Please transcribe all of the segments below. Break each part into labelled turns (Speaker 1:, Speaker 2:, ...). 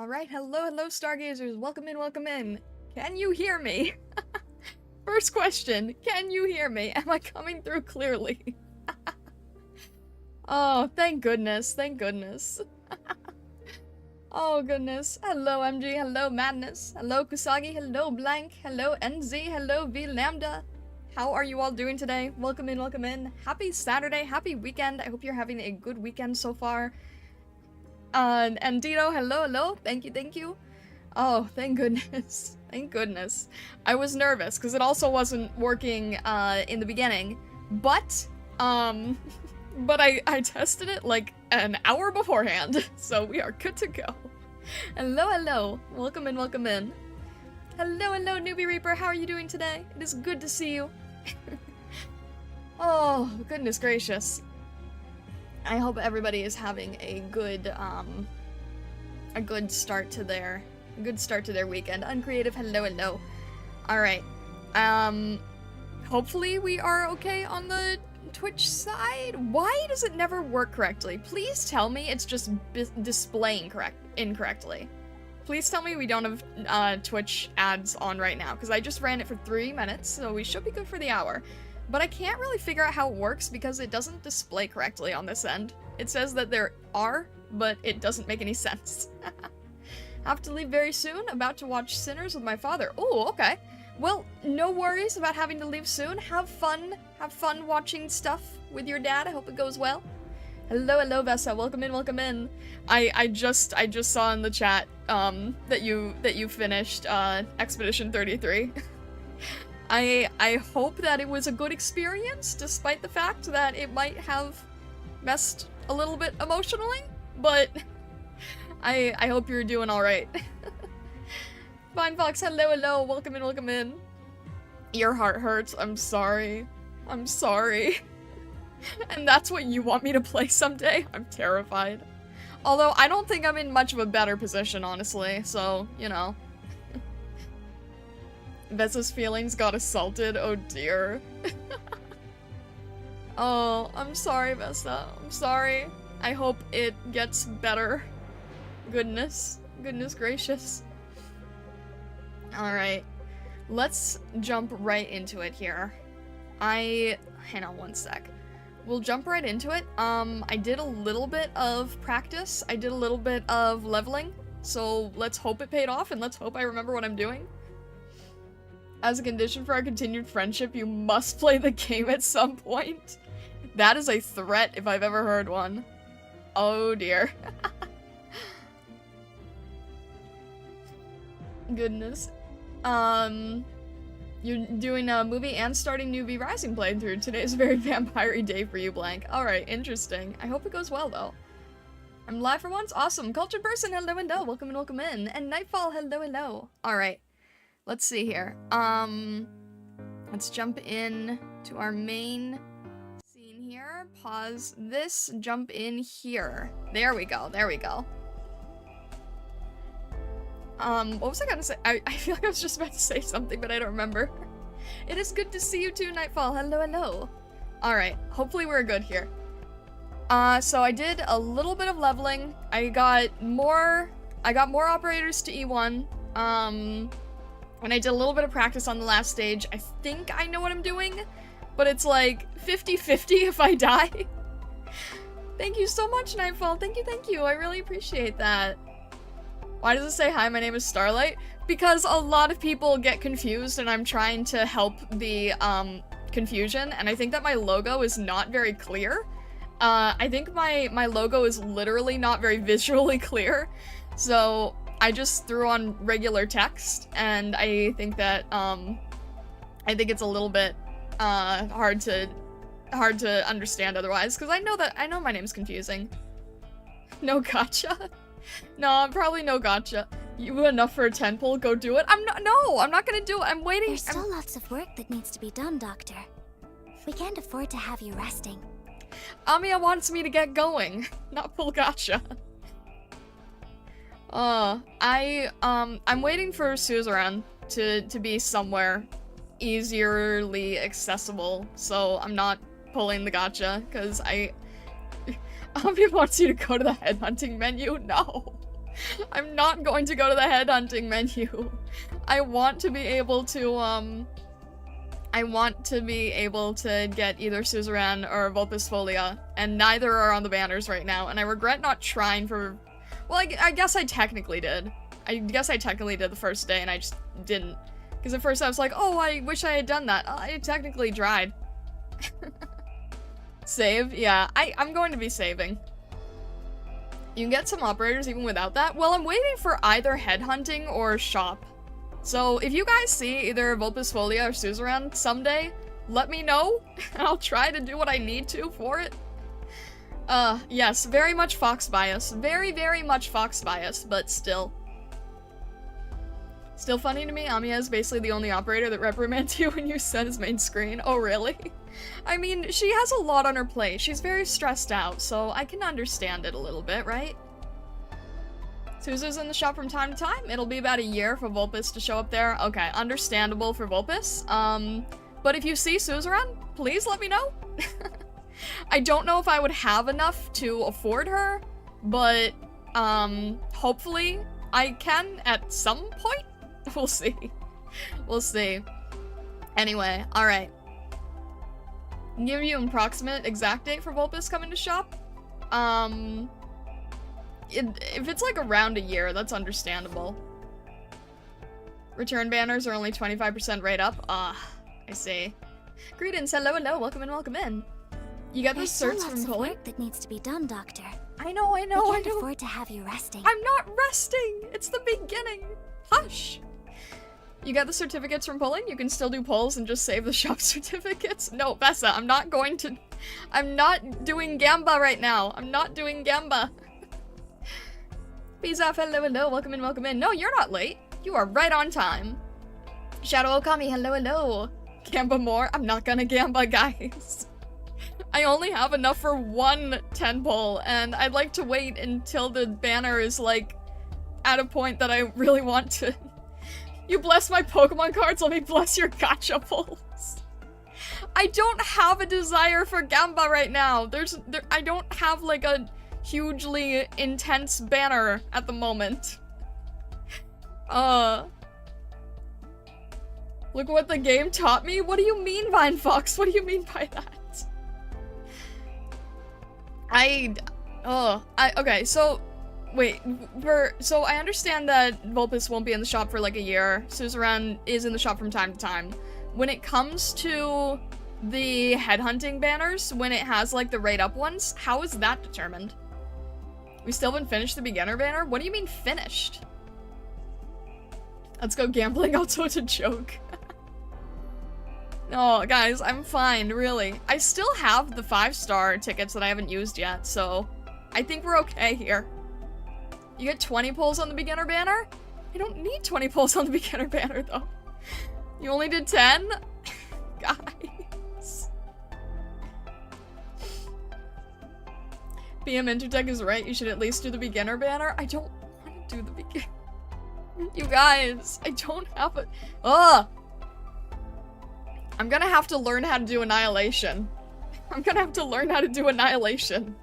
Speaker 1: Alright, hello stargazers, welcome in, welcome in. Can you hear me? First question, can you hear me? Am I coming through clearly? Oh, thank goodness, thank goodness. Oh goodness. Hello MG, hello Madness, hello Kusagi, hello Blank, hello NZ, hello V Lambda. How are you all doing today? Welcome in, welcome in. Happy Saturday, happy weekend. I hope you're having a good weekend so far. And Dito, hello, thank you. Oh, thank goodness, thank goodness. I was nervous, because it also wasn't working, in the beginning, but I tested it, like, an hour beforehand, so we are good to go. Hello, welcome in, welcome in. Hello, Newbie Reaper, how are you doing today? It is good to see you. Oh, goodness gracious. I hope everybody is having a good start to their weekend. Uncreative, hello. Alright. Hopefully we are okay on the Twitch side. Why does it never work correctly? Please tell me it's just displaying incorrectly. Please tell me we don't have Twitch ads on right now, because I just ran it for 3 minutes, so we should be good for the hour. But I can't really figure out how it works because it doesn't display correctly on this end. It says that there are, but it doesn't make any sense. Have to leave very soon. About to watch Sinners with my father. Oh, okay. Well, no worries about having to leave soon. Have fun watching stuff with your dad. I hope it goes well. Hello, Vessa. Welcome in. I just saw in the chat that you finished Expedition 33. I hope that it was a good experience, despite the fact that it might have messed a little bit emotionally, but I hope you're doing alright. Fine Fox, hello, welcome in. Your heart hurts, I'm sorry. And that's what you want me to play someday? I'm terrified. Although, I don't think I'm in much of a better position, honestly, so, you know. Vessa's feelings got assaulted, oh dear. Oh, I'm sorry, Vessa. I'm sorry. I hope it gets better. Goodness gracious. Alright. Let's jump right into it here. Hang on one sec. We'll jump right into it. I did a little bit of practice. I did a little bit of leveling. So let's hope it paid off and let's hope I remember what I'm doing. As a condition for our continued friendship, you must play the game at some point. That is a threat if I've ever heard one. Oh dear. Goodness. You're doing a movie and starting new V Rising playthrough. Today's a very vampire-y day for you, Blank. Alright, interesting. I hope it goes well, though. I'm live for once? Awesome. Cultured person, hello. Welcome in. And Nightfall, hello. Alright. Let's see here. Let's jump in to our main scene here. Pause this, jump in here. There we go. What was I gonna say? I feel like I was just about to say something, but I don't remember. It is good to see you too, Nightfall. Hello. Alright, hopefully we're good here. So I did a little bit of leveling. I got more operators to E1. And I did a little bit of practice on the last stage. I think I know what I'm doing, but it's like 50-50 if I die. Thank you so much, Nightfall. Thank you. I really appreciate that. Why does it say, hi, my name is Starlight? Because a lot of people get confused and I'm trying to help the confusion, and I think that my logo is not very clear. I think my logo is literally not very visually clear, so I just threw on regular text, and I think that, I think it's a little bit, hard to understand otherwise, because I know my name's confusing. No gotcha? No, probably no gotcha. You enough for a 10 pull, go do it? I'm not gonna do it, I'm waiting.
Speaker 2: There's still lots of work that needs to be done, Doctor. We can't afford to have you resting.
Speaker 1: Amiya wants me to get going, not pull gotcha. I'm waiting for Suzerain to be somewhere easierly accessible, so I'm not pulling the gotcha, because Amiya wants you to go to the headhunting menu? No. I'm not going to go to the headhunting menu. I want to be able to, get either Suzerain or Vulpes Folia, and neither are on the banners right now, and I regret not trying for... Well, I guess I technically did. I guess I technically did the first day, and I just didn't. Because at first I was like, oh, I wish I had done that. I technically tried. Save? Yeah, I'm going to be saving. You can get some operators even without that. Well, I'm waiting for either headhunting or shop. So if you guys see either Vulpes Folia or Suzerain someday, let me know, and I'll try to do what I need to for it. Yes, very much Fox bias. Very, very much Fox bias, but still. Still funny to me, Amiya is basically the only operator that reprimands you when you set his main screen. Oh, really? I mean, she has a lot on her plate. She's very stressed out, so I can understand it a little bit, right? Suzu's in the shop from time to time. It'll be about a year for Vulpes to show up there. Okay, understandable for Vulpes. But if you see Suzerain, please let me know. I don't know if I would have enough to afford her, but, hopefully I can at some point. We'll see. We'll see. Anyway, alright. Give you an approximate exact date for Vulpes coming to shop. If it's like around a year, that's understandable. Return banners are only 25% rate up. Ah, I see. Greetings, hello, welcome in, welcome in. You got the certs from Poland?
Speaker 2: Work that needs to be done, Doctor.
Speaker 1: I know.
Speaker 2: We can't afford to have you resting.
Speaker 1: I'm not resting! It's the beginning! Hush! You got the certificates from polling? You can still do polls and just save the shop certificates? No, Bessa, I'm not doing Gamba right now. I'm not doing Gamba. Bizaf, hello, welcome in, welcome in. No, you're not late. You are right on time. Shadow Okami, hello. Gamba more? I'm not gonna Gamba, guys. I only have enough for one 10 pull, and I'd like to wait until the banner is, like, at a point that I really want to... You bless my Pokemon cards, let me bless your gacha pulls. I don't have a desire for Gamba right now. I don't have, like, a hugely intense banner at the moment. Look what the game taught me? What do you mean, Vine Fox? What do you mean by that? Okay, so... Wait, so I understand that Vulpes won't be in the shop for like a year. Suzerain is in the shop from time to time. When it comes to the headhunting banners, when it has like the rate up ones, how is that determined? We still haven't finished the beginner banner? What do you mean finished? Let's go gambling, also it's a joke. No, guys, I'm fine, really. I still have the 5-star tickets that I haven't used yet, so I think we're okay here. You get 20 pulls on the beginner banner? I don't need 20 pulls on the beginner banner, though. You only did 10? Guys. BM Intertech is right, you should at least do the beginner banner. I don't want to do the beginner. You guys, I don't have it. Ugh! I'm gonna have to learn how to do Annihilation. I'm gonna have to learn how to do Annihilation.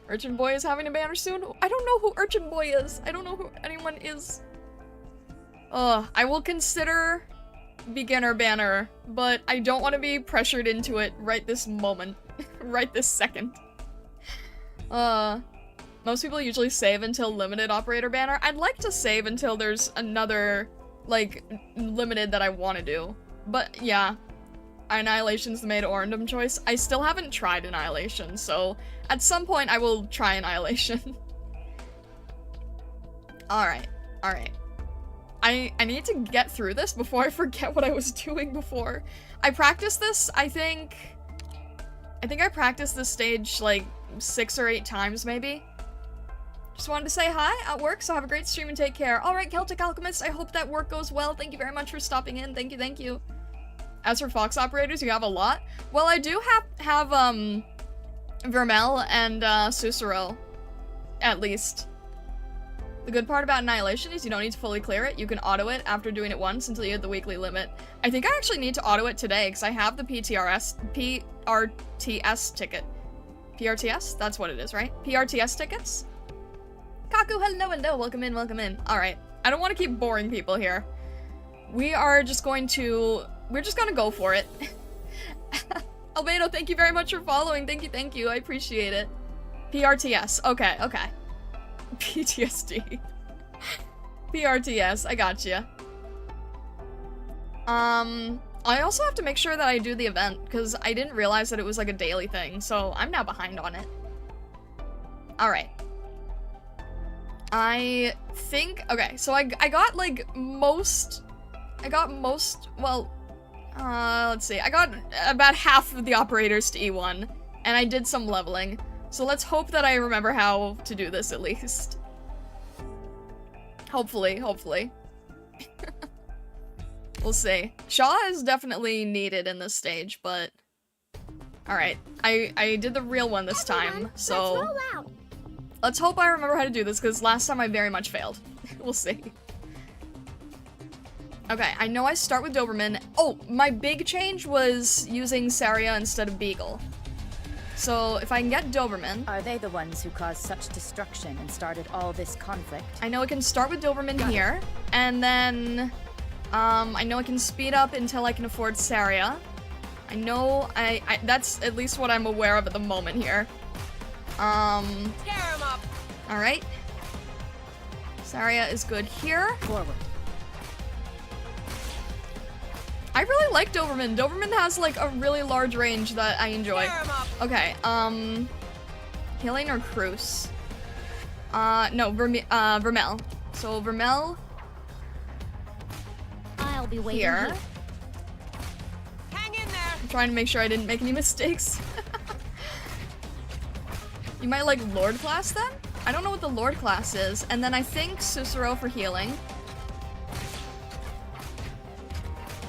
Speaker 1: Urchin Boy is having a banner soon? I don't know who Urchin Boy is. I don't know who anyone is. I will consider beginner banner, but I don't want to be pressured into it right this moment. Right this second. Most people usually save until limited operator banner. I'd like to save until there's another, like, limited that I want to do. But yeah, Annihilation's the made random choice. I still haven't tried Annihilation, so at some point I will try Annihilation. Alright. I need to get through this before I forget what I was doing before. I practiced this, I think I practiced this stage like 6 or 8 times maybe. Just wanted to say hi at work, so have a great stream and take care. Alright, Celtic Alchemist, I hope that work goes well. Thank you very much for stopping in. Thank you. As for Fox operators, you have a lot? Well, I do have Vermel and Susuro, at least. The good part about Annihilation is you don't need to fully clear it. You can auto it after doing it once until you hit the weekly limit. I think I actually need to auto it today because I have the PRTS ticket. PRTS? That's what it is, right? PRTS tickets? Kaku, hello. Welcome in, welcome in. Alright. I don't want to keep boring people here. We're just gonna go for it. Albedo, thank you very much for following. Thank you. I appreciate it. PRTS. Okay. PTSD. PRTS. I gotcha. I also have to make sure that I do the event, because I didn't realize that it was like a daily thing, so I'm now behind on it. Alright. I think, okay, so I got like most, well, let's see, I got about half of the operators to E1, and I did some leveling, so let's hope that I remember how to do this at least. Hopefully. We'll see. Shaw is definitely needed in this stage, but... Alright, I did the real one this time, so... Let's hope I remember how to do this, because last time I very much failed. We'll see. Okay, I know I start with Doberman. Oh, my big change was using Saria instead of Beagle. So, if I can get Doberman...
Speaker 3: Are they the ones who caused such destruction and started all this conflict?
Speaker 1: I know I can start with Doberman here, and then... I know I can speed up until I can afford Saria. I know that's at least what I'm aware of at the moment here.
Speaker 4: Tear him up.
Speaker 1: Alright. Saria is good here.
Speaker 3: Forward.
Speaker 1: I really like Doberman. Doberman has like a really large range that I enjoy.
Speaker 4: Tear him up.
Speaker 1: Okay, Healing or Cruise? No, Vermel. So Vermel
Speaker 2: I'll be waiting
Speaker 1: here.
Speaker 4: Hang in there.
Speaker 1: I'm trying to make sure I didn't make any mistakes. You might like Lord class then? I don't know what the Lord class is. And then I think Cicero for healing.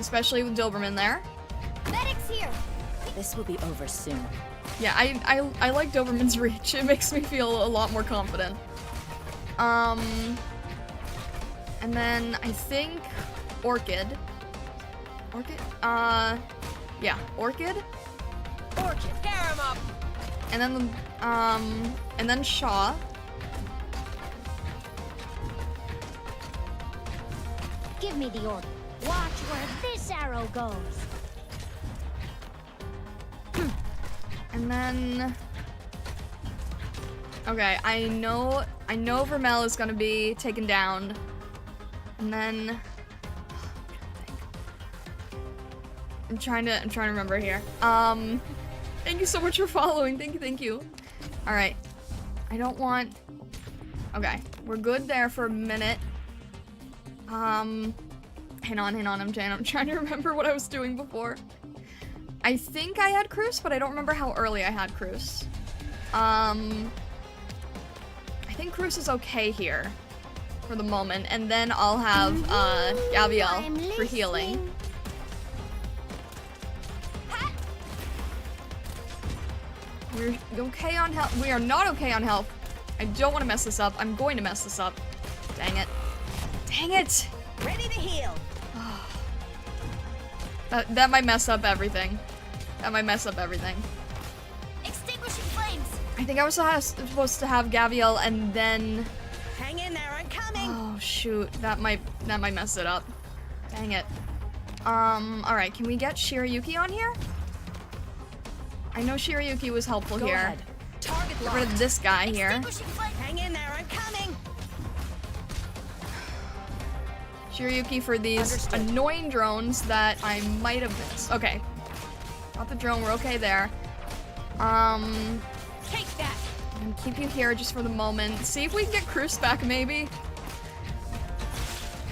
Speaker 1: Especially with Doberman there.
Speaker 2: Medics here.
Speaker 3: This will be over soon.
Speaker 1: Yeah, I like Doberman's reach. It makes me feel a lot more confident. And then I think Orchid. Yeah, Orchid.
Speaker 4: Tear him up.
Speaker 1: And then Shaw.
Speaker 2: Give me the order. Watch where this arrow goes.
Speaker 1: And then... Okay, I know Vermel is gonna be taken down. And then... I'm trying to remember here. Thank you so much for following. Thank you. Alright. I don't want... Okay, we're good there for a minute. Hang on, I'm trying to remember what I was doing before. I think I had Cruise, but I don't remember how early I had Cruise. I think Cruise is okay here for the moment, and then I'll have Gabrielle for healing. We're okay on health. We are not okay on health. I don't want to mess this up. I'm going to mess this up. Dang it. Dang it!
Speaker 4: Ready to heal.
Speaker 1: That might mess up everything.
Speaker 2: Extinguishing flames.
Speaker 1: I think I was supposed to have Gabrielle and then...
Speaker 4: Hang in there. I'm coming.
Speaker 1: Oh shoot, that might mess it up. Dang it. Alright, can we get Shirayuki on here? I know Shirayuki was helpful
Speaker 3: Go
Speaker 1: here.
Speaker 3: ahead.
Speaker 4: Target
Speaker 1: Get rid of this guy here.
Speaker 2: Extinguishing flames.
Speaker 4: Hang in there. I'm coming.
Speaker 1: Shirayuki for these
Speaker 4: Understood.
Speaker 1: annoying drones that I might have missed. Okay. Got the drone, we're okay there.
Speaker 4: Take that.
Speaker 1: And keep you here just for the moment. See if we can get Cruise back, maybe.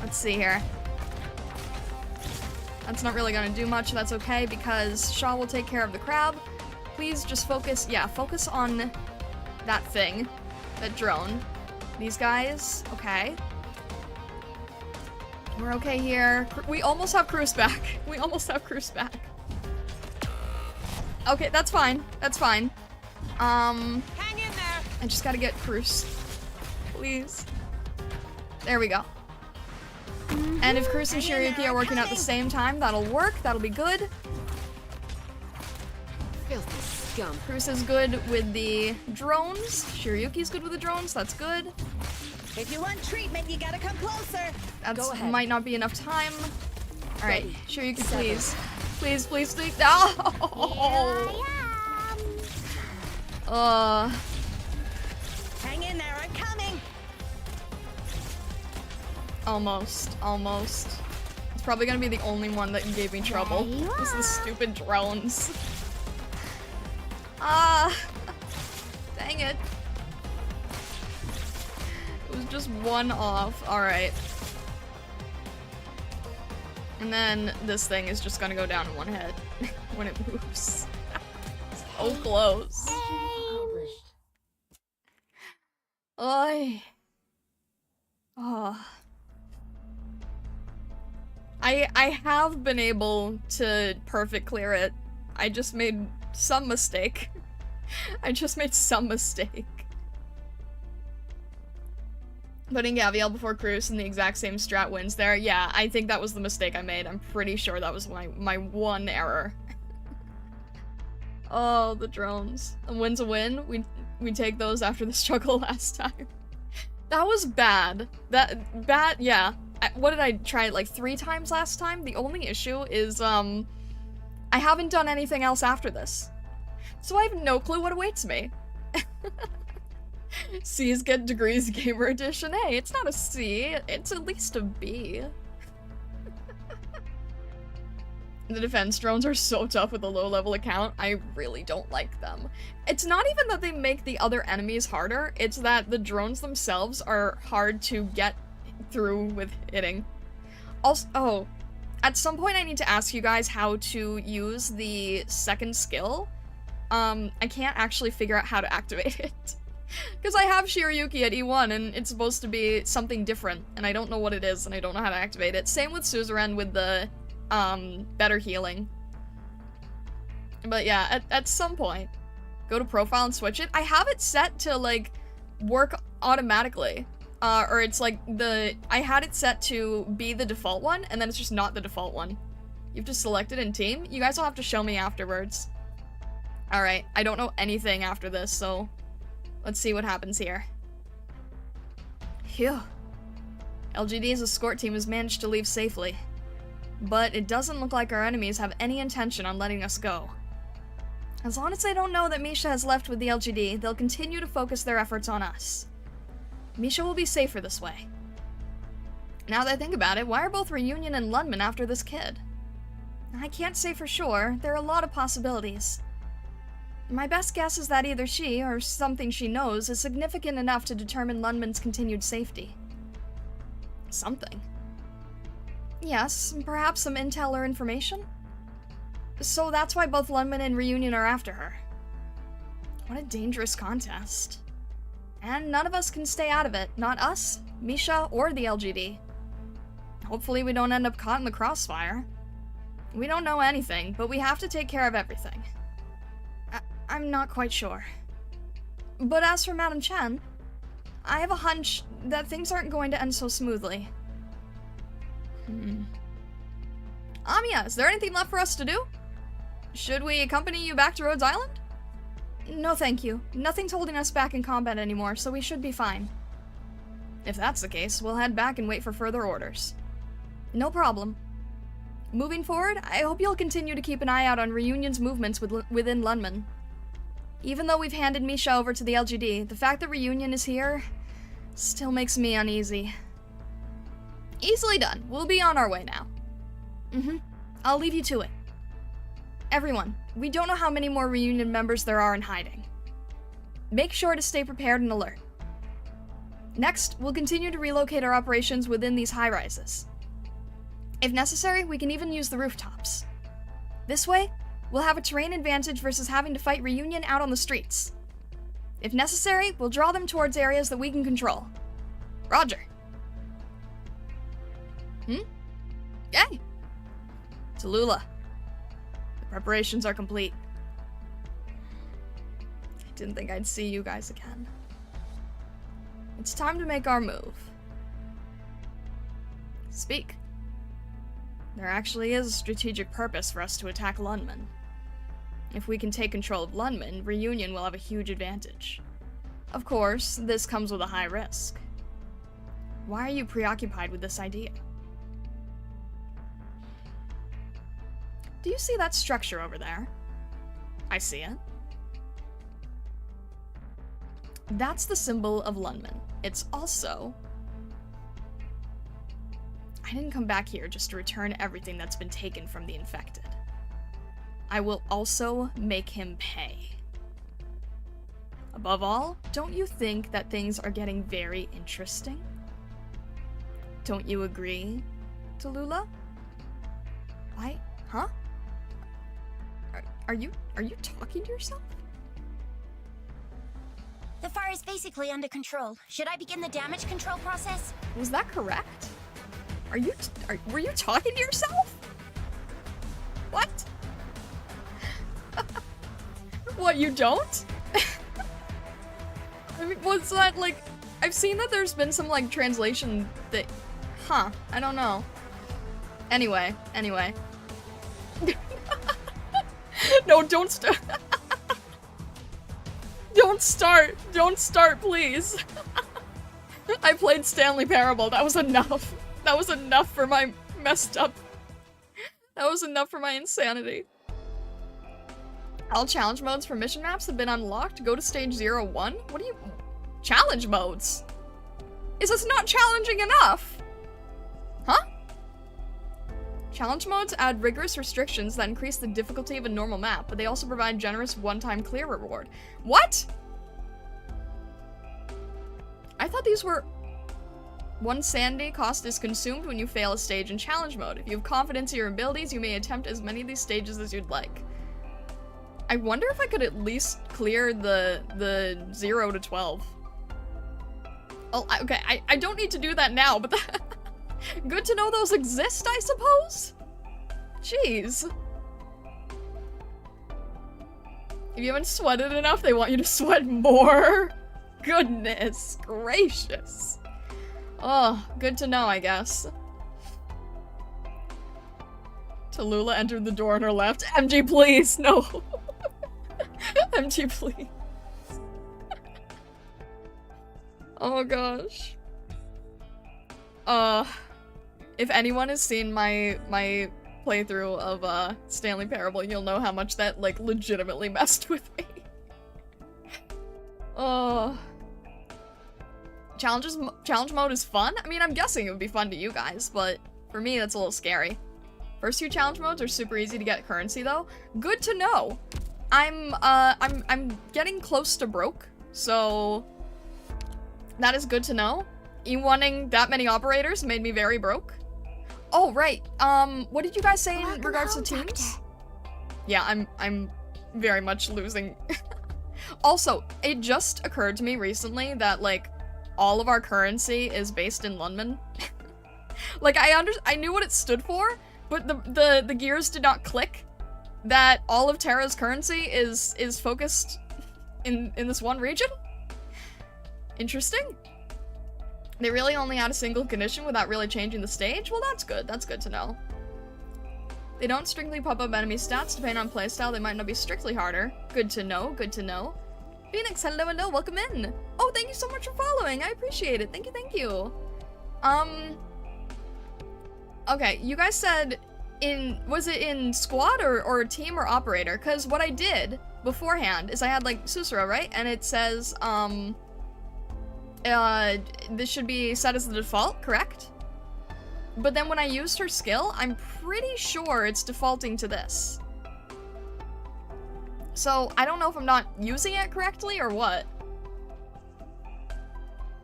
Speaker 1: Let's see here. That's not really gonna do much, that's okay, because Shaw will take care of the crab. Please just focus, focus on that thing. That drone. These guys, okay. We're okay here. We almost have Cruise back. Okay, that's fine.
Speaker 4: Hang in there.
Speaker 1: I just gotta get Cruise. Please. There we go. And if Cruise and Shirayuki are working out at the same time, that'll work. That'll be good.
Speaker 4: scum.
Speaker 1: Cruz is good with the drones. Shiryuki's good with the drones. That's good.
Speaker 4: If you want treatment, you gotta come closer.
Speaker 1: That's
Speaker 4: Go ahead.
Speaker 1: might not be enough time. All right,
Speaker 4: Ready.
Speaker 1: Shiryuki,
Speaker 4: 7.
Speaker 1: please. Please, please, please. No!
Speaker 4: Hang in there, I'm coming.
Speaker 1: Almost. It's probably gonna be the only one that gave me trouble.
Speaker 2: There you
Speaker 1: It's the
Speaker 2: are.
Speaker 1: stupid drones. Dang it. It was just one off. Alright. And then this thing is just gonna go down in one hit when it moves. So close. Oy. Oh. I have been able to perfect clear it. I just made some mistake. I just made some mistake. Putting Gaviel before Cruz in the exact same strat wins there. Yeah, I think that was the mistake I made. I'm pretty sure that was my one error. Oh, the drones. A win's a win. We take those after the struggle last time. That was bad. Yeah. What did I try, like 3 times last time? The only issue is, I haven't done anything else after this. So I have no clue what awaits me. C's get degrees gamer edition. Hey, it's not a C, it's at least a B. The defense drones are so tough with a low-level account. I really don't like them. It's not even that they make the other enemies harder, it's that the drones themselves are hard to get through with hitting. Also, at some point I need to ask you guys how to use the second skill. I can't actually figure out how to activate it. Because I have Shiryuki at E1 and it's supposed to be something different, and I don't know what it is and I don't know how to activate it. Same with Suzerain with the better healing. But yeah, at some point, go to profile and switch it. I have it set to, like, work automatically. Or it's like I had it set to be the default one, and then it's just not the default one. You have to select it in team. You guys will have to show me afterwards. Alright, I don't know anything after this, so let's see what happens here. Phew. LGD's escort team has managed to leave safely. But it doesn't look like our enemies have any intention on letting us go. As long as they don't know that Misha has left with the LGD, they'll continue to focus their efforts on us. Misha will be safer this way. Now that I think about it, why are both Reunion and Lundman after this kid? I can't say for sure. There are a lot of possibilities. My best guess is that either she, or something she knows, is significant enough to determine Lundman's continued safety. Something? Yes, perhaps some intel or information? So that's why both Lundman and Reunion are after her. What a dangerous contest. And none of us can stay out of it. Not us, Misha, or the LGD. Hopefully we don't end up caught in the crossfire. We don't know anything, but we have to take care of everything. I'm not quite sure. But as for Madame Chen, I have a hunch that things aren't going to end so smoothly. Amiya, is there anything left for us to do? Should we accompany you back to Rhodes Island? No thank you. Nothing's holding us back in combat anymore, so we should be fine. If that's the case, we'll head back and wait for further orders. No problem. Moving forward, I hope you'll continue to keep an eye out on Reunion's movements within Lundman. Even though we've handed Misha over to the LGD, the fact that Reunion is here still makes me uneasy. Easily done. We'll be on our way now. I'll leave you to it. Everyone, we don't know how many more Reunion members there are in hiding. Make sure to stay prepared and alert. Next, we'll continue to relocate our operations within these high-rises. If necessary, we can even use the rooftops. This way, we'll have a terrain advantage versus having to fight Reunion out on the streets. If necessary, we'll draw them towards areas that we can control. Roger. Yay! Tallulah. The preparations are complete. I didn't think I'd see you guys again. It's time to make our move. Speak. There actually is a strategic purpose for us to attack Lundman. If we can take control of Lundman, Reunion will have a huge advantage. Of course, this comes with a high risk. Why are you preoccupied with this idea? Do you see that structure over there? I see it. That's the symbol of Lundman. It's also... I didn't come back here just to return everything that's been taken from the infected. I will also make him pay. Above all, don't you think that things are getting very interesting? Don't you agree, Tallulah? Why? Huh? Are you talking to yourself?
Speaker 2: The fire is basically under control. Should I begin the damage control process?
Speaker 1: Was that correct? Were you talking to yourself? What? What, you don't? I mean, was that, like... I've seen that there's been some, like, translation that... Huh, I don't know. Anyway. No, don't start. Don't start, please. I played Stanley Parable, that was enough. That was enough for my messed up... That was enough for my insanity. All challenge modes for mission maps have been unlocked. Go to stage 01? What do you... Challenge modes? Is this not challenging enough? Huh? Challenge modes add rigorous restrictions that increase the difficulty of a normal map, but they also provide generous one-time clear reward. What? I thought these were... 1 sanity cost is consumed when you fail a stage in challenge mode. If you have confidence in your abilities, you may attempt as many of these stages as you'd like. I wonder if I could at least clear the 0 to 12. Oh, okay, I don't need to do that now, but good to know those exist, I suppose? Jeez. If you haven't sweated enough, they want you to sweat more. Goodness gracious. Oh, good to know, I guess. Tallulah entered the door on her left. MG, please, no. MG, please. Oh gosh. If anyone has seen my playthrough of Stanley Parable, you'll know how much that like legitimately messed with me. Oh. Challenge mode is fun? I mean, I'm guessing it would be fun to you guys, but for me that's a little scary. First 2 challenge modes are super easy to get currency though. Good to know. I'm getting close to broke, so that is good to know. E1ing that many operators made me very broke. Oh, right. What did you guys say in regards to teams? Yeah, I'm very much losing. Also, it just occurred to me recently that, like, all of our currency is based in Lundman. Like, I knew what it stood for, but the gears did not click that all of Terra's currency is focused in this one region? Interesting. They really only had a single condition without really changing the stage? Well, that's good. That's good to know. They don't strictly pop up enemy stats. Depending on playstyle, they might not be strictly harder. Good to know. Good to know. Phoenix, hello, welcome in. Oh, thank you so much for following. I appreciate it. Thank you. Okay, you guys said was it in squad or team or operator? Because what I did beforehand is I had, like, Susura, right? And it says, this should be set as the default, correct? But then when I used her skill, I'm pretty sure it's defaulting to this. So I don't know if I'm not using it correctly or what.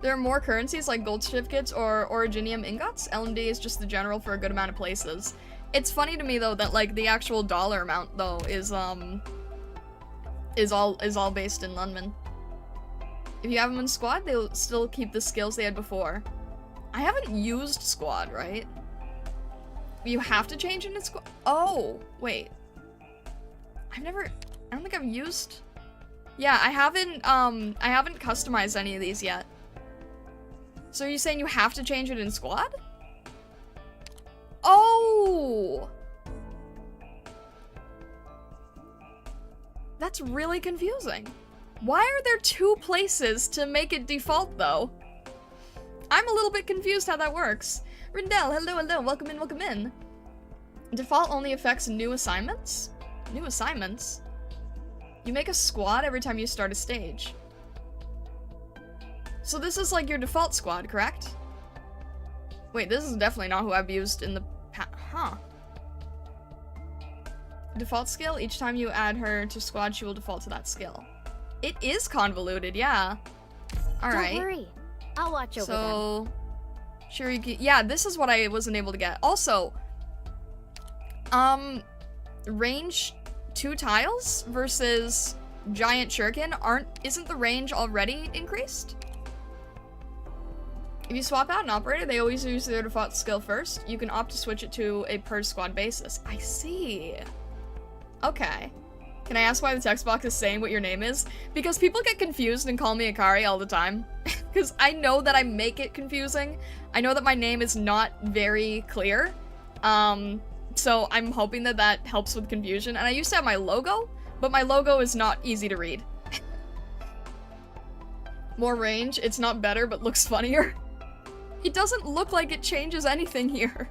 Speaker 1: There are more currencies like gold certificates or originium ingots. LMD is just the general for a good amount of places. It's funny to me though that like the actual dollar amount though is all based in Lundman. If you have them in squad, they'll still keep the skills they had before. I haven't used squad, right? You have to change into squad. Oh, wait. I don't think I've used. Yeah, I haven't customized any of these yet. So are you saying you have to change it in squad? Oh! That's really confusing. Why are there 2 places to make it default, though? I'm a little bit confused how that works. Rindell, hello, hello, welcome in, welcome in. Default only affects new assignments? New assignments? You make a squad every time you start a stage. So this is like your default squad, correct? Wait, this is definitely not who I've used in the past. Huh. Default skill, each time you add her to squad, she will default to that skill. It is convoluted, yeah. Alright.
Speaker 2: Don't worry. I'll watch over them.
Speaker 1: So, Shiriki, yeah, this is what I wasn't able to get. Also, range 2 tiles versus giant shuriken isn't the range already increased? If you swap out an operator, they always use their default skill first. You can opt to switch it to a per squad basis. I see. Okay. Can I ask why the text box is saying what your name is? Because people get confused and call me Akari all the time. Because I know that I make it confusing. I know that my name is not very clear. So I'm hoping that that helps with confusion. And I used to have my logo, but my logo is not easy to read. More range, it's not better, but looks funnier. It doesn't look like it changes anything here.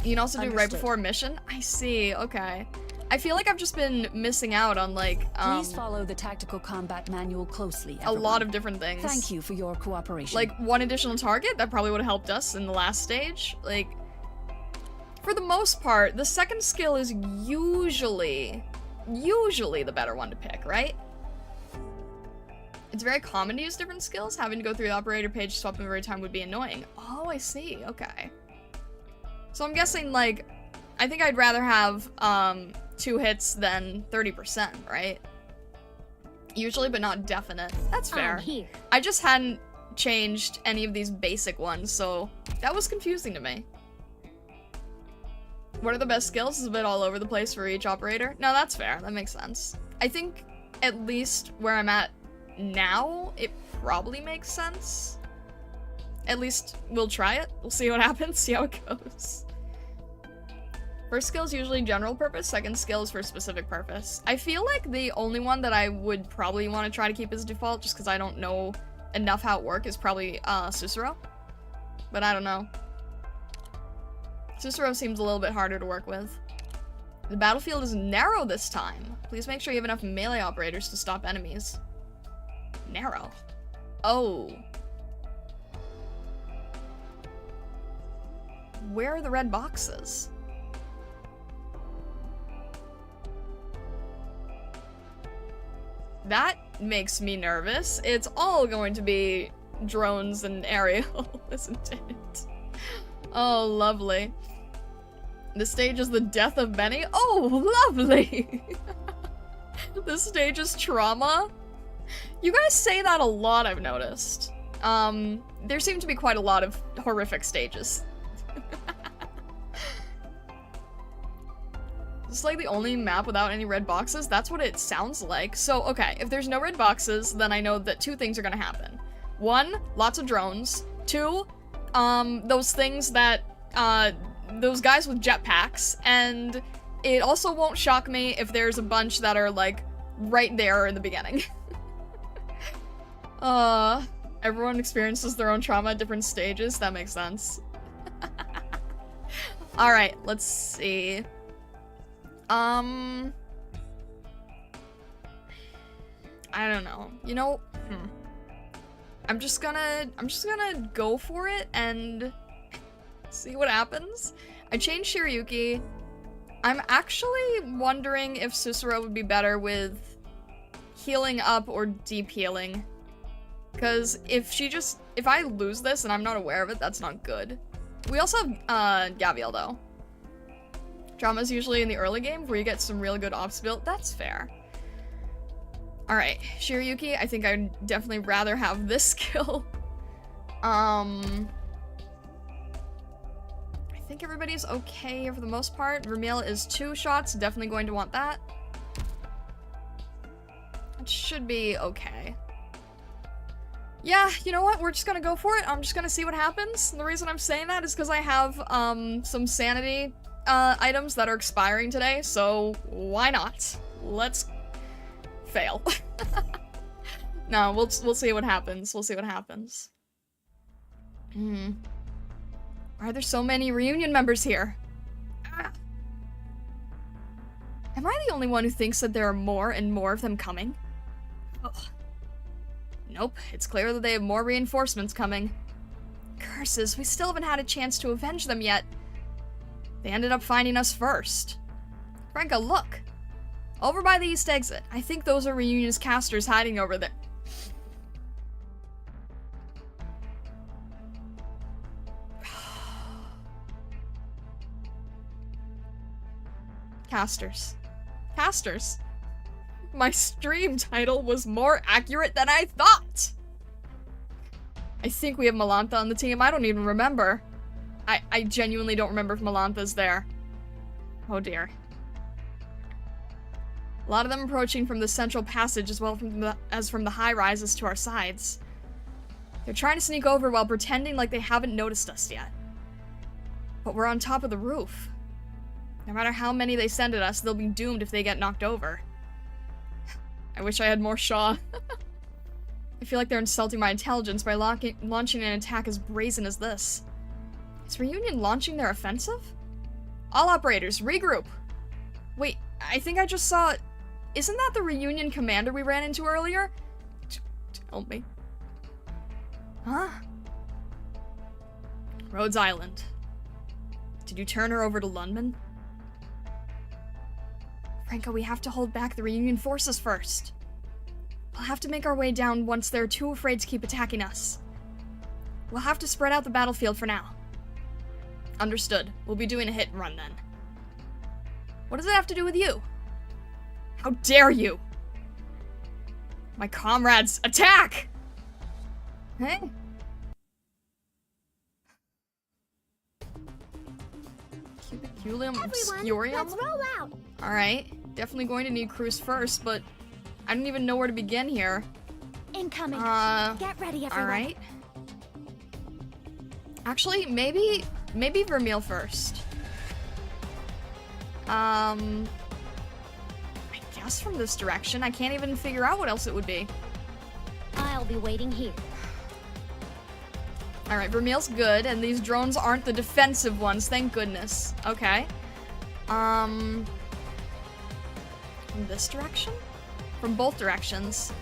Speaker 1: You can also do right before a mission? I see, okay. I feel like I've just been missing out on, like,
Speaker 3: Please follow the tactical combat manual closely, everyone.
Speaker 1: a lot of different things.
Speaker 3: Thank you for your cooperation.
Speaker 1: Like, 1 additional target, that probably would have helped us in the last stage. Like, for the most part, the second skill is usually the better one to pick, right? It's very common to use different skills. Having to go through the operator page swapping every time would be annoying. Oh, I see, okay. So I'm guessing, like, I think I'd rather have, 2 hits than 30%, right? Usually, but not definite. That's fair.
Speaker 2: Here.
Speaker 1: I just hadn't changed any of these basic ones, so that was confusing to me. What are the best skills? Is a bit all over the place for each operator. No, that's fair. That makes sense. I think, at least where I'm at now, it probably makes sense. At least we'll try it. We'll see what happens, see how it goes. First skill is usually general purpose, second skill is for a specific purpose. I feel like the only one that I would probably want to try to keep as default, just because I don't know enough how it works, is probably Susuro. But I don't know. Susuro seems a little bit harder to work with. The battlefield is narrow this time. Please make sure you have enough melee operators to stop enemies. Narrow. Oh. Where are the red boxes? That makes me nervous. It's all going to be drones and aerial, isn't it? Oh, lovely. This stage is the death of Benny. Oh, lovely! This stage is trauma. You guys say that a lot, I've noticed. There seem to be quite a lot of horrific stages. This is like the only map without any red boxes? That's what it sounds like. So, okay, if there's no red boxes, then I know that 2 things are gonna happen. 1, lots of drones. 2, those things that, those guys with jetpacks. And it also won't shock me if there's a bunch that are, like, right there in the beginning. Everyone experiences their own trauma at different stages. That makes sense. Alright, let's see. I don't know. You know, I'm just gonna go for it and see what happens. I changed Shiryuki. I'm actually wondering if Susuro would be better with healing up or deep healing. Because if I lose this and I'm not aware of it, that's not good. We also have, Gabriel, though. Drama's usually in the early game where you get some really good ops build. That's fair. Alright, Shiryuki, I think I'd definitely rather have this skill. I think everybody's okay for the most part. Vermeil is 2 shots, definitely going to want that. It should be okay. Yeah, you know what? We're just gonna go for it. I'm just gonna see what happens. And the reason I'm saying that is because I have, some sanity items that are expiring today, so why not? Let's fail. No, we'll see what happens. We'll see what happens. Why are there so many reunion members here? Ah. Am I the only one who thinks that there are more and more of them coming? Ugh. Nope, it's clear that they have more reinforcements coming. Curses, we still haven't had a chance to avenge them yet. They ended up finding us first. Franca, look! Over by the east exit. I think those are Reunion's casters hiding over there. Casters. Casters. My stream title was more accurate than I thought! I think we have Malantha on the team. I don't even remember. I genuinely don't remember if Malantha's there. Oh dear. A lot of them approaching from the central passage as well as from the high rises to our sides. They're trying to sneak over while pretending like they haven't noticed us yet. But we're on top of the roof. No matter how many they send at us, they'll be doomed if they get knocked over. I wish I had more Shaw. I feel like they're insulting my intelligence by launching an attack as brazen as this. Is Reunion launching their offensive? All operators, regroup! Wait, I think I just saw... Isn't that the Reunion commander we ran into earlier? Tell me. Huh? Rhodes Island. Did you turn her over to Lundman? Franco, we have to hold back the Reunion forces first. We'll have to make our way down once they're too afraid to keep attacking us. We'll have to spread out the battlefield for now. Understood. We'll be doing a hit and run then. What does it have to do with you? How dare you! My comrades, attack! Hey? Cubiculum Obscurium?
Speaker 2: Let's roll out.
Speaker 1: Alright. Definitely going to need Cruz first, but I don't even know where to begin here.
Speaker 2: Incoming. Get ready, everyone.
Speaker 1: Alright. Actually, maybe Vermeil first. I guess from this direction. I can't even figure out what else it would be.
Speaker 2: I'll be waiting here.
Speaker 1: Alright, Vermeil's good, and these drones aren't the defensive ones, thank goodness. Okay. From this direction? From both directions.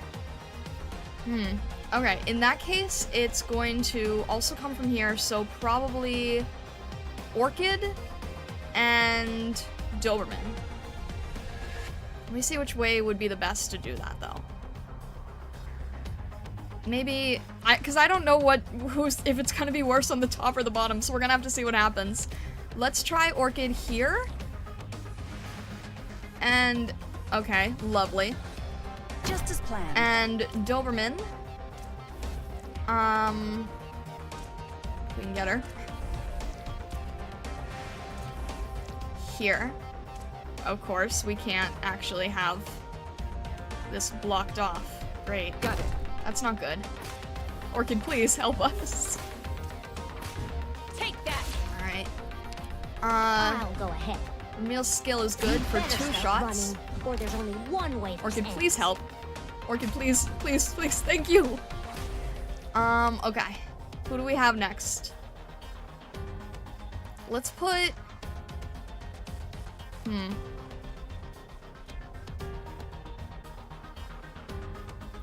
Speaker 1: Okay, in that case, it's going to also come from here, so probably Orchid and Doberman. Let me see which way would be the best to do that, though. Maybe, because I don't know if it's gonna be worse on the top or the bottom, so we're gonna have to see what happens. Let's try Orchid here. And, okay, lovely.
Speaker 4: Just as planned.
Speaker 1: And Doberman. We can get her. Here. Of course, we can't actually have this blocked off. Great.
Speaker 4: Got it.
Speaker 1: That's not good. Orchid, please help us.
Speaker 4: Take that.
Speaker 1: Alright.
Speaker 2: I'll go ahead.
Speaker 1: Vermeil's skill is good for
Speaker 2: Better
Speaker 1: 2
Speaker 2: start
Speaker 1: shots.
Speaker 2: running, or there's only one way.
Speaker 1: Orchid,
Speaker 2: this
Speaker 1: please
Speaker 2: ends.
Speaker 1: help. Orchid, please, please, please, thank you. Okay. Who do we have next? Let's put...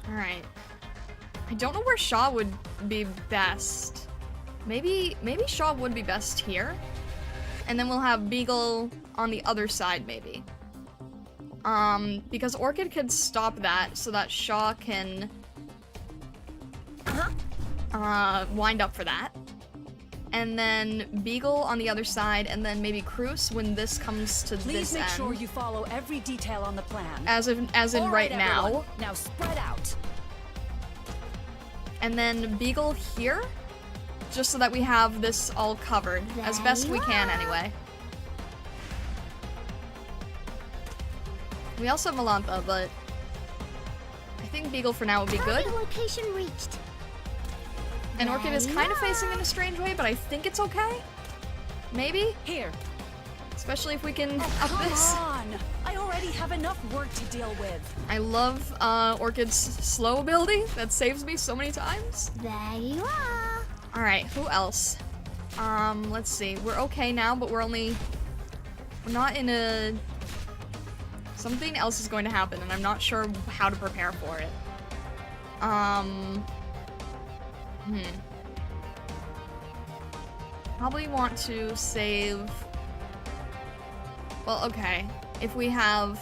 Speaker 1: Alright. I don't know where Shaw would be best. Maybe Shaw would be best here. And then we'll have Beagle on the other side, maybe. Because Orchid could stop that so that Shaw can wind up for that. And then Beagle on the other side, and then maybe Cruz when this comes to
Speaker 4: Please
Speaker 1: this
Speaker 4: make
Speaker 1: end.
Speaker 4: sure you follow every detail on the plan.
Speaker 1: As in
Speaker 4: All
Speaker 1: right now.
Speaker 4: everyone. Now spread out.
Speaker 1: And then Beagle here, just so that we have this all covered, as best we can anyway. We also have Malantha, but I think Beagle for now would be good.
Speaker 2: Target location reached.
Speaker 1: And Orchid is kind of facing in a strange way, but I think it's okay. Maybe?
Speaker 4: Here.
Speaker 1: Especially if we can
Speaker 4: Oh,
Speaker 1: up
Speaker 4: come
Speaker 1: this.
Speaker 4: on! I already have enough work to deal with.
Speaker 1: I love Orchid's slow ability. That saves me so many times.
Speaker 2: There you are.
Speaker 1: Alright, who else? Let's see. We're okay now, but we're not in a... Something else is going to happen, and I'm not sure how to prepare for it. Probably want to save... Well, okay. If we have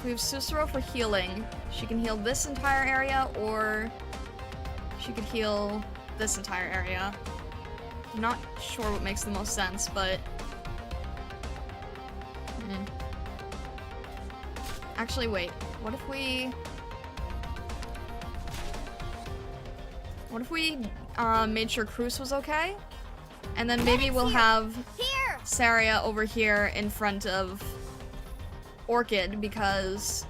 Speaker 1: Susuro for healing, she can heal this entire area, or she could heal this entire area. I'm not sure what makes the most sense, but... Actually, wait. What if we made sure Cruz was okay? And then maybe we'll have
Speaker 2: Here.
Speaker 1: Saria over here in front of Orchid, because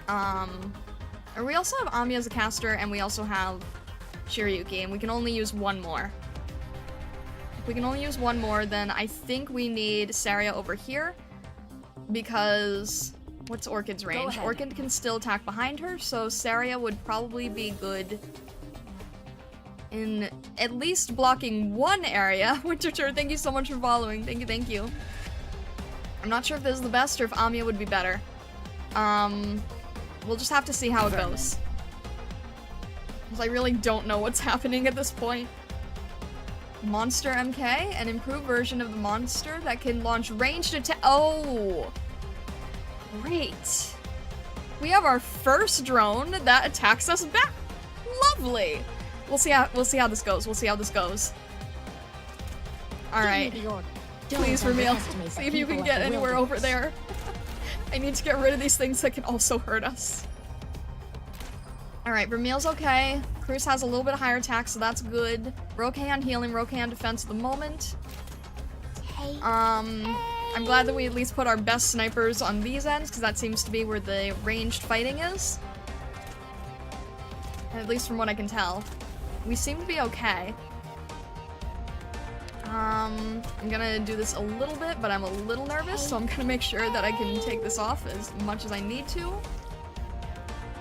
Speaker 1: or we also have Ami as a caster, and we also have Shiryuki, and we can only use one more. If we can only use one more, then I think we need Saria over here, because what's Orchid's range?
Speaker 4: ahead.
Speaker 1: Orchid can still attack behind her, so Saria would probably be good in at least blocking one area. Winterture, thank you so much for following. Thank you, thank you. I'm not sure if this is the best or if Amiya would be better. We'll just have to see how it goes. Because I really don't know what's happening at this point. Monster MK, an improved version of the monster that can launch ranged attack. Oh! Great. We have our first drone that attacks us back. Lovely. We'll see how this goes. We'll see how this goes. All right. Please, Ramil, see if you can get anywhere over there. I need to get rid of these things that can also hurt us. All right, Ramil's okay. Cruz has a little bit higher attack, so that's good. We're okay on healing. We're okay on defense at the moment. I'm glad that we at least put our best snipers on these ends, because that seems to be where the ranged fighting is. At least from what I can tell. We seem to be okay. I'm gonna do this a little bit, but I'm a little nervous, so I'm gonna make sure that I can take this off as much as I need to.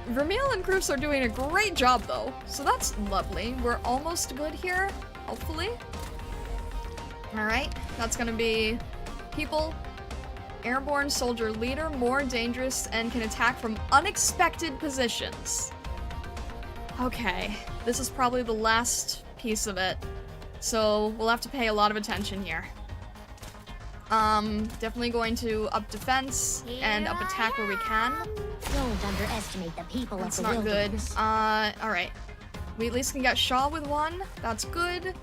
Speaker 1: Vermeil and Cruz are doing a great job, though, so that's lovely. We're almost good here, hopefully. Alright, that's gonna be people. Airborne soldier leader, more dangerous, and can attack from unexpected positions. Okay, this is probably the last piece of it, so we'll have to pay a lot of attention here. Definitely going to up defense and up attack where we can.
Speaker 2: Don't underestimate the people
Speaker 1: That's
Speaker 2: of the
Speaker 1: not good.
Speaker 2: wilderness.
Speaker 1: Alright. We at least can get Shaw with one. That's good.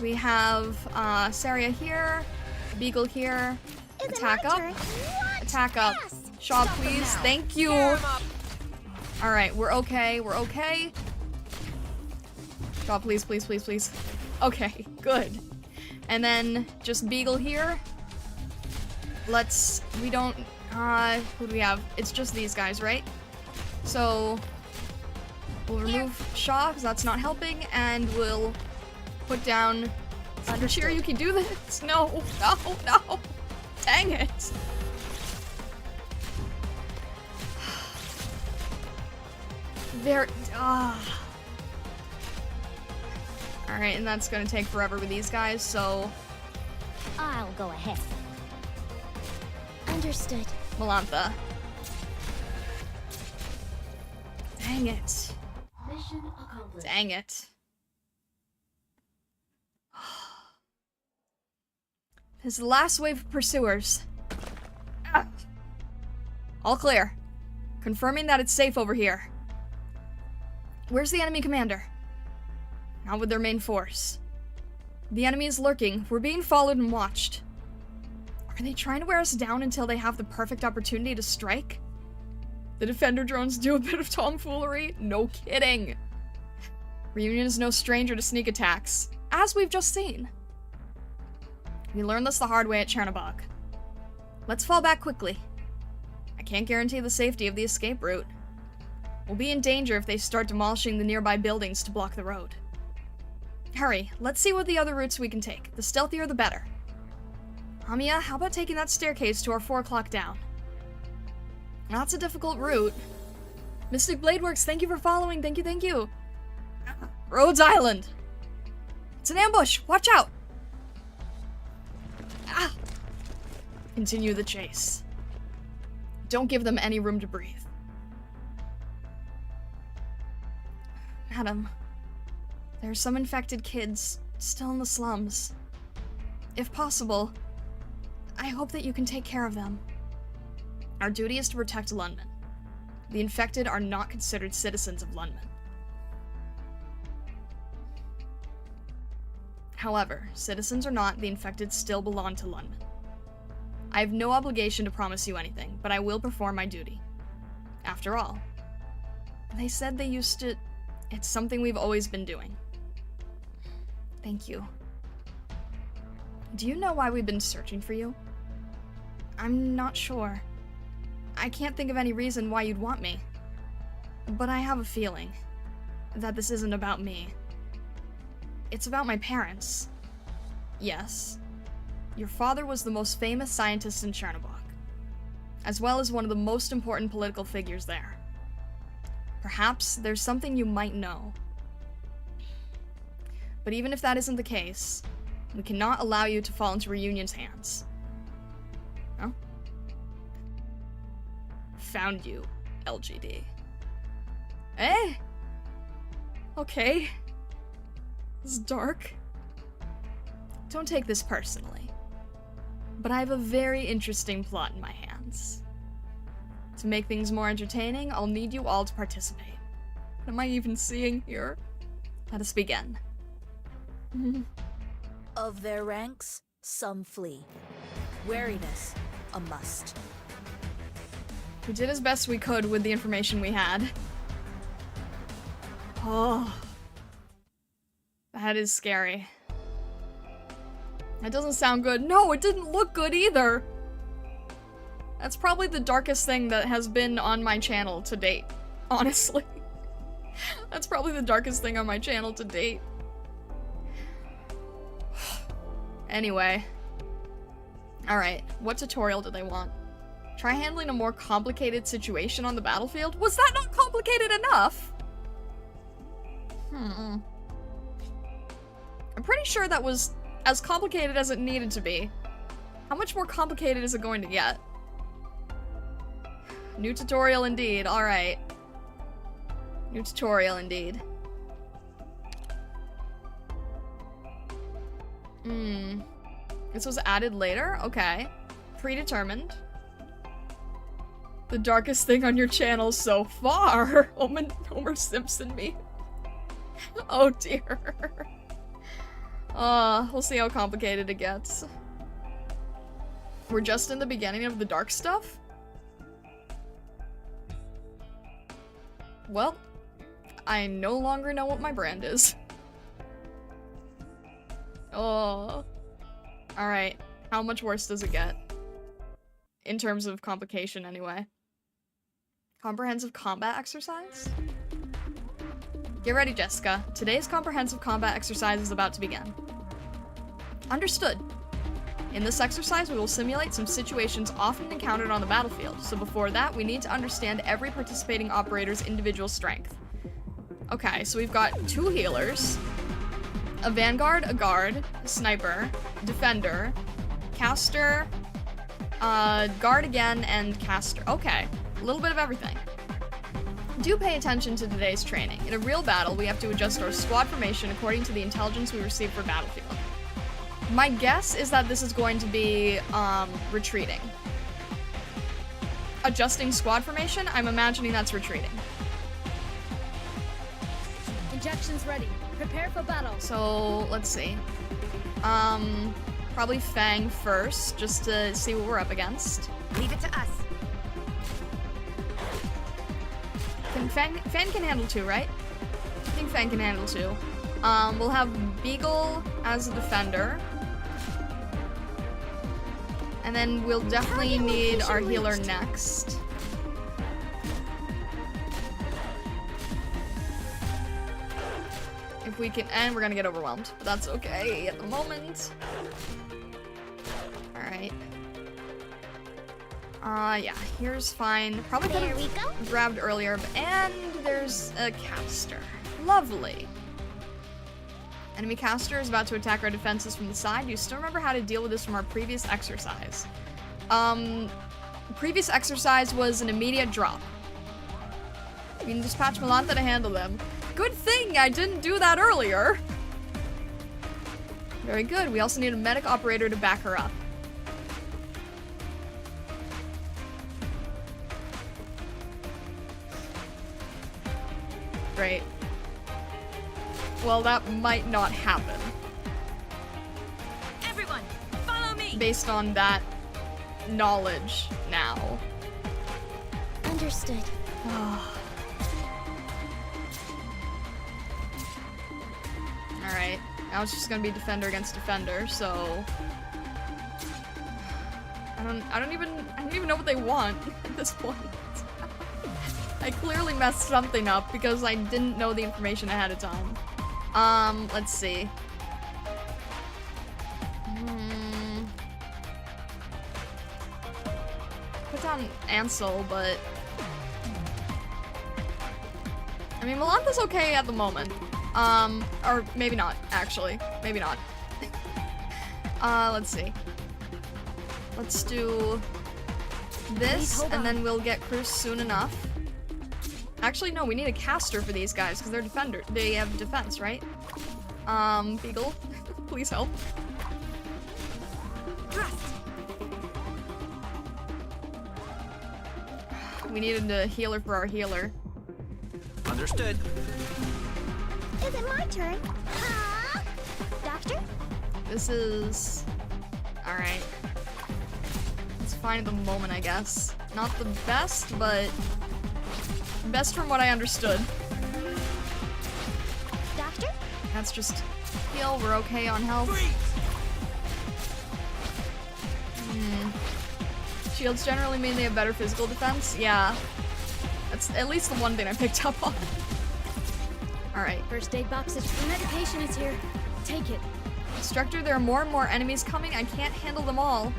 Speaker 1: We have, Saria here. Beagle here. Attack up. Attack up. Shaw, please. Thank you. Alright, we're okay. We're okay. Shaw, please, please, please, please. Okay, good. And then just Beagle here. We don't, who do we have? It's just these guys, right? So, we'll remove Shaw, because that's not helping, and we'll put down... Understood. Shiryuki, do this! No, no, no! Dang it! There, Alright, and that's gonna take forever with these guys, so...
Speaker 2: I'll go ahead. Understood.
Speaker 1: Melantha. Dang it.
Speaker 5: Mission accomplished.
Speaker 1: Dang it. This is the last wave of pursuers. Ah. All clear. Confirming that it's safe over here. Where's the enemy commander? Not with their main force. The enemy is lurking. We're being followed and watched. Are they trying to wear us down until they have the perfect opportunity to strike? The defender drones do a bit of tomfoolery? No kidding. Reunion is no stranger to sneak attacks, as we've just seen. We learned this the hard way at Chernobog. Let's fall back quickly. I can't guarantee the safety of the escape route. We'll be in danger if they start demolishing the nearby buildings to block the road. Hurry, let's see what the other routes we can take. The stealthier the better. Hamiya, how about taking that staircase to our 4 o'clock down? That's a difficult route. Mystic Bladeworks, thank you for following. Thank you, thank you. Rhodes Island. It's an ambush. Watch out. Ah. Continue the chase. Don't give them any room to breathe. Madam, there are some infected kids still in the slums. If possible, I hope that you can take care of them. Our duty is to protect London. The infected are not considered citizens of London. However, citizens or not, the infected still belong to London. I have no obligation to promise you anything, but I will perform my duty. After all, they said they used to... It's something we've always been doing. Thank you. Do you know why we've been searching for you? I'm not sure. I can't think of any reason why you'd want me. But I have a feeling that this isn't about me. It's about my parents. Yes. Your father was the most famous scientist in Chernobog, as well as one of the most important political figures there. Perhaps there's something you might know. But even if that isn't the case, we cannot allow you to fall into Reunion's hands. Huh? Found you, LGD. Eh? Okay. It's dark. Don't take this personally. But I have a very interesting plot in my hands. To make things more entertaining, I'll need you all to participate. What am I even seeing here? Let us begin.
Speaker 4: Of their ranks, some flee. Wariness, a must.
Speaker 1: We did as best we could with the information we had. Oh. That is scary. That doesn't sound good. No, it didn't look good either! That's probably the darkest thing that has been on my channel to date, honestly. That's probably the darkest thing on my channel to date. Anyway. Alright, what tutorial do they want? Try handling a more complicated situation on the battlefield? Was that not complicated enough? I'm pretty sure that was as complicated as it needed to be. How much more complicated is it going to get? New tutorial indeed, alright. New tutorial indeed. This was added later? Okay. Predetermined. The darkest thing on your channel so far. Homer Simpson me. Oh dear. We'll see how complicated it gets. We're just in the beginning of the dark stuff? Well, I no longer know what my brand is. Oh. Alright, how much worse does it get? In terms of complication, anyway. Comprehensive combat exercise? Get ready, Jessica. Today's comprehensive combat exercise is about to begin. Understood. In this exercise, we will simulate some situations often encountered on the battlefield, so before that, we need to understand every participating operator's individual strength. Okay, so we've got 2 healers, a vanguard, a guard, a sniper, defender, caster, guard again, and caster. Okay, a little bit of everything. Do pay attention to today's training. In a real battle, we have to adjust our squad formation according to the intelligence we receive for battlefield. My guess is that this is going to be, retreating. Adjusting squad formation? I'm imagining that's retreating.
Speaker 4: Injections ready. Prepare for battle.
Speaker 1: So, let's see. Probably Fang first, just to see what we're up against.
Speaker 4: Leave it to us.
Speaker 1: Fang can handle 2, right? I think Fang can handle 2. We'll have Beagle as a defender. And then we'll definitely need our healer next. If we can, and we're gonna get overwhelmed, but that's okay at the moment. Alright. Yeah, here's fine. Probably could
Speaker 2: There we go.
Speaker 1: have grabbed earlier, and there's a caster. Lovely. Enemy caster is about to attack our defenses from the side. You still remember how to deal with this from our previous exercise. Previous exercise was an immediate drop. You can dispatch Malanta to handle them. Good thing I didn't do that earlier. Very good. We also need a medic operator to back her up. Great. Well, that might not happen.
Speaker 4: Everyone, follow me!
Speaker 1: Based on that knowledge now.
Speaker 2: Understood.
Speaker 1: Alright. Now it's just gonna be defender against defender, so I don't even know what they want at this point. I clearly messed something up because I didn't know the information ahead of time. Let's see. Put down Ansel, but I mean, Melanthe's okay at the moment. Or maybe not, actually. Maybe not. Let's see. Let's do this, and then we'll get Cruz soon enough. Actually, no, we need a caster for these guys, because they're defender. They have defense, right? Beagle, please help. We needed a healer for our healer.
Speaker 6: Understood.
Speaker 2: Is it my turn? Doctor?
Speaker 1: This is... Alright. It's fine at the moment, I guess. Not the best, but... best from what I understood.
Speaker 2: Doctor?
Speaker 1: That's just heal, we're okay on health. Shields generally mean they have better physical defense? Yeah. That's at least the one thing I picked up on. Alright.
Speaker 3: First aid box is medication is here. Take it.
Speaker 1: Instructor, there are more and more enemies coming. I can't handle them all.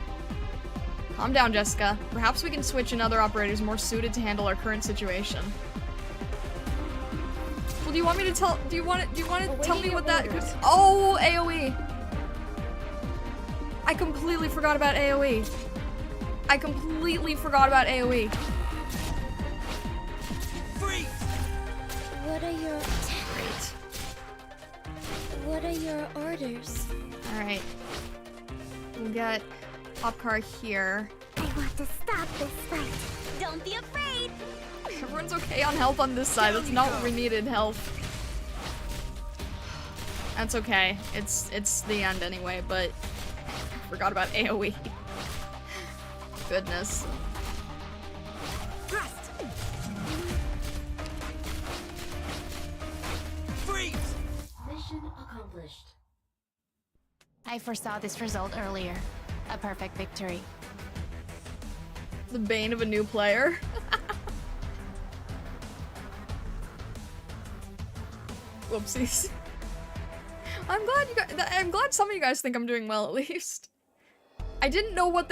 Speaker 1: Calm down, Jessica. Perhaps we can switch in other operators more suited to handle our current situation. Well, do you want me to tell? Do you want to tell me what that? Oh, AOE. I completely forgot about AOE. I completely forgot about AOE.
Speaker 2: What are your
Speaker 1: Great.
Speaker 2: What are your orders?
Speaker 1: All right. We'll get Popcar here.
Speaker 2: I want to stop this fight. Don't be afraid.
Speaker 1: Everyone's okay on health on this side. That's not what we needed, health. That's okay. It's the end anyway, but forgot about AoE. Goodness.
Speaker 5: Mission accomplished.
Speaker 7: I foresaw this result earlier. A perfect victory.
Speaker 1: The bane of a new player. Whoopsies. I'm glad some of you guys think I'm doing well at least. I didn't know what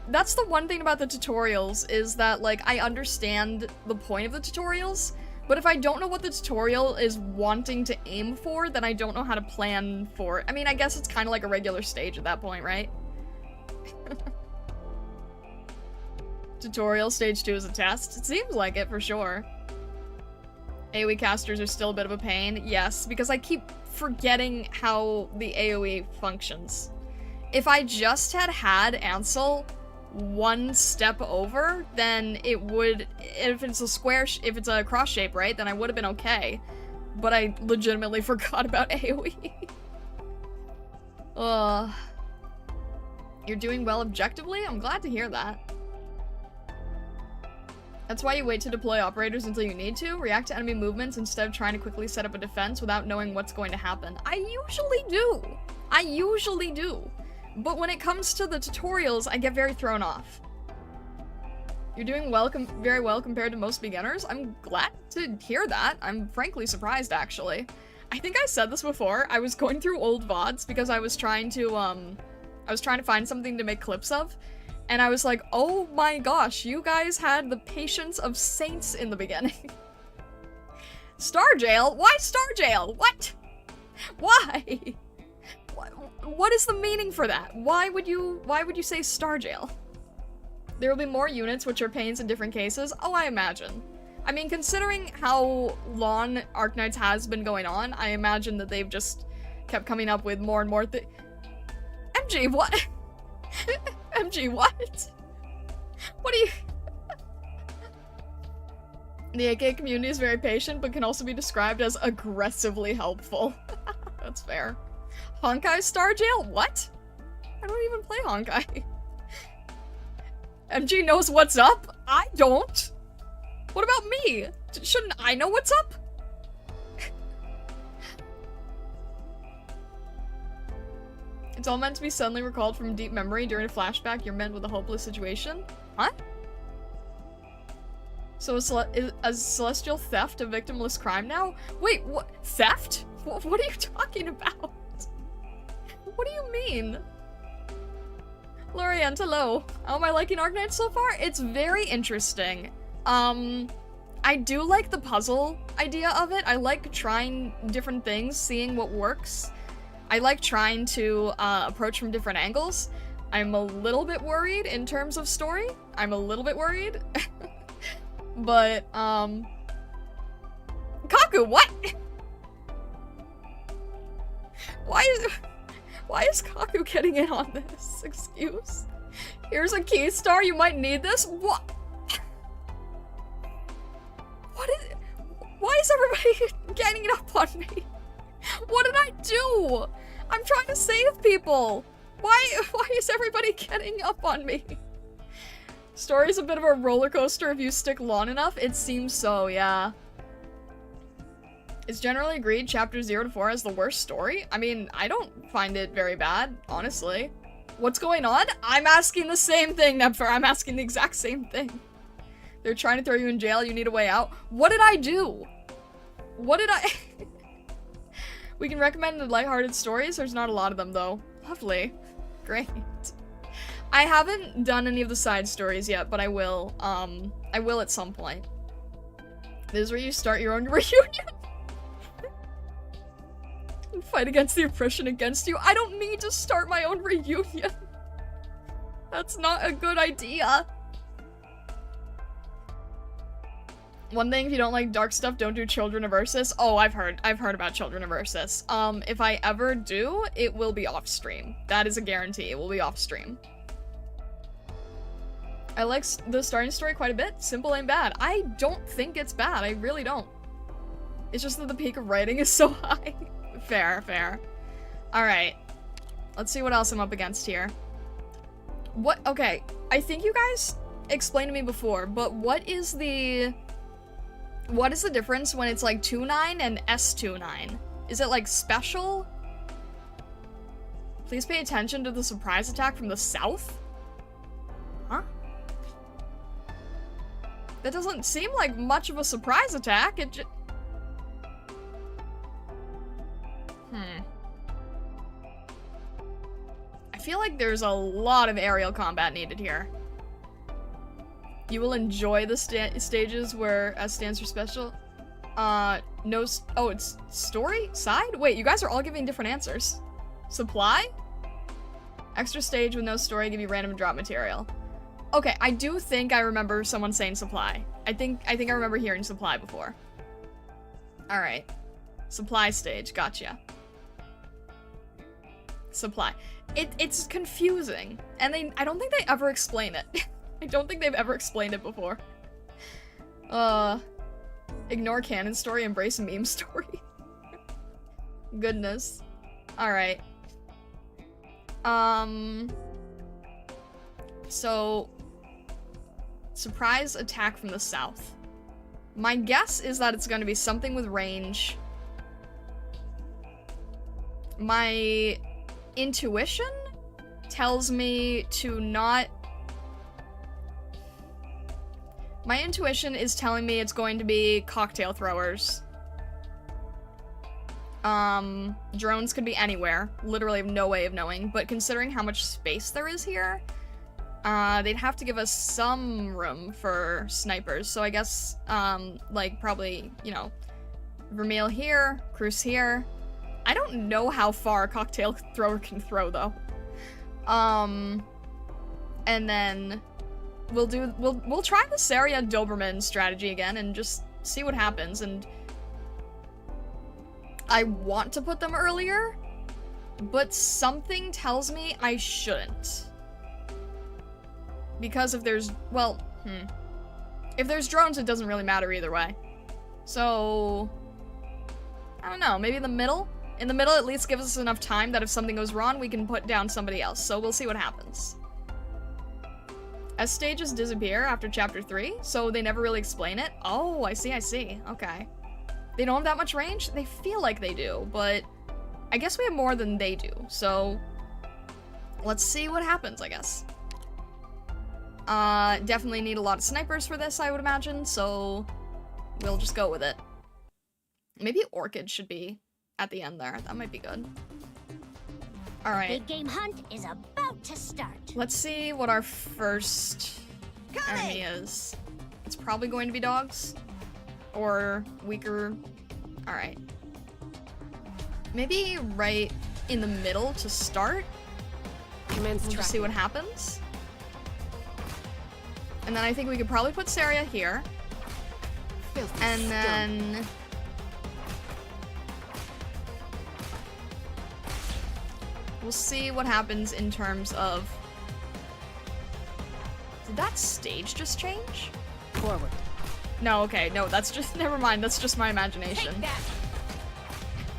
Speaker 1: that's the one thing about the tutorials is that like I understand the point of the tutorials, but if I don't know what the tutorial is wanting to aim for, then I don't know how to plan for it. I mean, I guess it's kind of like a regular stage at that point, right? Tutorial stage 2 is a test. It seems like it for sure. AoE casters are still a bit of a pain. Yes, because I keep forgetting how the AoE functions. If I just had Ansel one step over, then it would, if it's a square, if it's a cross shape, right, then I would have been okay. But I legitimately forgot about AoE. You're doing well objectively? I'm glad to hear that. That's why you wait to deploy operators until you need to. React to enemy movements instead of trying to quickly set up a defense without knowing what's going to happen. I usually do. I usually do. But when it comes to the tutorials, I get very thrown off. You're doing well, very well compared to most beginners. I'm glad to hear that. I'm frankly surprised, actually. I think I said this before. I was going through old VODs because I was trying to find something to make clips of. And I was like, oh my gosh, you guys had the patience of saints in the beginning. Star Jail? Why Star Jail? What? Why? What is the meaning for that? Why would you say Star Jail? There will be more units, which are pains in different cases. Oh, I imagine. I mean, considering how long Arknights has been going on, I imagine that they've just kept coming up with more and more MG, what? MG, what? What are you... The AK community is very patient, but can also be described as aggressively helpful. That's fair. Honkai Star Jail? What? I don't even play Honkai. MG knows what's up? I don't. What about me? Shouldn't I know what's up? It's all meant to be suddenly recalled from deep memory during a flashback. You're met with a hopeless situation. Huh? So is celestial theft a victimless crime now? Wait, what? Theft? What are you talking about? What do you mean? Lorient, hello. How am I liking Arknights so far? It's very interesting. I do like the puzzle idea of it. I like trying different things, seeing what works. I like trying to approach from different angles. I'm a little bit worried in terms of story. I'm a little bit worried. But, Kaku, what? Why is Kaku getting in on this? Excuse? Here's a key star, you might need this? What? Why is everybody getting up on me? What did I do? I'm trying to save people. Why is everybody getting up on me? Story's a bit of a roller coaster if you stick long enough. It seems so, yeah. It's generally agreed chapter 0 to 4 has the worst story. I mean, I don't find it very bad, honestly. What's going on? I'm asking the same thing, Nebfer. I'm asking the exact same thing. They're trying to throw you in jail. You need a way out. What did I do? What did I... We can recommend the lighthearted stories. There's not a lot of them, though. Lovely. Great. I haven't done any of the side stories yet, but I will. I will at some point. This is where you start your own reunion. And fight against the oppression against you. I don't need to start my own reunion. That's not a good idea. One thing, if you don't like dark stuff, don't do Children of Ursus. Oh, I've heard about Children of Ursus. If I ever do, it will be off stream. That is a guarantee. It will be off stream. I like the starting story quite a bit. Simple ain't bad. I don't think it's bad. I really don't. It's just that the peak of writing is so high. Fair, fair. Alright. Let's see what else I'm up against here. What? Okay. I think you guys explained to me before, but what is the difference when it's like 2-9 and S2-9? Is it like special? Please pay attention to the surprise attack from the south? Huh? That doesn't seem like much of a surprise attack. It just... I feel like there's a lot of aerial combat needed here. You will enjoy the stages where S stands for special. No, oh, it's story? Side? Wait, you guys are all giving different answers. Supply? Extra stage with no story, give you random drop material. Okay, I do think I remember someone saying supply. I think I remember hearing supply before. Alright. Supply stage, gotcha. Supply. It's confusing. And I don't think they ever explain it. I don't think they've ever explained it before. Ignore canon story, embrace meme story. Goodness. Alright. So... surprise attack from the south. My guess is that it's going to be something with range. My intuition tells me to not... My intuition is telling me it's going to be cocktail throwers. Drones could be anywhere. Literally have no way of knowing. But considering how much space there is here, they'd have to give us some room for snipers. So I guess, like, probably, you know, Vermeil here, Cruz here. I don't know how far a cocktail thrower can throw, though. And then we'll try the Saria Doberman strategy again and just see what happens. And I want to put them earlier, but something tells me I shouldn't. Because if there's, well, if there's drones, it doesn't really matter either way. So, I don't know, maybe in the middle? In the middle at least gives us enough time that if something goes wrong, we can put down somebody else. So we'll see what happens. As stages disappear after chapter 3, so they never really explain it. Oh, I see. Okay. They don't have that much range? They feel like they do, but I guess we have more than they do. So let's see what happens, I guess. Definitely need a lot of snipers for this, I would imagine, so we'll just go with it. Maybe Orchid should be at the end there. That might be good. Alright.
Speaker 2: Big game hunt is about to start.
Speaker 1: Let's see what our first enemy is. It's probably going to be dogs. Or weaker. Alright. Maybe right in the middle to start. We'll just see what happens. And then I think we could probably put Saria here. And then we'll see what happens in terms of... Did that stage just change?
Speaker 3: Forward.
Speaker 1: No, okay, no, that's just... Never mind, that's just my imagination.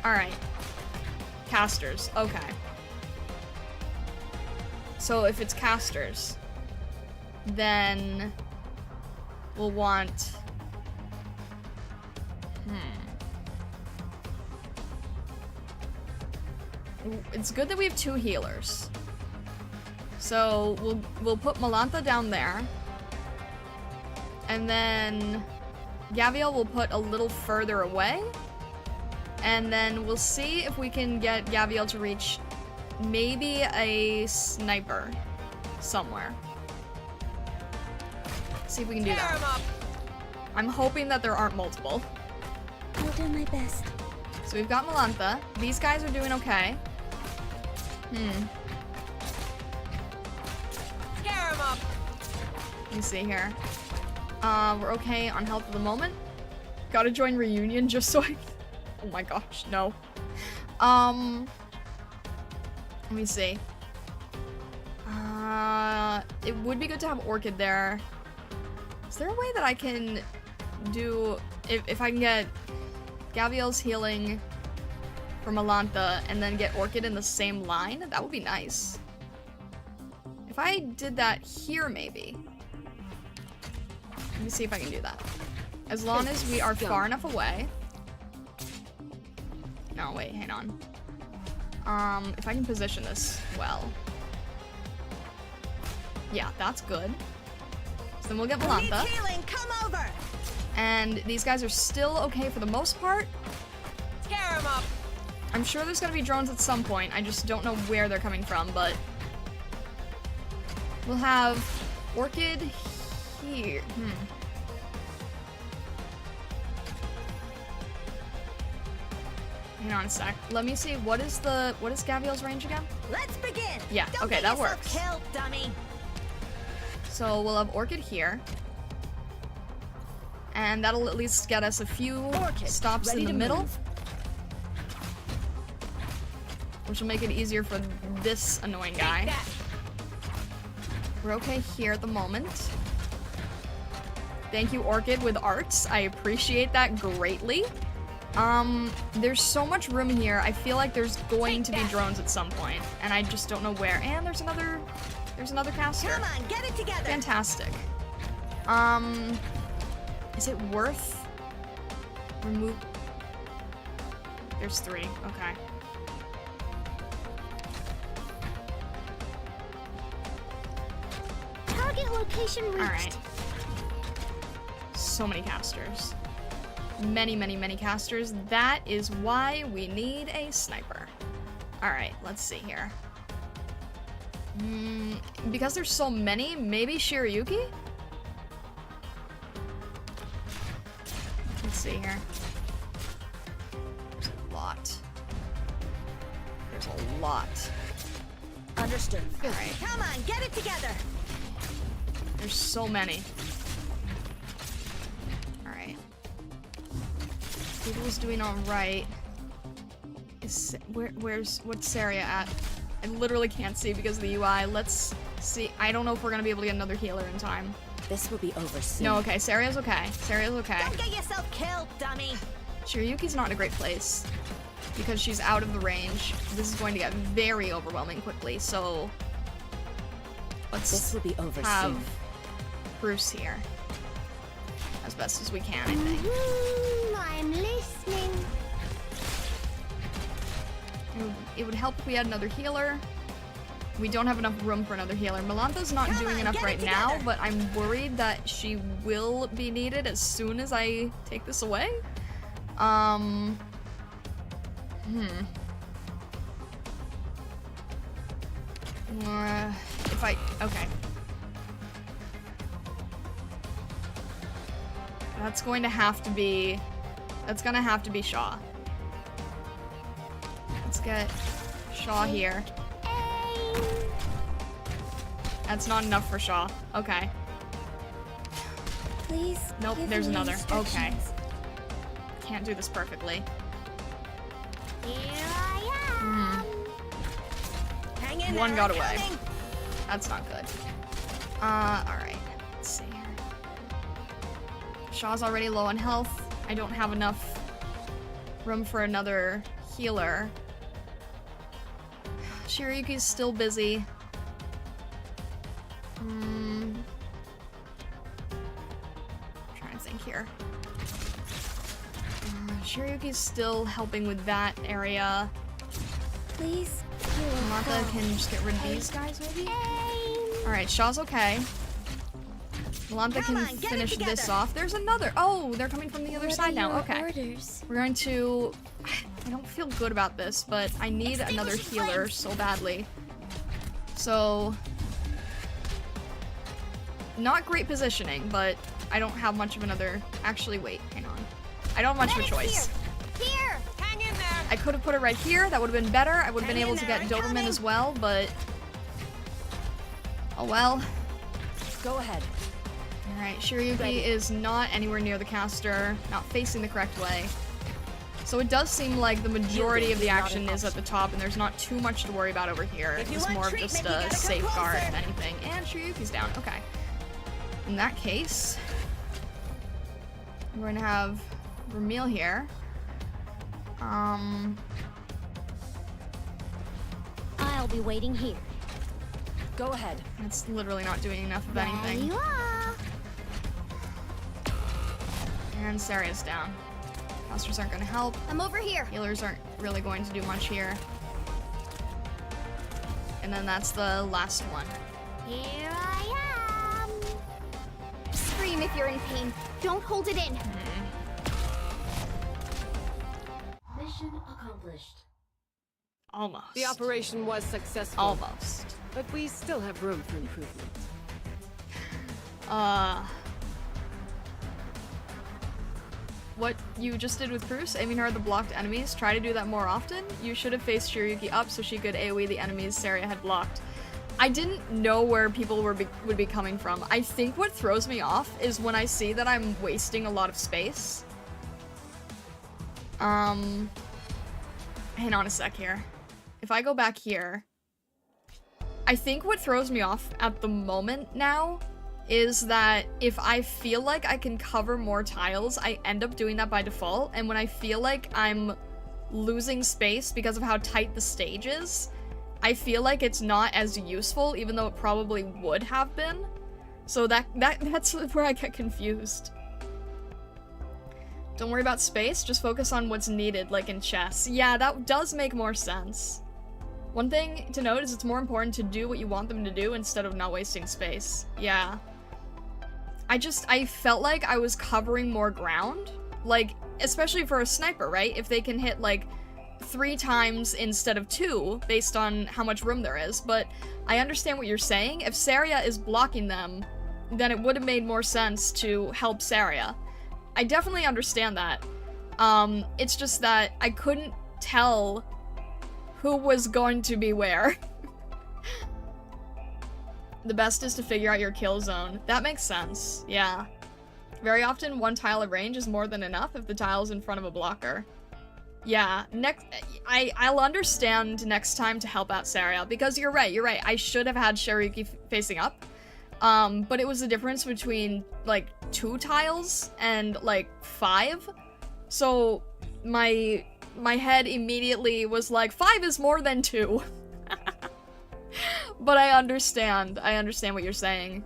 Speaker 1: Alright. Casters, okay. So if it's casters, then we'll want... It's good that we have 2 healers. So we'll put Malantha down there. And then Gaviel will put a little further away. And then we'll see if we can get Gaviel to reach maybe a sniper somewhere. See if we can do that. I'm hoping that there aren't multiple.
Speaker 2: I'll do my best.
Speaker 1: So we've got Malantha. These guys are doing okay.
Speaker 4: Scare him up.
Speaker 1: Let me see here. We're okay on health at the moment. Gotta join Reunion just so I... Oh my gosh, no. Let me see. It would be good to have Orchid there. Is there a way that I can do... If I can get Gaviel's healing for Malantha and then get Orchid in the same line? That would be nice. If I did that here, maybe. Let me see if I can do that. As long as we are far enough away. No, wait, hang on. If I can position this well. Yeah, that's good. So then we'll get Malantha.
Speaker 4: Come over.
Speaker 1: And these guys are still okay for the most part.
Speaker 4: Scare him up.
Speaker 1: I'm sure there's gonna be drones at some point. I just don't know where they're coming from, but we'll have Orchid here. Hang on a sec. Let me see. What is Gaviel's range again?
Speaker 4: Let's begin.
Speaker 1: Yeah.
Speaker 4: Don't
Speaker 1: Okay,
Speaker 4: get
Speaker 1: that
Speaker 4: yourself
Speaker 1: works.
Speaker 4: Killed, dummy.
Speaker 1: So we'll have Orchid here. And that'll at least get us a few
Speaker 4: Orchid,
Speaker 1: stops in
Speaker 4: ready
Speaker 1: the
Speaker 4: to
Speaker 1: middle.
Speaker 4: move.
Speaker 1: Which will make it easier for this annoying guy.
Speaker 4: Take that.
Speaker 1: We're okay here at the moment. Thank you, Orchid, with arts. I appreciate that greatly. There's so much room here. I feel like there's going to be drones at some point, and I just don't know where. And there's another caster.
Speaker 4: Come on, get it together.
Speaker 1: Fantastic. Is it worth remove? There's 3. Okay.
Speaker 2: Target location reached.
Speaker 1: All right. So many casters. many, many, many casters. That is why we need a sniper. Alright, let's see here. Because there's so many, maybe Shiryuki? Let's see here. There's a lot. There's a lot.
Speaker 4: Understood.
Speaker 1: Alright.
Speaker 4: Come on, get it together.
Speaker 1: There's so many. Alright. Google's doing alright. What's Sarah at? I literally can't see because of the UI. Let's see. I don't know if we're gonna be able to get another healer in time.
Speaker 4: This will be over soon.
Speaker 1: No, okay. Sarah's okay. Sarah's okay.
Speaker 4: Don't get yourself killed, dummy.
Speaker 1: Shiryuki's not in a great place because she's out of the range. This is going to get very overwhelming quickly, so
Speaker 4: This will be over
Speaker 1: have
Speaker 4: soon.
Speaker 1: Bruce here as best as we can, I think.
Speaker 2: I'm listening.
Speaker 1: It would help if we had another healer. We don't have enough room for another healer. Melantha's not doing enough right now, but I'm worried that she will be needed as soon as I take this away. Okay. That's gonna have to be Shaw. Let's get Shaw here. That's not enough for Shaw. Okay.
Speaker 2: Please.
Speaker 1: Nope,
Speaker 2: give
Speaker 1: there's
Speaker 2: me
Speaker 1: another. Okay.
Speaker 2: instructions.
Speaker 1: Can't do this perfectly.
Speaker 2: Here I am.
Speaker 4: Hang in
Speaker 1: One
Speaker 4: there,
Speaker 1: got
Speaker 4: I'm
Speaker 1: away.
Speaker 4: coming.
Speaker 1: That's not good. Alright. Let's see here. Shaw's already low on health. I don't have enough room for another healer. Shiryuki's still busy. Trying to think here. Shiryuki's still helping with that area.
Speaker 2: Please.
Speaker 1: Martha can just get rid of these guys, maybe? Alright, Shaw's okay. Melantha
Speaker 4: Come
Speaker 1: can
Speaker 4: on, get it
Speaker 1: finish this
Speaker 4: together.
Speaker 1: off. There's another. Oh, they're coming from the other
Speaker 2: What
Speaker 1: side
Speaker 2: are
Speaker 1: now.
Speaker 2: your
Speaker 1: Okay.
Speaker 2: orders?
Speaker 1: We're going to... I don't feel good about this, but I need another healer so badly. So... Not great positioning, but I don't have much of another... Actually, wait, hang on. I don't have much of a choice.
Speaker 2: Here.
Speaker 4: Hang in there.
Speaker 1: I could have put it right here. That would have been better. I would have been
Speaker 4: Hang
Speaker 1: able
Speaker 4: in
Speaker 1: to
Speaker 4: there,
Speaker 1: get
Speaker 4: I'm
Speaker 1: Doberman
Speaker 4: coming.
Speaker 1: as well, but... Oh well.
Speaker 4: Go ahead.
Speaker 1: Alright, Shiryuki is not anywhere near the caster, not facing the correct way. So it does seem like the majority of the action is at the top, and there's not too much to worry about over here.
Speaker 4: If you
Speaker 1: It's
Speaker 4: want
Speaker 1: more of
Speaker 4: treatment,
Speaker 1: just
Speaker 4: you gotta
Speaker 1: a
Speaker 4: come
Speaker 1: safeguard, if
Speaker 4: closer.
Speaker 1: anything. And Shiryuki's down. Okay. In that case, we're gonna have Ramil here.
Speaker 2: I'll be waiting here.
Speaker 4: Go ahead.
Speaker 1: It's literally not doing enough of
Speaker 2: There
Speaker 1: anything.
Speaker 2: you are.
Speaker 1: And Saria's down. Casters aren't gonna help.
Speaker 2: I'm over here.
Speaker 1: Healers aren't really going to do much here. And then that's the last one.
Speaker 2: Here I am. Scream if you're in pain. Don't hold it in.
Speaker 5: Mission accomplished.
Speaker 1: Almost.
Speaker 8: The operation was successful,
Speaker 1: Almost.
Speaker 8: but we still have room for improvement.
Speaker 1: What you just did with Bruce, aiming her at the blocked enemies, try to do that more often. You should have faced Shiryuki up so she could AoE the enemies Saria had blocked. I didn't know where people would be coming from. I think what throws me off is when I see that I'm wasting a lot of space. Hang on a sec here. If I go back here, I think what throws me off at the moment now is that if I feel like I can cover more tiles, I end up doing that by default, and when I feel like I'm losing space because of how tight the stage is, I feel like it's not as useful, even though it probably would have been. So that's where I get confused. Don't worry about space, just focus on what's needed, like in chess. Yeah, that does make more sense. One thing to note is it's more important to do what you want them to do instead of not wasting space. Yeah. I felt like I was covering more ground. Like, especially for a sniper, right? If they can hit, like, 3 times instead of 2, based on how much room there is. But I understand what you're saying. If Saria is blocking them, then it would have made more sense to help Saria. I definitely understand that. It's just that I couldn't tell who was going to be where. The best is to figure out your kill zone. That makes sense, yeah. Very often, 1 tile of range is more than enough if the tile's in front of a blocker. Yeah, I'll understand next time to help out Saria, because you're right. I should have had Shiryuki facing up. But it was the difference between, like, 2 tiles and, like, 5. So, my head immediately was like, 5 is more than 2. But I understand what you're saying.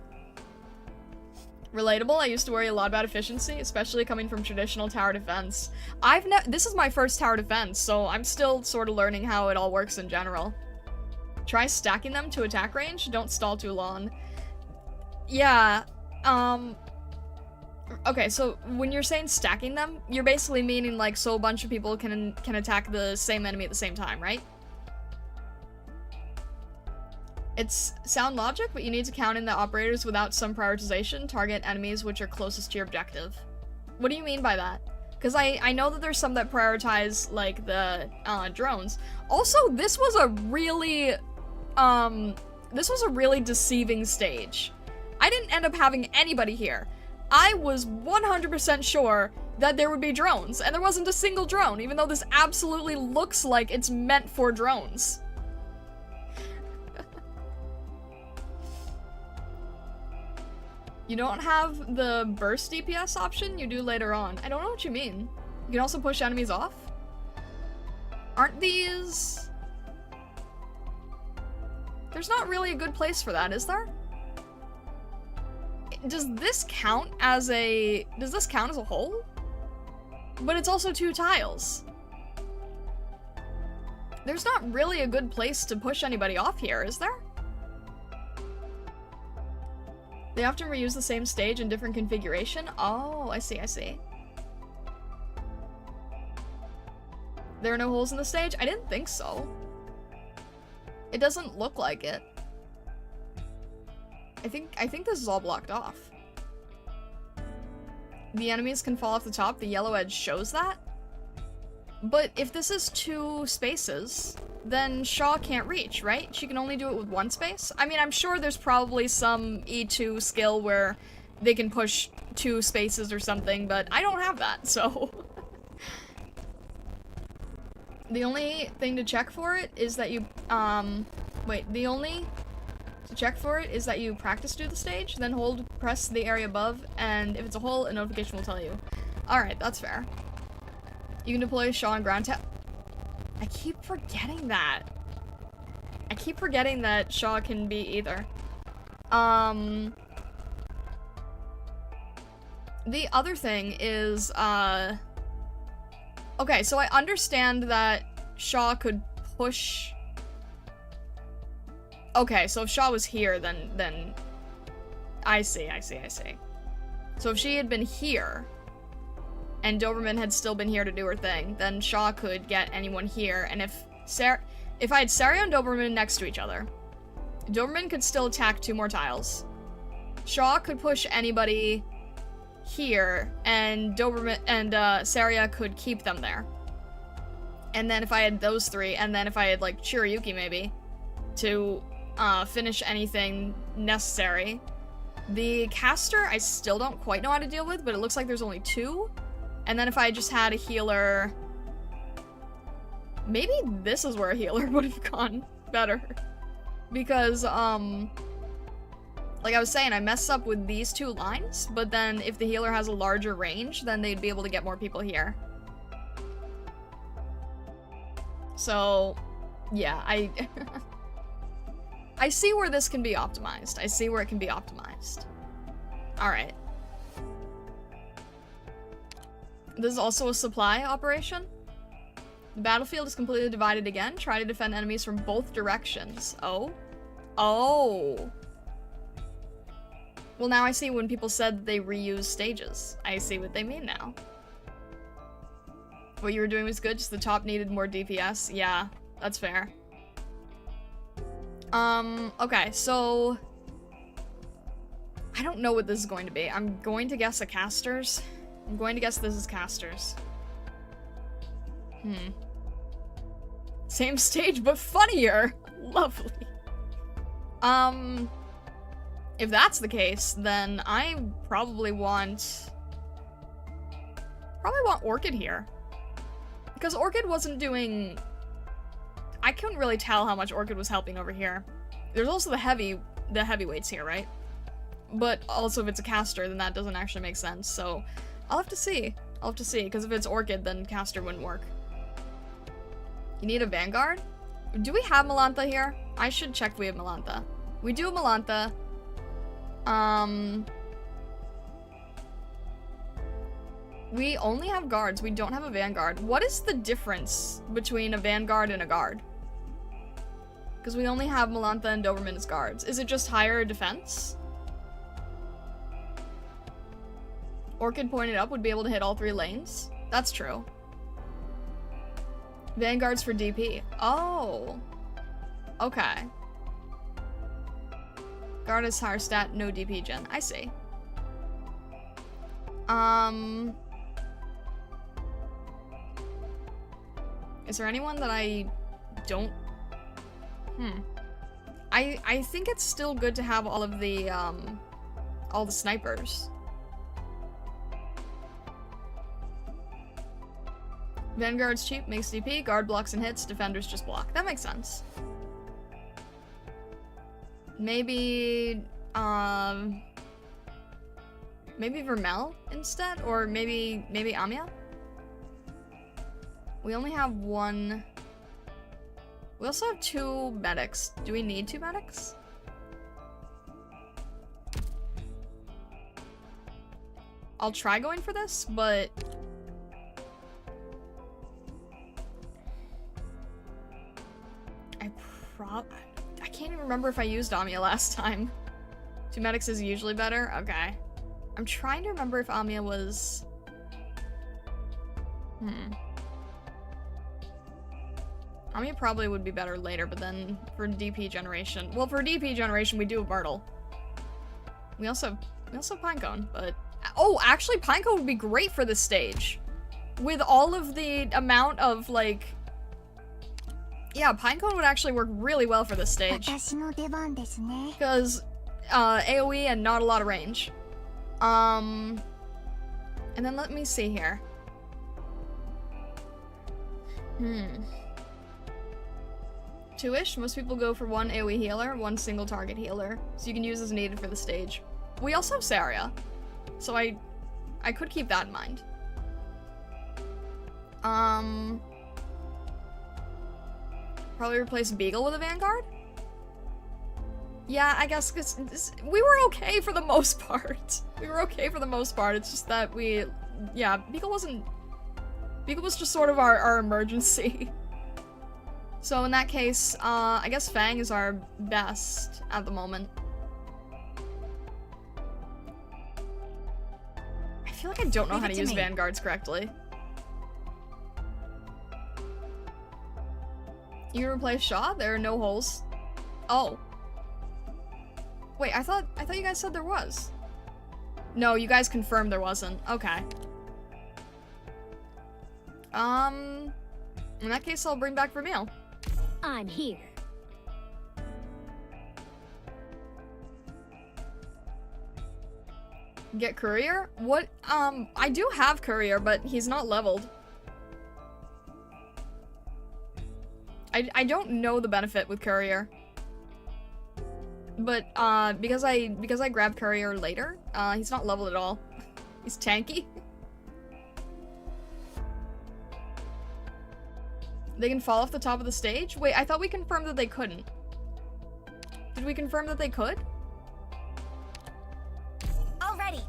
Speaker 1: Relatable, I used to worry a lot about efficiency, especially coming from traditional tower defense. This is my first tower defense, so I'm still sort of learning how it all works in general. Try stacking them to attack range, don't stall too long. Yeah, okay, so when you're saying stacking them, you're basically meaning, like, so a bunch of people can attack the same enemy at the same time, right? It's sound logic, but you need to count in the operators without some prioritization. Target enemies which are closest to your objective. What do you mean by that? Because I know that there's some that prioritize, like, the drones. Also, this was a really deceiving stage. I didn't end up having anybody here. I was 100% sure that there would be drones, and there wasn't a single drone, even though this absolutely looks like it's meant for drones. You don't have the burst DPS option? You do later on. I don't know what you mean. You can also push enemies off? Aren't these... There's not really a good place for that, is there? Does this count as a... Does this count as a whole? But it's also 2 tiles. There's not really a good place to push anybody off here, is there? They often reuse the same stage in different configuration. Oh, I see. There are no holes in the stage? I didn't think so. It doesn't look like it. I think this is all blocked off. The enemies can fall off the top. The yellow edge shows that. But if this is 2 spaces, then Shaw can't reach, right? She can only do it with 1 space? I mean, I'm sure there's probably some E2 skill where they can push 2 spaces or something, but I don't have that, so... The only thing to check for it is that you, the only to check for it is that you practice do the stage, then press the area above, and if it's a hole, a notification will tell you. Alright, that's fair. You can deploy Shaw on ground tap. I keep forgetting that. I keep forgetting that Shaw can be either. The other thing is, okay, so I understand that Shaw could push... Okay, so if Shaw was here, then... I see. So if she had been here, and Doberman had still been here to do her thing, then Shaw could get anyone here, and if I had Saria and Doberman next to each other, Doberman could still attack 2 more tiles. Shaw could push anybody here, and Doberman and Saria could keep them there. And then if I had those 3, and then if I had, like, Shiryuki maybe, to finish anything necessary. The caster, I still don't quite know how to deal with, but it looks like there's only 2. And then if I just had a healer... Maybe this is where a healer would have gone better. Because, like I was saying, I mess up with these 2 lines, but then if the healer has a larger range, then they'd be able to get more people here. So, yeah, I see where this can be optimized. I see where it can be optimized. Alright. This is also a supply operation. The battlefield is completely divided again. Try to defend enemies from both directions. Oh? Oh! Well, now I see when people said they reuse stages. I see what they mean now. What you were doing was good, just the top needed more DPS. Yeah, that's fair. Okay, so... I don't know what this is going to be. I'm going to guess a casters. I'm going to guess this is casters. Same stage, but funnier! Lovely. If that's the case, then I probably want Orchid here. Because Orchid wasn't doing... I couldn't really tell how much Orchid was helping over here. There's also the heavyweights here, right? But also if it's a caster, then that doesn't actually make sense, so I'll have to see. I'll have to see, because if it's Orchid, then caster wouldn't work. You need a Vanguard? Do we have Melantha here? I should check if we have Melantha. We do have Melantha. We only have guards. We don't have a Vanguard. What is the difference between a Vanguard and a guard? Because we only have Melantha and Doberman as guards. Is it just higher defense? Orchid pointed up would be able to hit all 3 lanes. That's true. Vanguards for DP. Oh. Okay. Guard is higher stat, no DP gen. I see. Is there anyone that I don't... I think it's still good to have all the snipers. Vanguard's cheap, makes DP, guard blocks and hits, defenders just block. That makes sense. Maybe, maybe Vermel instead? Or maybe Amiya? We only have 1... We also have 2 medics. Do we need 2 medics? I'll try going for this, but... I can't even remember if I used Amiya last time. 2 medics is usually better? Okay. I'm trying to remember if Amiya was... Amiya probably would be better later, but then for DP generation... Well, for DP generation, we do have Myrtle. We also have Pinecone, but... Oh, actually, Pinecone would be great for this stage. With all of the amount of, like... Yeah, Pinecone would actually work really well for this stage. Because, AoE and not a lot of range. And then let me see here. 2-ish, most people go for 1 AoE healer, 1 single target healer. So you can use as needed for the stage. We also have Saria. So I could keep that in mind. Probably replace Beagle with a Vanguard? Yeah, I guess because we were okay for the most part. We were okay for the most part. It's just that yeah, Beagle was just sort of our emergency. So in that case, I guess Fang is our best at the moment. I feel like I don't know how to use Vanguards correctly. You replace Shaw? There are no holes. Oh. Wait, I thought you guys said there was. No, you guys confirmed there wasn't. Okay. In that case, I'll bring back Vermeil.
Speaker 2: I'm here.
Speaker 1: Get Courier? What? I do have Courier, but he's not leveled. I don't know the benefit with Courier. But, because I grabbed Courier later, he's not leveled at all. He's tanky. They can fall off the top of the stage? Wait, I thought we confirmed that they couldn't. Did we confirm that they could?
Speaker 2: Already.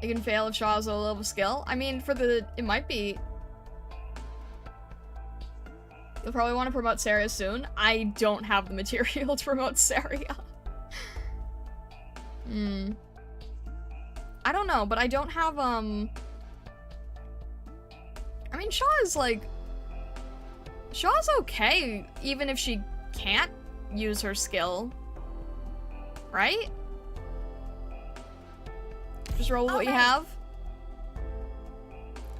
Speaker 1: It can fail if Shaw has a low level skill. I mean, it might be... They'll probably want to promote Saria soon. I don't have the material to promote Saria. I don't know, but I don't have, mean, Shaw is like... Shaw's okay, even if she can't use her skill. Right? Just roll what you have.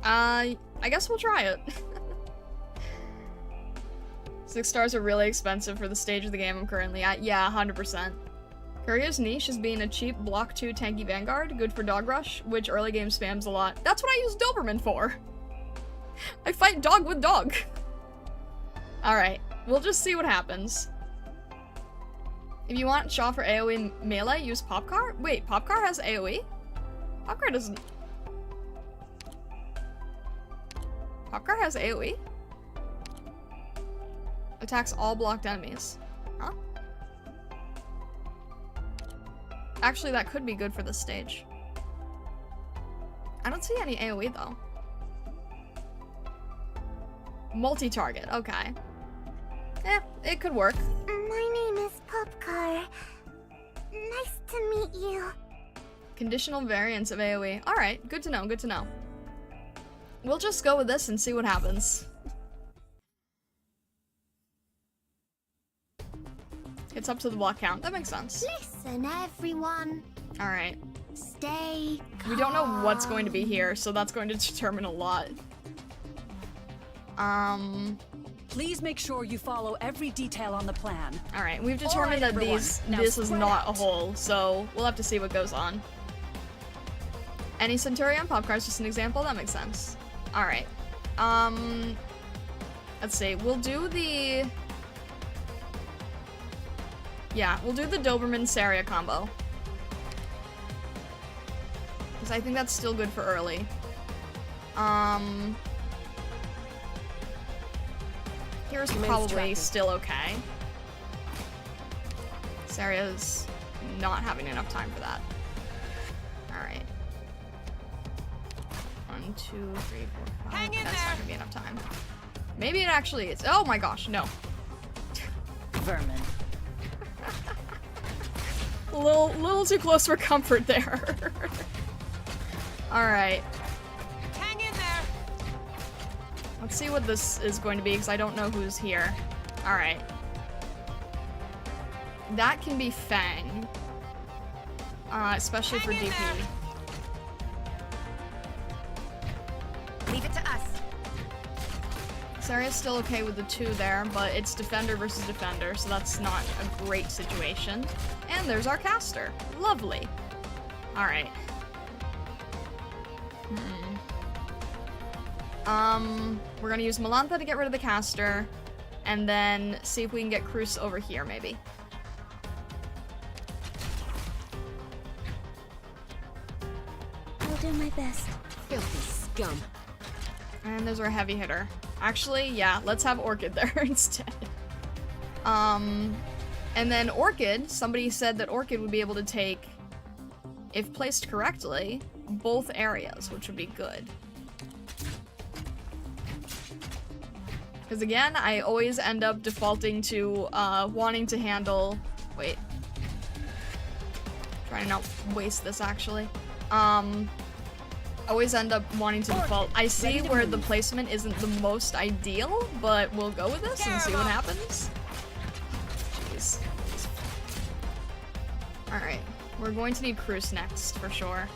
Speaker 1: I guess we'll try it. 6 stars are really expensive for the stage of the game I'm currently at. Yeah, 100%. Courier's niche is being a cheap block 2 tanky vanguard, good for dog rush, which early game spams a lot. That's what I use Doberman for! I fight dog with dog. Alright, we'll just see what happens. If you want Shaw for AoE melee, use Popcar? Wait, Popcar has AoE? Popcar doesn't... Popcar has AoE? Attacks all blocked enemies. Huh? Actually, that could be good for this stage. I don't see any AoE though. Multi-target, okay. Eh, it could work.
Speaker 2: My name is Popcar. Nice to meet you.
Speaker 1: Conditional variants of AoE. Alright, good to know, good to know. We'll just go with this and see what happens. It's up to the block count. That makes sense.
Speaker 2: Listen, everyone.
Speaker 1: Alright.
Speaker 2: Stay calm.
Speaker 1: We don't know what's going to be here, so that's going to determine a lot.
Speaker 4: Please make sure you follow every detail on the plan.
Speaker 1: Alright, we've determined that this is not a hole, so we'll have to see what goes on. Any Centurion? Popcar is just an example? That makes sense. Alright. Let's see. We'll do the... Yeah, we'll do the Doberman-Saria combo. Because I think that's still good for early. Here's probably still okay. Saria's not having enough time for that. Alright. 1, 2, 3, 4, 5. That's not gonna be enough time. Maybe it actually is. Oh my gosh, no.
Speaker 3: Vermin.
Speaker 1: A little too close for comfort there. Alright.
Speaker 8: Hang in there.
Speaker 1: Let's see what this is going to be, because I don't know who's here. Alright. That can be Fang. Especially for DP.
Speaker 2: Leave it to us.
Speaker 1: Saria's still okay with the 2 there, but it's defender versus defender, so that's not a great situation. And there's our caster. Lovely. Alright. We're gonna use Melantha to get rid of the caster, and then see if we can get Cruz over here, maybe.
Speaker 2: I'll do my best.
Speaker 8: Filthy scum.
Speaker 1: And there's our heavy hitter. Actually, yeah, let's have Orchid there instead. And then Orchid, somebody said that Orchid would be able to take, if placed correctly, both areas, which would be good. Because again, I always end up defaulting to wanting to handle... Wait. Trying to not waste this, actually. Always end up wanting to default. I see where the placement isn't the most ideal, but we'll go with this and see what happens. Jeez. Alright. We're going to need Cruz next, for sure.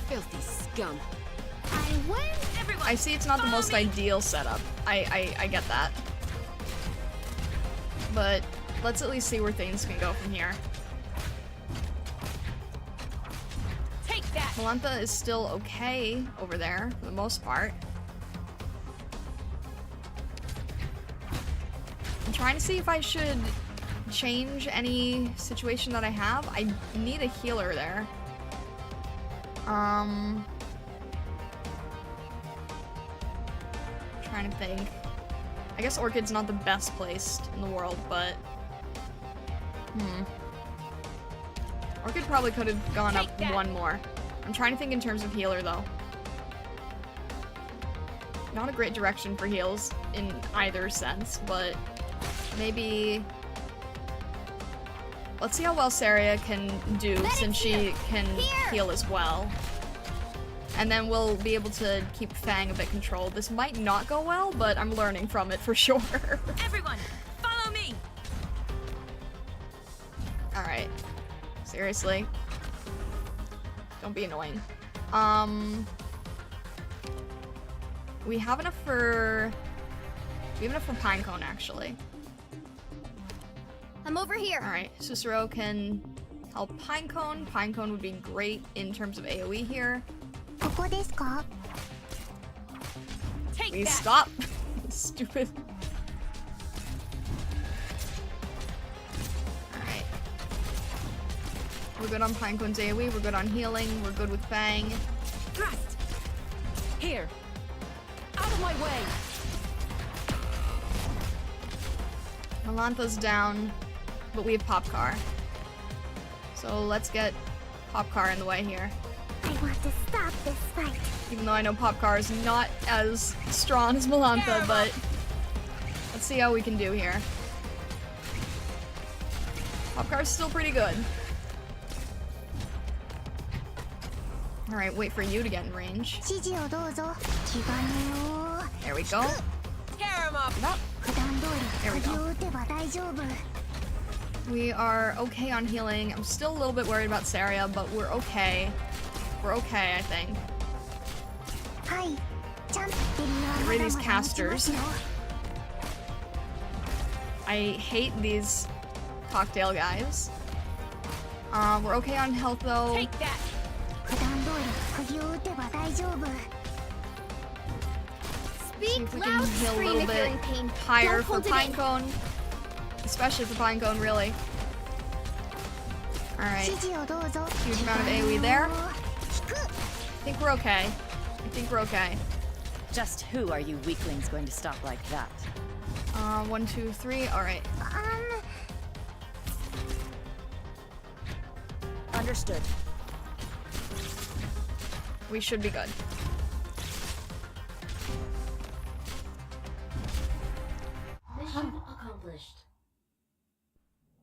Speaker 8: Filthy scum.
Speaker 2: I win. Everyone.
Speaker 1: I see it's not the most ideal setup. I get that. But let's at least see where things can go from here.
Speaker 8: Take that.
Speaker 1: Melantha is still okay over there, for the most part. I'm trying to see if I should change any situation that I have. I need a healer there. Trying to think. I guess Orchid's not the best placed in the world, but... Orchid probably could have gone up one more. I'm trying to think in terms of healer, though. Not a great direction for heals in either sense, but maybe... Let's see how well Saria can do since she can heal as well. And then we'll be able to keep Fang a bit controlled. This might not go well, but I'm learning from it for sure.
Speaker 8: Everyone, follow me.
Speaker 1: Alright. Seriously. Don't be annoying. We have enough for... We have enough for Pinecone, actually.
Speaker 2: I'm over here.
Speaker 1: Alright, Cicero can help Pinecone. Pinecone would be great in terms of AoE here.
Speaker 2: ここですか?
Speaker 8: Take
Speaker 1: Please
Speaker 8: that.
Speaker 1: stop! Stupid. Alright. We're good on Pinecone's AoE, we're good on healing, we're good with Fang.
Speaker 8: Thrust. Here. Out of my way.
Speaker 1: Melantha's down, but we have Popcar. So let's get Popcar in the way here.
Speaker 2: I want to stop this fight.
Speaker 1: Even though I know Popcar is not as strong as Melantha, but let's see how we can do here. Popcar's still pretty good. Alright, wait for you to get in range.
Speaker 2: 指示をどうぞ。気兼ねを。
Speaker 1: There we go.
Speaker 8: Tear him up.
Speaker 1: Up.
Speaker 2: 普段通
Speaker 1: There we
Speaker 2: り
Speaker 1: go.
Speaker 2: 鍵を打てば大丈夫。
Speaker 1: We are okay on healing. I'm still a little bit worried about Saria, but we're okay. We're okay, I think.
Speaker 2: はい。ちゃんとデリは
Speaker 1: Get
Speaker 2: ま
Speaker 1: rid
Speaker 2: だ
Speaker 1: of these
Speaker 2: まだ持ちます
Speaker 1: casters.
Speaker 2: よ。
Speaker 1: I hate these cocktail guys. We're okay on health though.
Speaker 8: Take that.
Speaker 2: 普段通り鍵を打てば大丈夫。
Speaker 1: See
Speaker 2: Speak
Speaker 1: if we can
Speaker 2: loud,
Speaker 1: heal a
Speaker 2: scream
Speaker 1: little
Speaker 2: if you're
Speaker 1: bit
Speaker 2: in pain.
Speaker 1: higher
Speaker 2: Don't
Speaker 1: for
Speaker 2: hold it in.
Speaker 1: Pinecone. Especially for Pinecone, really.
Speaker 2: 指
Speaker 1: Alright.
Speaker 2: 示をどうぞ。
Speaker 1: Huge amount of
Speaker 2: 気兼
Speaker 1: AoE
Speaker 2: ねを
Speaker 1: there.
Speaker 2: 引く。
Speaker 1: I think we're okay. I think we're okay.
Speaker 3: Just who are you weaklings going to stop like that?
Speaker 1: 1, 2, 3. Alright.
Speaker 3: Understood.
Speaker 1: We should be good.
Speaker 5: Mission accomplished.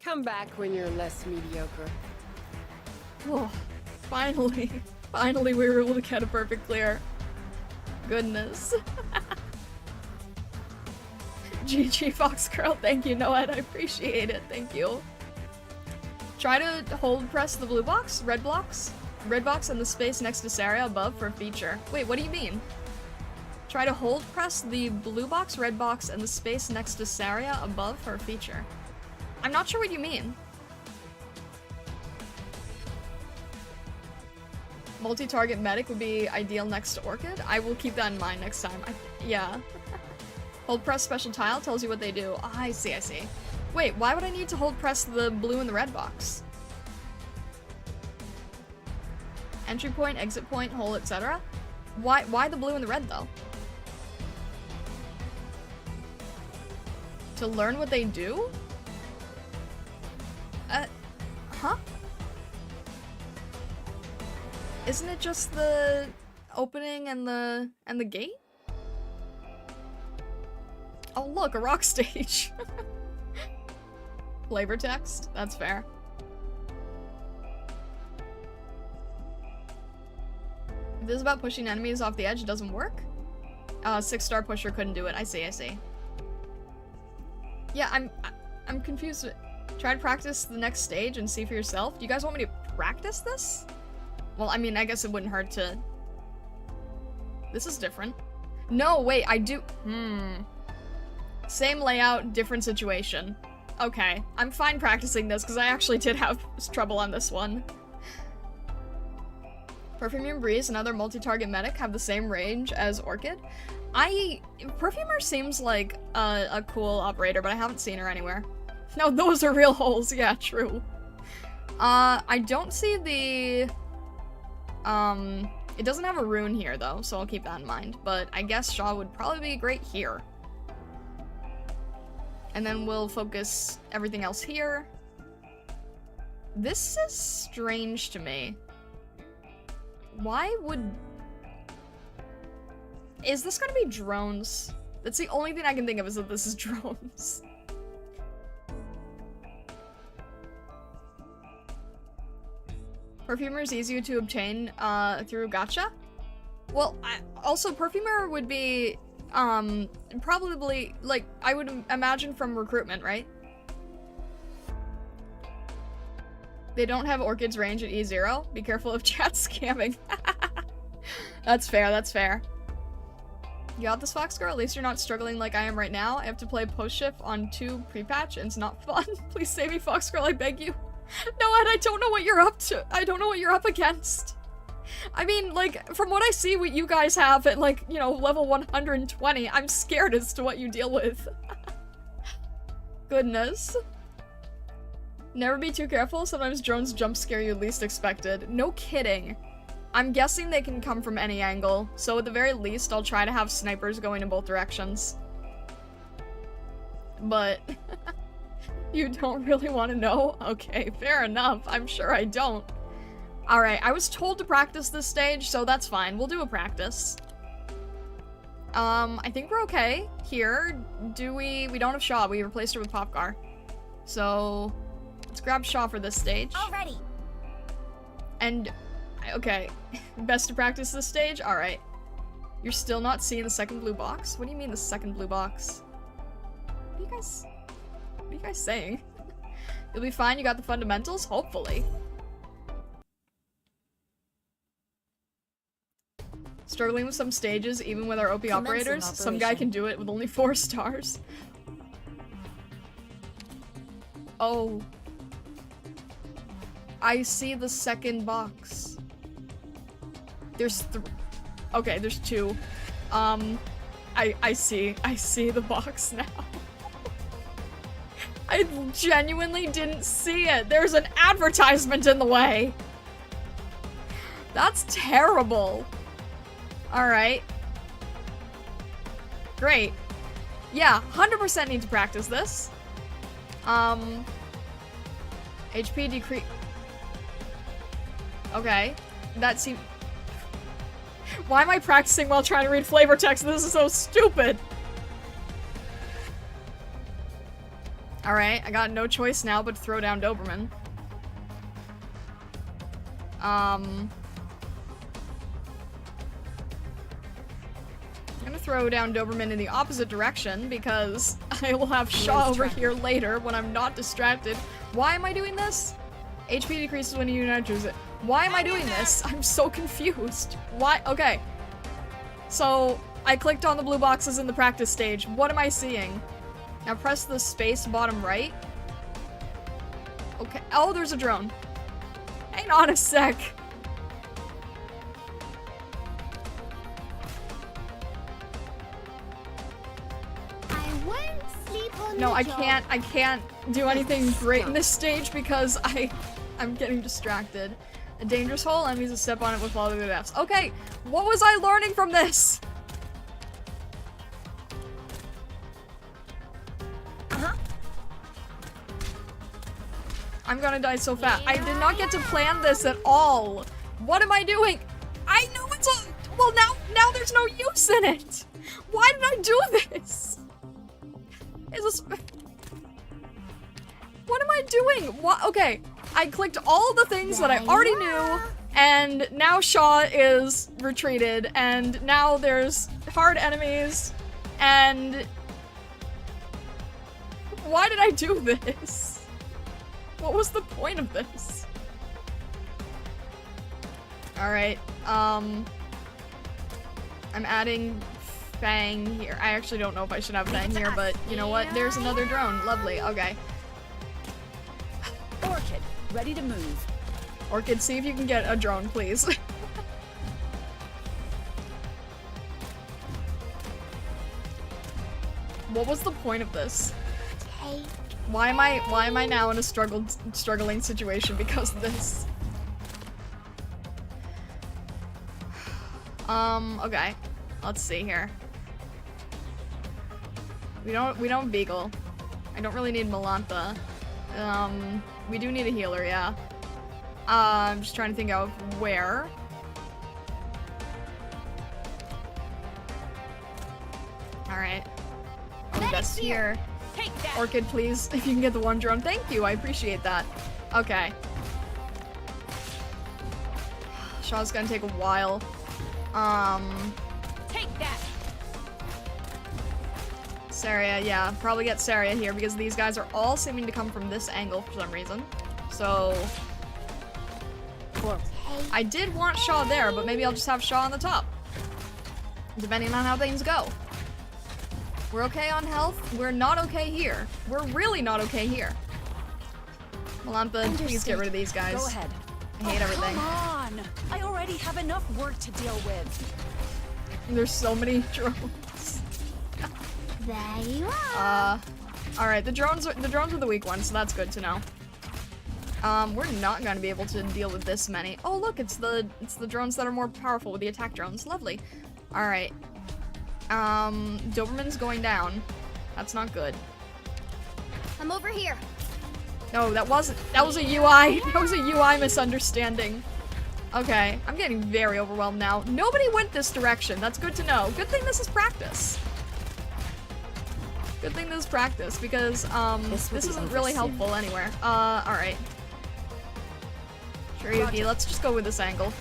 Speaker 8: Come back when you're less mediocre.
Speaker 1: Oh, finally. Finally we were able to get a perfect clear. Goodness. GG Foxgirl, thank you Noed, I appreciate it, thank you. Try to hold press the blue box, red box, and the space next to Saria above for a feature. Wait, what do you mean? Try to hold press the blue box, red box, and the space next to Saria above for a feature. I'm not sure what you mean. Multi-target medic would be ideal next to Orchid. I will keep that in mind next time. Yeah. Hold press special tile tells you what they do. Oh, I see, I see. Wait, why would I need to hold press the blue and the red box? Entry point, exit point, hole, etc. Why the blue and the red though? To learn what they do? Huh? Isn't it just the opening and the gate? Oh look, a rock stage. Flavor text? That's fair. If this is about pushing enemies off the edge, it doesn't work? 6-star pusher couldn't do it. I see, I see. Yeah, I'm confused. Try to practice the next stage and see for yourself. Do you guys want me to practice this? Well, I mean, I guess it wouldn't hurt to... This is different. No, wait, I do... Same layout, different situation. Okay, I'm fine practicing this because I actually did have trouble on this one. Perfume Breeze and other multi-target medic have the same range as Orchid. Perfumer seems like a cool operator, but I haven't seen her anywhere. No, those are real holes. Yeah, true. I don't see the... It doesn't have a rune here, though, so I'll keep that in mind. But I guess Shaw would probably be great here. And then we'll focus everything else here. This is strange to me. Why would... Is this gonna be drones? That's the only thing I can think of is that this is drones. Perfumer is easier to obtain through gacha. Well, also Perfumer would be probably like I would imagine from recruitment, right? They don't have Orchid's range at E0. Be careful of chat scamming. That's fair, that's fair. You got this, Fox Girl? At least you're not struggling like I am right now. I have to play post-shift on 2 pre-patch and it's not fun. Please save me, Fox Girl, I beg you. No, Ed, I don't know what you're up to. I don't know what you're up against. I mean, like, from what I see what you guys have at, like, you know, level 120, I'm scared as to what you deal with. Goodness. Never be too careful. Sometimes drones jump scare you least expected. No kidding. I'm guessing they can come from any angle, so at the very least, I'll try to have snipers going in both directions. But... you don't really want to know? Okay, fair enough. I'm sure I don't. Alright, I was told to practice this stage, so that's fine. We'll do a practice. I think we're okay here. We don't have Shaw. We replaced her with Popcar. So, let's grab Shaw for this stage.
Speaker 2: Already.
Speaker 1: And, okay. Best to practice this stage? Alright. You're still not seeing the second blue box? What do you mean the second blue box? What are you guys saying? You'll be fine, you got the fundamentals? Hopefully. Struggling with some stages, even with our OP operators. Some guy can do it with only 4 stars. Oh. I see the second box. There's okay, there's 2. I see the box now. I genuinely didn't see it. There's an advertisement in the way. That's terrible. Alright. Great. Yeah, 100% need to practice this. HP decrease. Okay. That seems... Why am I practicing while trying to read flavor text? This is so stupid. Alright, I got no choice now but to throw down Doberman. I'm gonna throw down Doberman in the opposite direction because I will have Shaw over here later when I'm not distracted. Why am I doing this? HP decreases when you not choose it. Why am I doing this? I'm so confused. Why? Okay. So, I clicked on the blue boxes in the practice stage. What am I seeing? Now press the space bottom right. Okay. Oh, there's a drone. Hang on a sec. No, I can't do anything great in this stage because I'm getting distracted. A dangerous hole, enemies will step on it with follow the depths. Okay, what was I learning from this? I'm gonna die so fast. I did not get to plan this at all. What am I doing? I know it's a- well now there's no use in it. Why did I do this? Is this- What am I doing? What? Okay, I clicked all the things that I already knew, and now Shaw is retreated, and now there's hard enemies, and... Why did I do this? What was the point of this? Alright, I'm adding Fang here. I actually don't know if I should have Fang here, but you know what? There's another drone. Lovely. Okay.
Speaker 3: Orchid, ready to move.
Speaker 1: Orchid, see if you can get a drone, please. What was the point of this? Why am I now in a struggling situation because of this? Okay. Let's see here. We don't Beagle. I don't really need Melantha. We do need a healer, yeah. I'm just trying to think of where. Alright. Best here. Orchid, please, if you can get the one drone. Thank you, I appreciate that. Okay. Shaw's gonna take a while.
Speaker 3: Take that!
Speaker 1: Saria, yeah, probably get Saria here because these guys are all seeming to come from this angle for some reason. So... I did want Shaw there, but maybe I'll just have Shaw on the top. Depending on how things go. We're okay on health. We're not okay here. We're really not okay here. Melampa, please get rid of these guys.
Speaker 4: Go ahead.
Speaker 1: I hate everything.
Speaker 4: Come on! I already have enough work to deal with.
Speaker 1: There's so many drones.
Speaker 2: There you are.
Speaker 1: Alright, the drones are the weak ones, so that's good to know. We're not gonna be able to deal with this many. Oh look, it's the drones that are more powerful with the attack drones. Lovely. Alright. Doberman's going down. That's not good.
Speaker 2: I'm over here.
Speaker 1: No, that was a UI. That was a UI misunderstanding. Okay, I'm getting very overwhelmed now. Nobody went this direction. That's good to know. Good thing this is practice. Good thing this is practice because this isn't really helpful anywhere. Alright. Sure, Yuki, let's just go with this angle.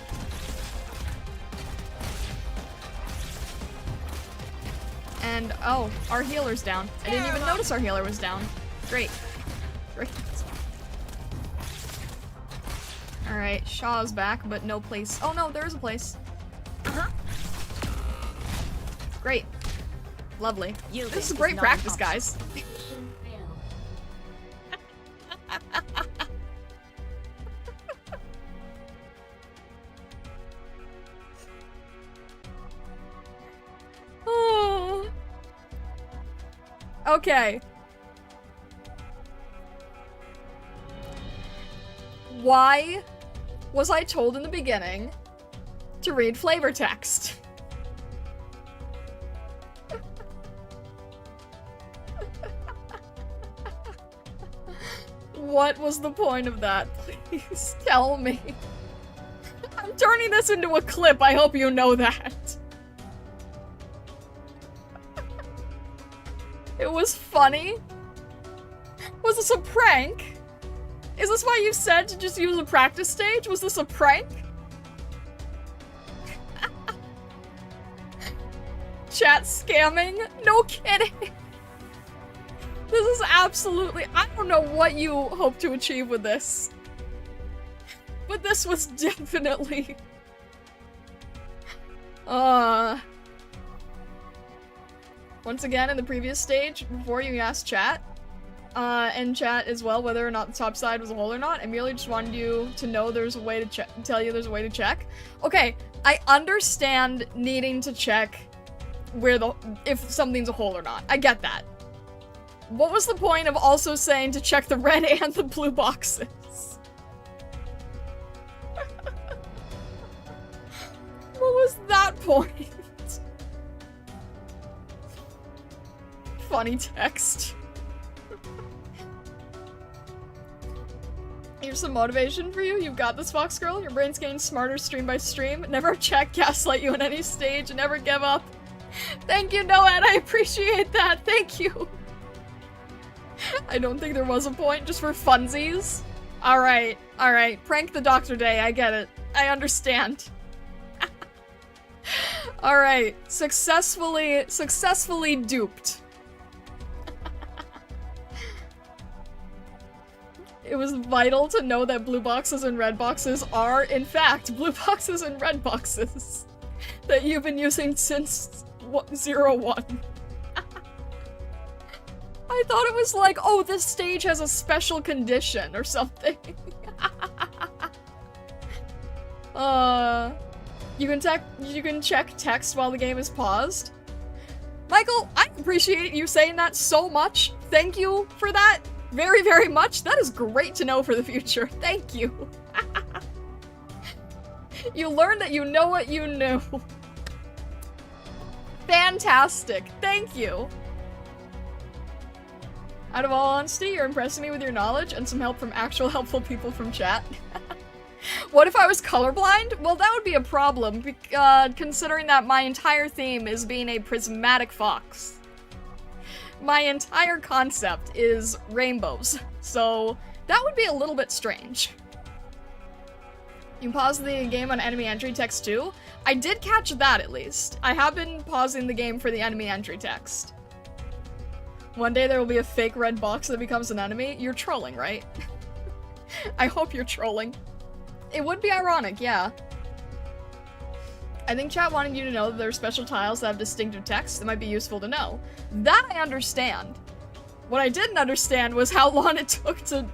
Speaker 1: And, oh, our healer's down. I didn't even notice our healer was down. Great. Great. Alright, Shaw's back, but no place. Oh no, there is a place. Great. Lovely. This is great practice, guys.
Speaker 5: Mission failed.
Speaker 1: Oh. Okay. Why was I told in the beginning to read flavor text? What was the point of that? Please tell me. I'm turning this into a clip, I hope you know that. It was funny? Was this a prank? Is this why you said to just use a practice stage? Was this a prank? Chat scamming? No kidding. This is absolutely- I don't know what you hope to achieve with this. But this was definitely... Once again, in the previous stage, before you asked chat, and chat as well, whether or not the top side was a hole or not, I merely just wanted you to know there's a way to check- tell you there's a way to check. Okay, I understand needing to check where the- if something's a hole or not. I get that. What was the point of also saying to check the red and the blue boxes? What was that point? Funny text. Here's some motivation for you. You've got this, Fox Girl. Your brain's getting smarter stream by stream. Never check, gaslight you on any stage, and never give up. Thank you, Noed. I appreciate that. Thank you. I don't think there was a point, just for funsies. Alright, alright. Prank the Dr. Day. I get it. I understand. Alright. Successfully duped. It was vital to know that blue boxes and red boxes are, in fact, blue boxes and red boxes that you've been using since 01. I thought it was like, oh, this stage has a special condition or something. You can check text while the game is paused. Michael, I appreciate you saying that so much. Thank you for that. Very, very much. That is great to know for the future. Thank you. You learned that you know what you knew. Fantastic. Thank you. Out of all honesty, you're impressing me with your knowledge and some help from actual helpful people from chat. What if I was colorblind? Well, that would be a problem, considering that my entire theme is being a prismatic fox. My entire concept is rainbows, so that would be a little bit strange. You pause the game on enemy entry text too? I did catch that at least. I have been pausing the game for the enemy entry text. One day there will be a fake red box that becomes an enemy. You're trolling, right? I hope you're trolling. It would be ironic, yeah. I think chat wanted you to know that there are special tiles that have distinctive text that might be useful to know. That I understand. What I didn't understand was how long it took to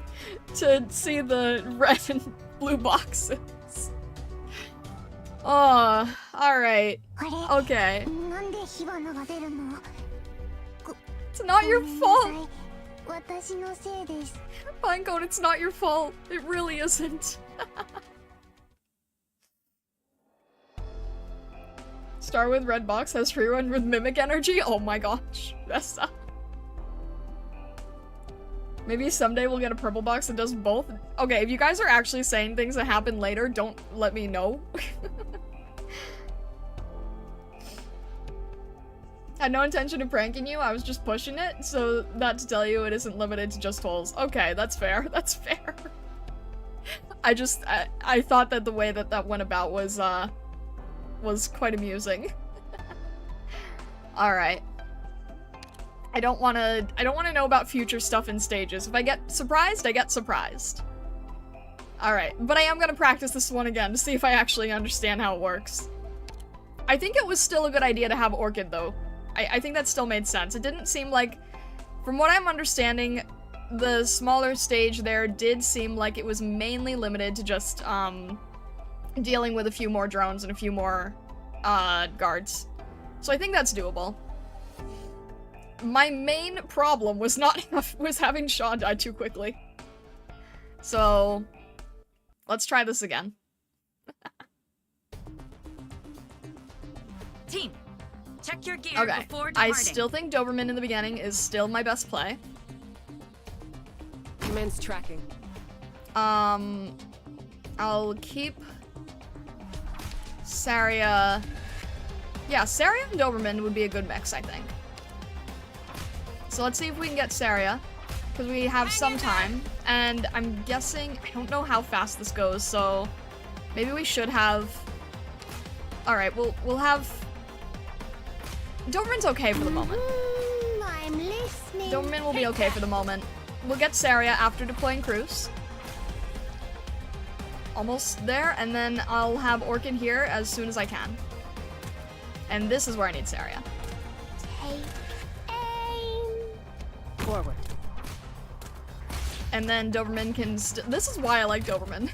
Speaker 1: see the red and blue boxes. Oh, alright. Okay. It's not your fault. Pinecone, it's not your fault. It really isn't. Start with red box, has free run with mimic energy? Oh my gosh. That's up. Maybe someday we'll get a purple box that does both. Okay, if you guys are actually saying things that happen later, don't let me know. Had no intention of pranking you, I was just pushing it, so that to tell you it isn't limited to just holes. Okay, that's fair, that's fair. I thought that the way that that went about was quite amusing. Alright. I don't wanna know about future stuff in stages. If I get surprised, I get surprised. Alright, but I am gonna practice this one again to see if I actually understand how it works. I think it was still a good idea to have Orchid, though. I think that still made sense. It didn't seem like, from what I'm understanding, the smaller stage there did seem like it was mainly limited to just, dealing with a few more drones and a few more, guards. So I think that's doable. My main problem was was having Shaw die too quickly. So, let's try this again.
Speaker 4: Team, check your gear
Speaker 1: Okay,
Speaker 4: before
Speaker 1: I
Speaker 4: departing.
Speaker 1: still think Doberman in the beginning is still my best play.
Speaker 8: Commence tracking.
Speaker 1: I'll keep Saria. Yeah, Saria and Doberman would be a good mix, I think. So let's see if we can get Saria, because we have some time, and I'm guessing, I don't know how fast this goes, so maybe we should have. All right, we'll have. Doberman's okay for the moment.
Speaker 2: I'm listening.
Speaker 1: Doberman will be okay for the moment. We'll get Saria after deploying Cruise. Almost there, and then I'll have Orchid here as soon as I can. And this is where I need Saria.
Speaker 2: Take aim.
Speaker 3: Forward.
Speaker 1: And then Doberman can this is why I like Doberman.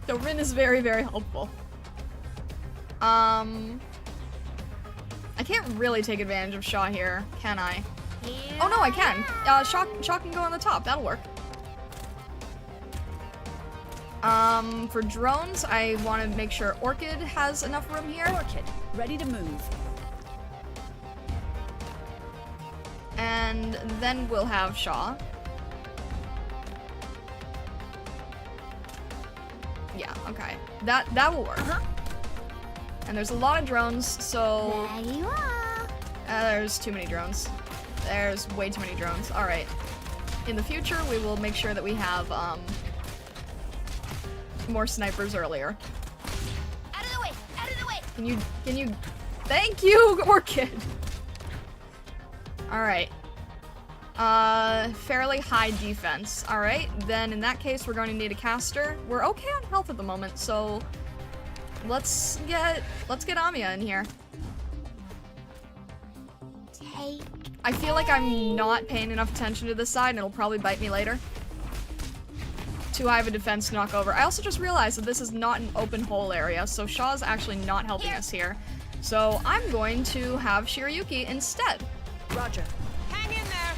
Speaker 1: Doberman is very, very helpful. I can't really take advantage of Shaw here, can I? Oh no, I can. Shaw can go on the top, that'll work. For drones, I want to make sure Orchid has enough room here.
Speaker 3: Orchid, ready to move.
Speaker 1: And then we'll have Shaw. Yeah, okay. That will work. And there's a lot of drones, so...
Speaker 2: There you are.
Speaker 1: There's too many drones. There's way too many drones. Alright. In the future, we will make sure that we have, more snipers earlier.
Speaker 2: Out of the way! Out of the way!
Speaker 1: Can you... Thank you, Orchid! Alright. Fairly high defense. Alright, then in that case, we're going to need a caster. We're okay on health at the moment, so... Let's get Amiya in here.
Speaker 2: Take.
Speaker 1: I feel like I'm not paying enough attention to this side, and it'll probably bite me later. Too high of a defense to knock over. I also just realized that this is not an open hole area, so Shaw's actually not helping us here. So I'm going to have Shiryuki instead.
Speaker 3: Roger.
Speaker 8: Hang in there.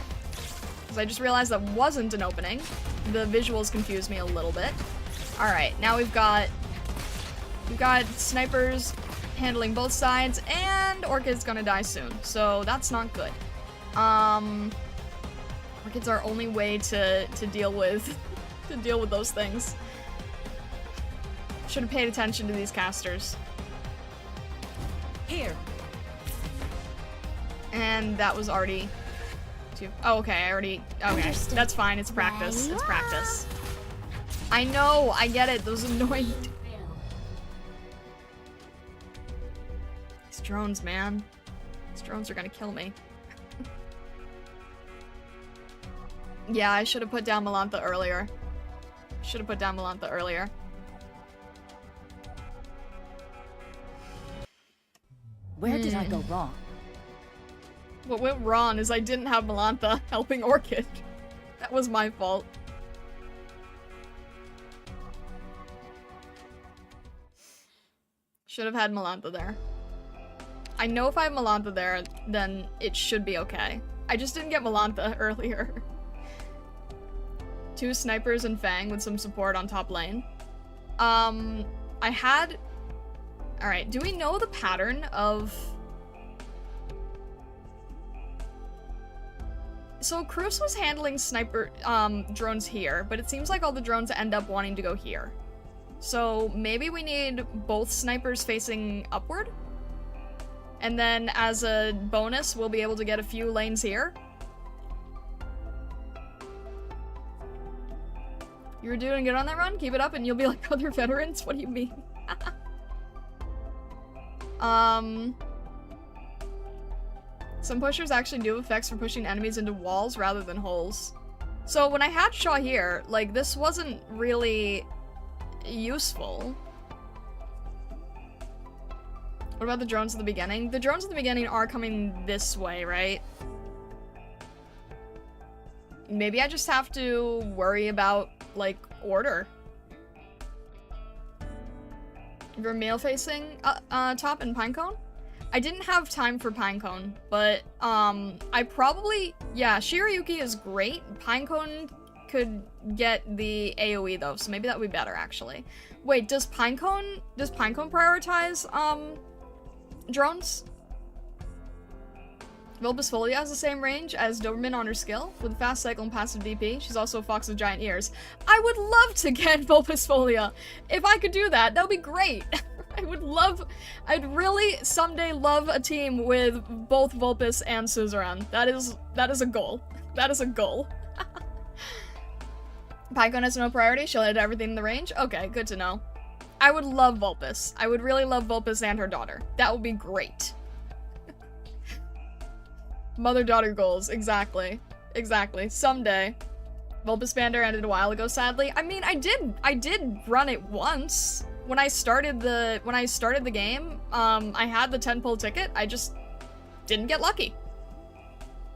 Speaker 1: Because I just realized that wasn't an opening. The visuals confused me a little bit. Alright, now we've got snipers handling both sides, and Orchid's gonna die soon, so that's not good. Orchid's our only way to deal with those things. Should have paid attention to these casters.
Speaker 3: Here.
Speaker 1: And that was already too. Oh, okay, okay,
Speaker 2: Understood.
Speaker 1: that's fine, it's practice,
Speaker 2: There you
Speaker 1: it's
Speaker 2: are.
Speaker 1: practice. I know, I get it, those annoying drones, man. These drones are gonna kill me. Yeah, I should have put down Malantha earlier. Should have put down Malantha earlier.
Speaker 3: Where did I go wrong?
Speaker 1: What went wrong is I didn't have Malantha helping Orchid. That was my fault. Should have had Malantha there. I know if I have Malantha there, then it should be okay. I just didn't get Malantha earlier. 2 snipers and Fang with some support on top lane. I had... Alright, do we know the pattern of... So Cruz was handling sniper drones here, but it seems like all the drones end up wanting to go here. So maybe we need both snipers facing upward? And then as a bonus, we'll be able to get a few lanes here. You were doing good on that run? Keep it up and you'll be like other veterans? What do you mean? Some pushers actually do effects for pushing enemies into walls rather than holes. So when I had Shaw here, like, this wasn't really useful. What about the drones at the beginning? The drones at the beginning are coming this way, right? Maybe I just have to worry about, like, order. You're male facing top and Pinecone? I didn't have time for Pinecone, but I probably, yeah, Shirayuki is great. Pinecone could get the AoE though, so maybe that would be better actually. Wait, does Pinecone prioritize drones? Vulpes has the same range as Doberman on her skill, with a fast cycle and passive DP. She's also a fox with giant ears. I would love to get Vulpes. If I could do that, that would be great. I'd really someday love a team with both Vulpes and Suzerain. That is a goal. That is a goal. Pinecone has no priority, she'll hit everything in the range? Okay, good to know. I would love Vulpes. I would really love Vulpes and her daughter. That would be great. Mother-daughter goals, exactly. Exactly. Someday. Vulpes Bander ended a while ago, sadly. I mean, I did run it once. When I started the game, I had the 10-pull ticket. I just didn't get lucky.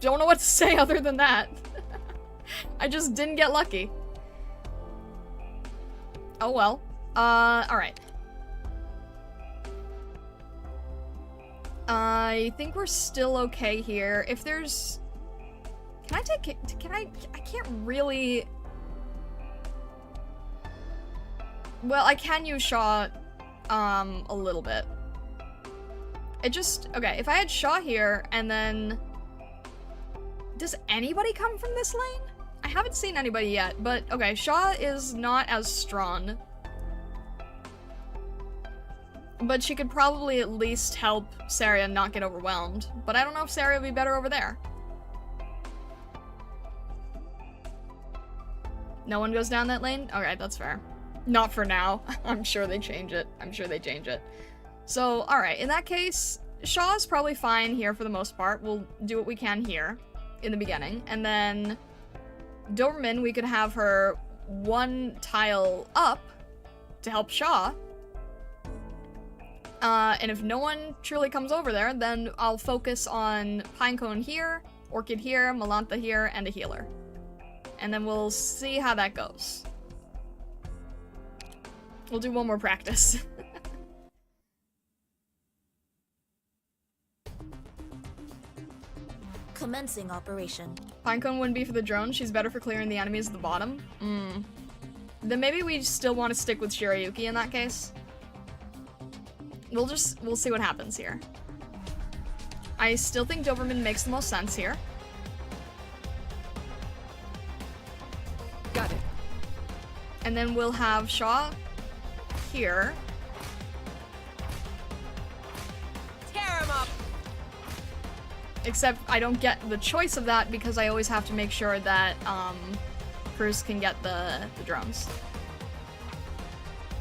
Speaker 1: Don't know what to say other than that. I just didn't get lucky. Oh well. Alright. I think we're still okay here. If there's... I can't really... Well, I can use Shaw, a little bit. It just... Okay, if I had Shaw here, and then... Does anybody come from this lane? I haven't seen anybody yet, but okay, Shaw is not as strong. But she could probably at least help Saria not get overwhelmed. But I don't know if Saria would be better over there. No one goes down that lane? Alright, that's fair. Not for now. I'm sure they change it. I'm sure they change it. So, alright, in that case, Shaw is probably fine here for the most part. We'll do what we can here in the beginning. And then Doberman, we could have her one tile up to help Shaw. And if no one truly comes over there, then I'll focus on Pinecone here, Orchid here, Malantha here, and a healer. And then we'll see how that goes. We'll do one more practice.
Speaker 4: Commencing operation.
Speaker 1: Pinecone wouldn't be for the drone, she's better for clearing the enemies at the bottom. Then maybe we still want to stick with Shirayuki in that case. We'll see what happens here. I still think Doberman makes the most sense here.
Speaker 8: Got it.
Speaker 1: And then we'll have Shaw here.
Speaker 8: Tear him up!
Speaker 1: Except I don't get the choice of that because I always have to make sure that Cruz can get the drones.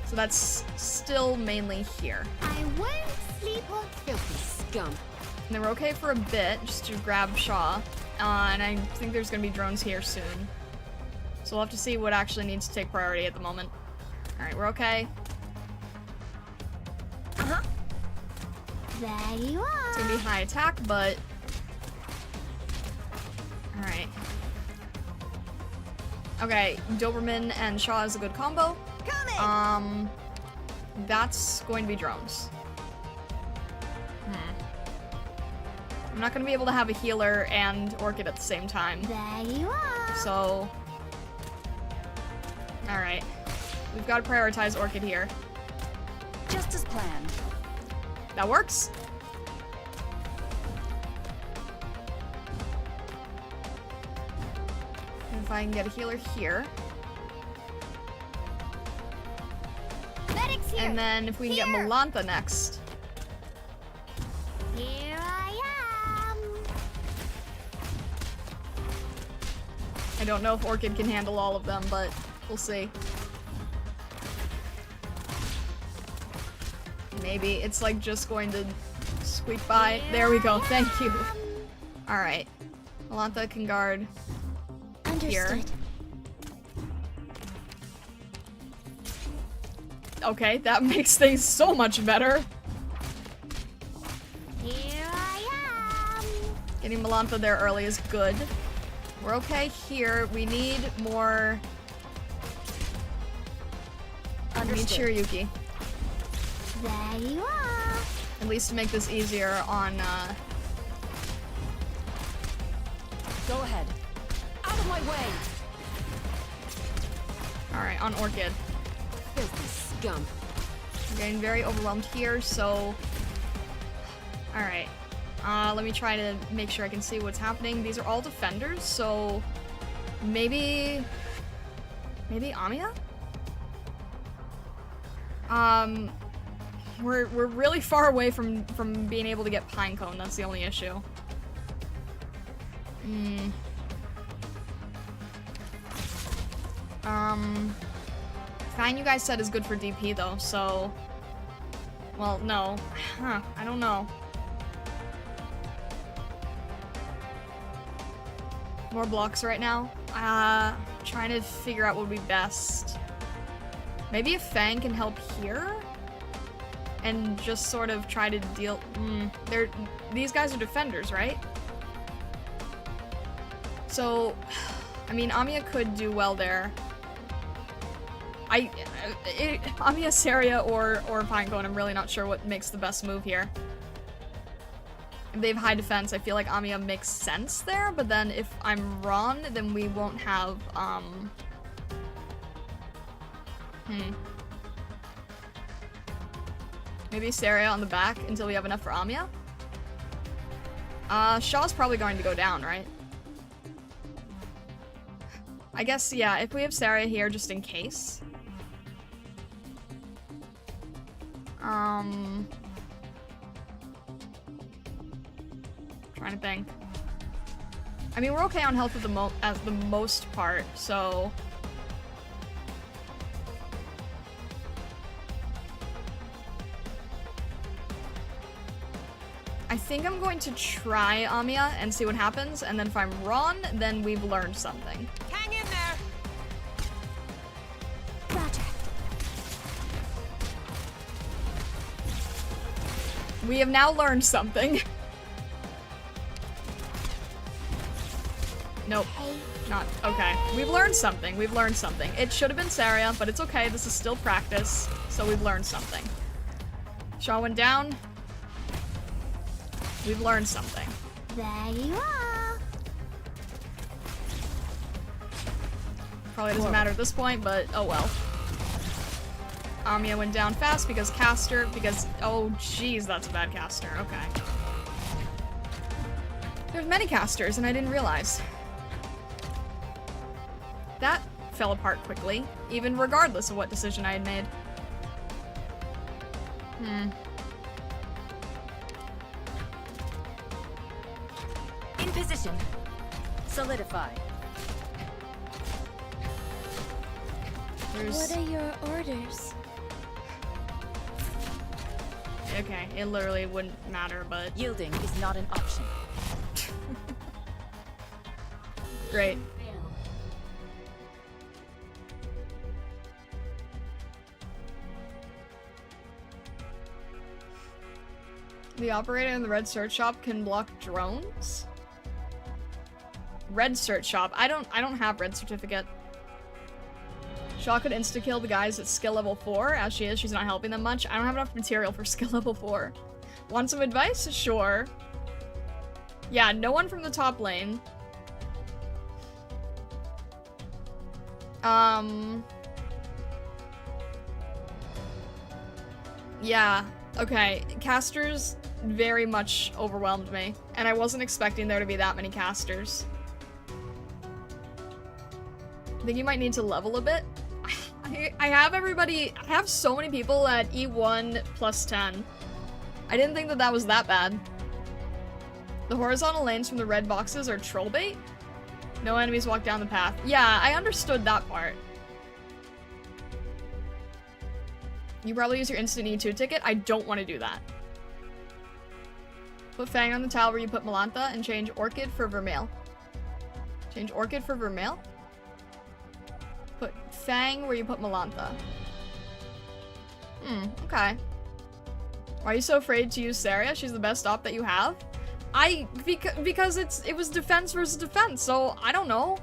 Speaker 1: So that's still mainly here.
Speaker 2: I won't sleep on filthies.
Speaker 8: scum.
Speaker 1: And they were okay for a bit, just to grab Shaw. And I think there's gonna be drones here soon. So we'll have to see what actually needs to take priority at the moment. Alright, we're okay.
Speaker 2: There you are.
Speaker 1: It's gonna be high attack, but... Alright. Okay, Doberman and Shaw is a good combo.
Speaker 2: Coming.
Speaker 1: That's going to be drones. I'm not gonna be able to have a healer and Orchid at the same time.
Speaker 2: There you are.
Speaker 1: So... Alright. We've got to prioritize Orchid here.
Speaker 3: Just as planned.
Speaker 1: That works. And if I can get a healer here.
Speaker 2: Medics here.
Speaker 1: And then if we can get
Speaker 2: Here.
Speaker 1: Melantha next.
Speaker 2: Here I am.
Speaker 1: I don't know if Orchid can handle all of them, but we'll see. Maybe it's like just going to squeak by. There we go, thank you. Alright. Melantha can guard here.
Speaker 2: Understood.
Speaker 1: Okay, that makes things so much better.
Speaker 2: Here I am.
Speaker 1: Getting Melantha there early is good. We're okay here. We need more... We need
Speaker 3: Understood.
Speaker 1: Shiryuki.
Speaker 2: There you are.
Speaker 1: At least to make this easier on,
Speaker 3: Go ahead. Out of my way.
Speaker 1: Alright, on Orchid.
Speaker 8: Filthy scum.
Speaker 1: I'm getting very overwhelmed here, so... Alright. Let me try to make sure I can see what's happening. These are all defenders, so... Maybe... Maybe Amiya? We're really far away from being able to get Pinecone, that's the only issue. Fine, you guys said is good for DP though, so... Well, no. Huh, I don't know. More blocks right now. Trying to figure out what would be best. Maybe if Fang can help here? And just sort of try to deal... these guys are defenders, right? So, I mean, Amiya could do well there. Amiya, Saria, or Pinecone, I'm really not sure what makes the best move here. If they have high defense, I feel like Amiya makes sense there, but then if I'm wrong, then we won't have, Maybe Saria on the back until we have enough for Amiya? Shaw's probably going to go down, right? I guess, yeah, if we have Saria here just in case. Trying to think. I mean, we're okay on health at the most part, so... I think I'm going to try Amiya and see what happens, and then if I'm wrong, then we've learned something.
Speaker 8: Hang in there.
Speaker 2: Roger.
Speaker 1: We have now learned something. Nope. Not. Okay. We've learned something. We've learned something. It should have been Saria, but it's okay. This is still practice, so we've learned something. Shaw went down. We've learned something.
Speaker 2: There you are.
Speaker 1: Probably doesn't matter at this point, but oh well. Amiya went down fast because caster, oh jeez, that's a bad caster, okay. There's many casters and I didn't realize. That fell apart quickly, even regardless of what decision I had made.
Speaker 3: In position. Solidify.
Speaker 1: There's...
Speaker 2: What are your orders?
Speaker 1: Okay, it literally wouldn't matter, but...
Speaker 3: Yielding is not an option.
Speaker 1: Great.
Speaker 5: Fail.
Speaker 1: The operator in the red search shop can block drones? Red search shop? I don't have red certificate. Shaw could insta-kill the guys at skill level 4. As she is, she's not helping them much. I don't have enough material for skill level 4. Want some advice? Sure. Yeah, no one from the top lane. Yeah, okay. Casters very much overwhelmed me, and I wasn't expecting there to be that many casters. I think you might need to level a bit. I have everybody, I have so many people at E1 plus 10. I didn't think that that was that bad. The horizontal lanes from the red boxes are troll bait? No enemies walk down the path. Yeah, I understood that part. You probably use your instant E2 ticket. I don't want to do that. Put Fang on the tile where you put Melantha and change Orchid for Vermeil. Change Orchid for Vermeil? Put Fang where you put Melantha. Okay. Why are you so afraid to use Saria? She's the best op that you have? Because it was defense versus defense, so I don't know.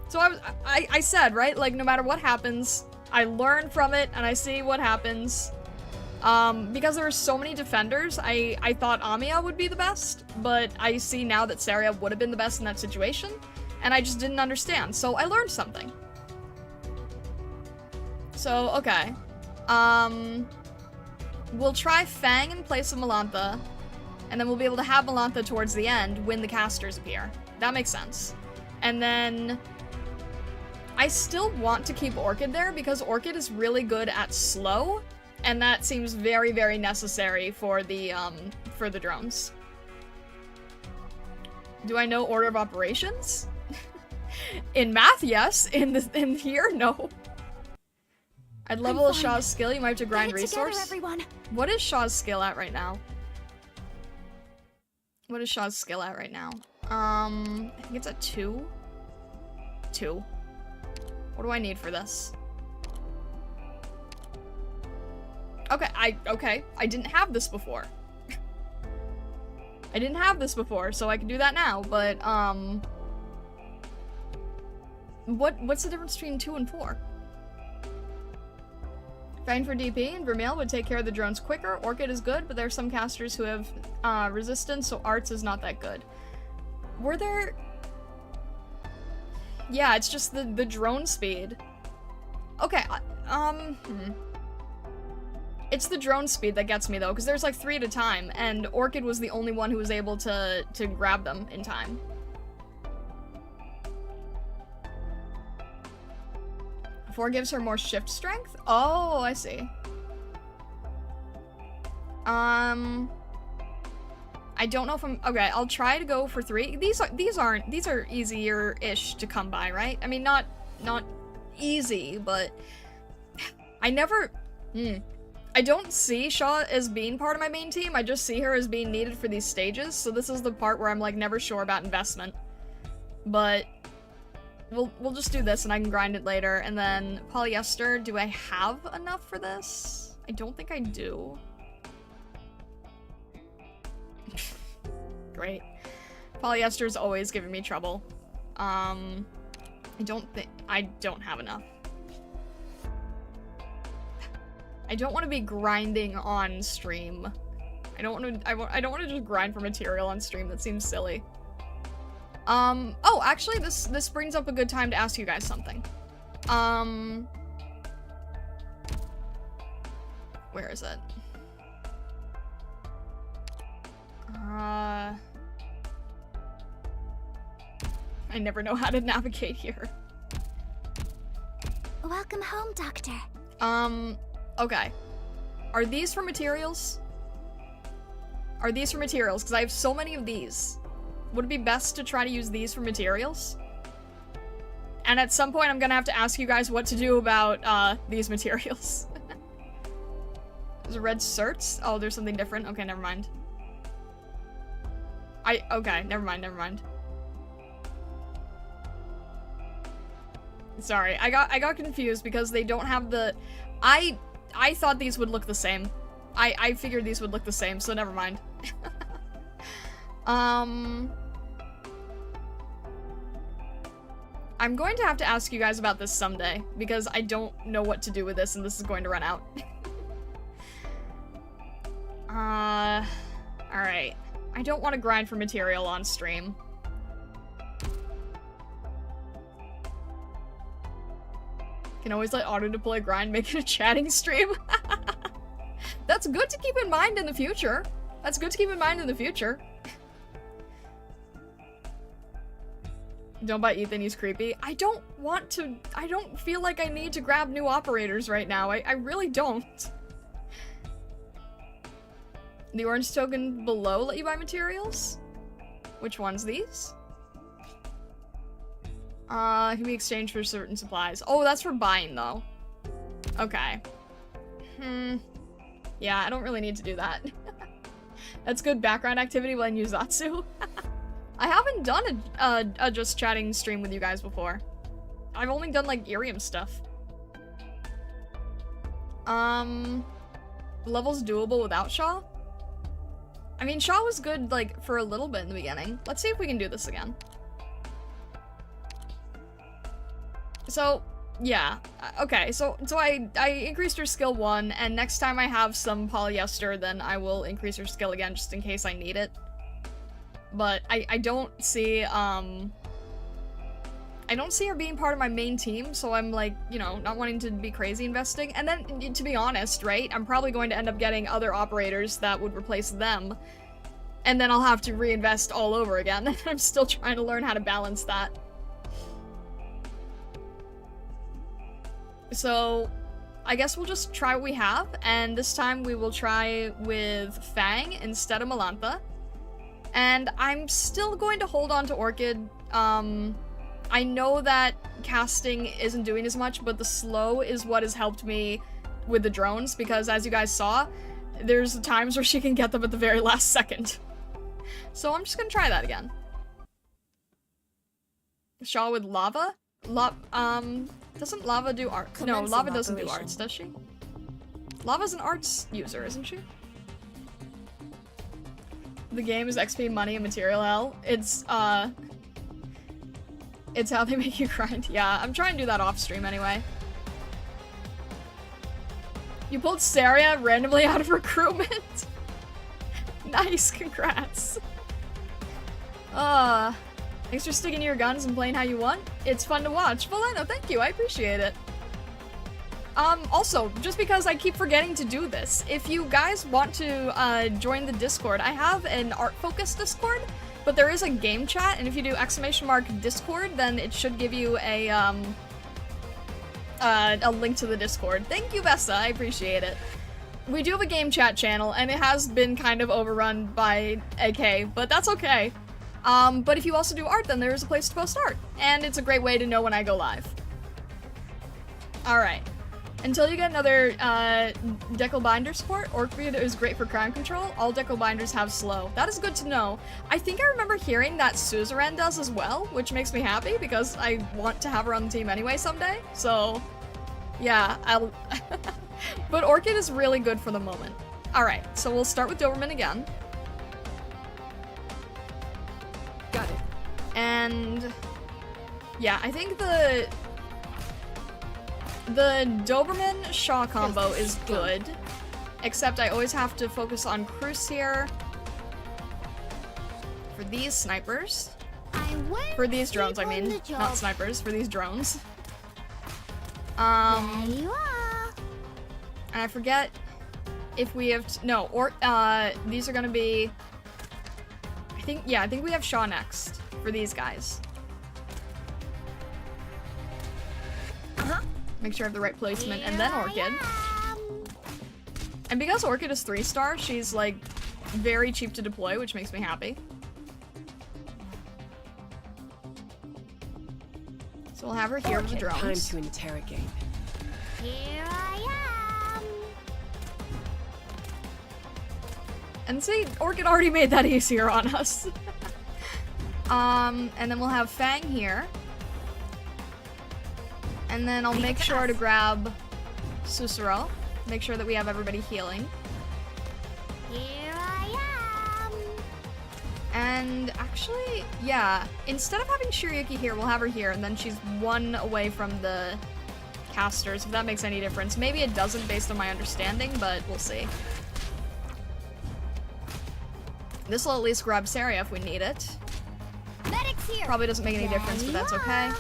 Speaker 1: So I said, right? Like, no matter what happens, I learn from it and I see what happens. Because there were so many defenders, I thought Amiya would be the best, but I see now that Saria would have been the best in that situation, and I just didn't understand, so I learned something. So, okay. We'll try Fang in place of Melantha, and then we'll be able to have Melantha towards the end when the casters appear. That makes sense. And then... I still want to keep Orchid there because Orchid is really good at slow, and that seems very, very necessary for the drones. Do I know order of operations? In math, yes. In here, no. I'd level Shaw's skill. You might have to grind resource.
Speaker 2: Everyone.
Speaker 1: What is Shaw's skill at right now? What is Shaw's skill at right now? I think it's at 2. 2. What do I need for this? Okay, I didn't have this before. I didn't have this before, so I can do that now, but, what's the difference between 2 and 4? Fang for DP and Vermeil would take care of the drones quicker. Orchid is good, but there are some casters who have, resistance, so Arts is not that good. Were there... Yeah, it's just the drone speed. Okay, It's the drone speed that gets me, though, because there's like 3 at a time, and Orchid was the only one who was able to grab them in time. 4 gives her more shift strength? Oh, I see. I don't know if I'm... Okay, I'll try to go for 3. These are easier-ish to come by, right? I mean, not easy, but... I never... I don't see Shaw as being part of my main team, I just see her as being needed for these stages, so this is the part where I'm, like, never sure about investment. But... We'll just do this and I can grind it later, and then polyester, do I have enough for this? I don't think I do. Great. Polyester is always giving me trouble. I don't have enough. I don't want to be grinding on stream. I don't want to just grind for material on stream. That seems silly. Oh, actually, this brings up a good time to ask you guys something. Where is it? I never know how to navigate here.
Speaker 2: Welcome home, Doctor.
Speaker 1: Okay. Are these for materials? Are these for materials? Because I have so many of these. Would it be best to try to use these for materials? And at some point, I'm gonna have to ask you guys what to do about, these materials. There's a red certs. Oh, there's something different. Okay, never mind. Okay, never mind. Sorry, I got confused because they don't have the... I thought these would look the same. I figured these would look the same, so never mind. I'm going to have to ask you guys about this someday, because I don't know what to do with this, and this is going to run out. Alright. I don't want to grind for material on stream. Can always let auto-deploy grind, make it a chatting stream. That's good to keep in mind in the future. Don't buy Ethan, he's creepy. I don't feel like I need to grab new operators right now. I really don't. The orange token below let you buy materials? Which one's these? Can be exchanged for certain supplies. Oh, that's for buying, though. Okay. Yeah, I don't really need to do that. That's good background activity when Yuzatsu. I haven't done a just chatting stream with you guys before. I've only done, like, Irium stuff. Level's doable without Shaw? I mean, Shaw was good, like, for a little bit in the beginning. Let's see if we can do this again. So, yeah. Okay, so I increased her skill 1, and next time I have some polyester, then I will increase her skill again, just in case I need it. But I don't see, I don't see her being part of my main team, so I'm, like, you know, not wanting to be crazy investing. And then, to be honest, right, I'm probably going to end up getting other operators that would replace them. And then I'll have to reinvest all over again. I'm still trying to learn how to balance that. So, I guess we'll just try what we have, and this time we will try with Fang instead of Melantha. And I'm still going to hold on to Orchid. I know that casting isn't doing as much, but the slow is what has helped me with the drones, because as you guys saw, there's times where she can get them at the very last second. So I'm just gonna try that again. Shaw with Lava? Doesn't Lava do art? No, Lava doesn't do arts, does she? Lava's an arts user, isn't she? The game is XP, money, and material hell. It's how they make you grind. Yeah, I'm trying to do that off stream anyway. You pulled Saria randomly out of recruitment? Nice, congrats. Thanks for sticking to your guns and playing how you want. It's fun to watch. Valeno, thank you, I appreciate it. Also, just because I keep forgetting to do this, if you guys want to, join the Discord, I have an art-focused Discord, but there is a game chat, and if you do !Discord, then it should give you a link to the Discord. Thank you, Vesta, I appreciate it. We do have a game chat channel, and it has been kind of overrun by AK, but that's okay. But if you also do art, then there is a place to post art, and it's a great way to know when I go live. Alright. Until you get another, Decal Binder support, Orchid is great for crowd control. All Decal Binders have slow. That is good to know. I think I remember hearing that Suzerain does as well, which makes me happy, because I want to have her on the team anyway someday, so... Yeah, I'll... But Orchid is really good for the moment. Alright, so we'll start with Doberman again.
Speaker 8: Got it.
Speaker 1: And... Yeah, I think the Doberman-Shaw combo is good. Except I always have to focus on Crucier for these snipers. For these drones, I mean. Not snipers, for these drones.
Speaker 2: There you are.
Speaker 1: And I forget if we have... these are gonna be... I think we have Shaw next for these guys. Make sure I have the right placement, and then Orchid. And because Orchid is 3-star, she's, like, very cheap to deploy, which makes me happy. So we'll have her here with the drones.
Speaker 8: Time to interrogate.
Speaker 2: Here I am.
Speaker 1: And see, Orchid already made that easier on us. And then we'll have Fang here. And then I'll make sure to grab Susuro. Make sure that we have everybody healing.
Speaker 2: Here I am.
Speaker 1: And actually, yeah, instead of having Shiryuki here, we'll have her here, and then she's one away from the casters, if that makes any difference. Maybe it doesn't based on my understanding, but we'll see. This will at least grab Saria if we need it.
Speaker 2: Medics here.
Speaker 1: Probably doesn't make any difference, but that's okay.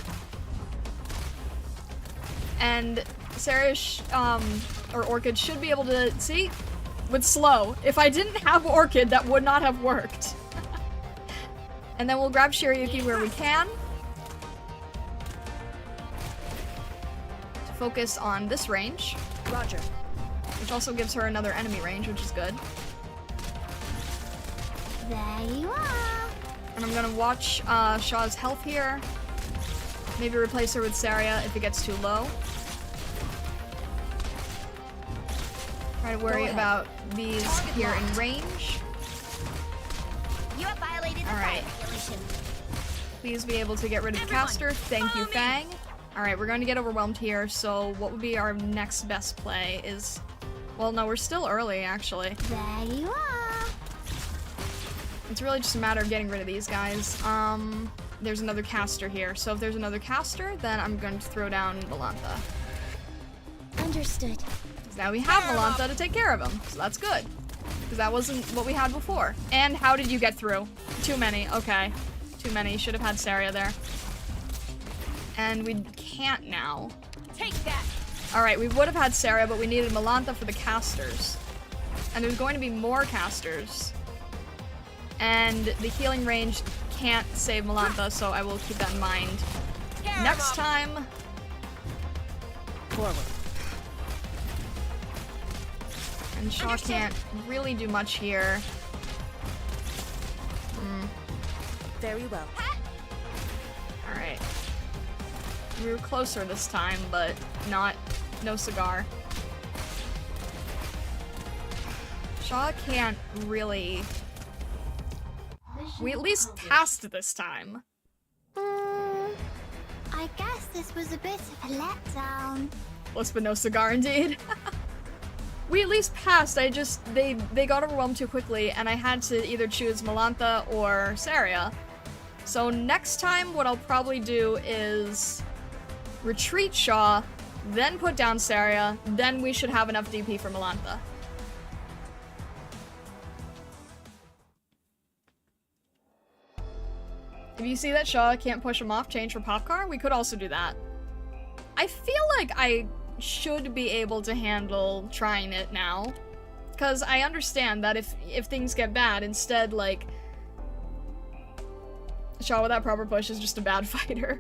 Speaker 1: And Saria, or Orchid should be able to, see? With slow. If I didn't have Orchid, that would not have worked. And then we'll grab Shiryuki where we can. To focus on this range.
Speaker 4: Roger.
Speaker 1: Which also gives her another enemy range, which is good.
Speaker 2: There you are.
Speaker 1: And I'm gonna watch Shaw's health here. Maybe replace her with Saria if it gets too low. Try to worry about these here in range.
Speaker 2: You have violated the
Speaker 1: Alright.
Speaker 2: fire regulation.
Speaker 1: Please be able to get rid of the caster. Thank you, Fang. Alright, we're going to get overwhelmed here, so what would be our next best play is... Well, no, we're still early, actually.
Speaker 2: There you are.
Speaker 1: It's really just a matter of getting rid of these guys. There's another caster here, so if there's another caster, then I'm going to throw down Malantha.
Speaker 2: Understood.
Speaker 1: Now we have Malantha to take care of him, so that's good. Because that wasn't what we had before. And how did you get through? Too many, okay. Too many, should have had Saria there. And we can't now.
Speaker 2: Take that.
Speaker 1: Alright, we would have had Saria, but we needed Malantha for the casters. And there's going to be more casters. And the healing range can't save Malantha, so I will keep that in mind. Next time...
Speaker 4: Forward.
Speaker 1: And Shaw can't really do much here.
Speaker 4: Very well.
Speaker 1: Alright. We were closer this time, but no cigar. Shaw can't really... We at least passed this time.
Speaker 2: I guess this was a bit of a letdown.
Speaker 1: Close but no cigar indeed. We at least passed, they got overwhelmed too quickly, and I had to either choose Malantha or Saria. So next time, what I'll probably do is retreat Shaw, then put down Saria, then we should have enough DP for Malantha. If you see that Shaw can't push him off, change for Popcar, we could also do that. I feel like I should be able to handle trying it now. Because I understand that if things get bad, instead, like... Shaw without proper push is just a bad fighter.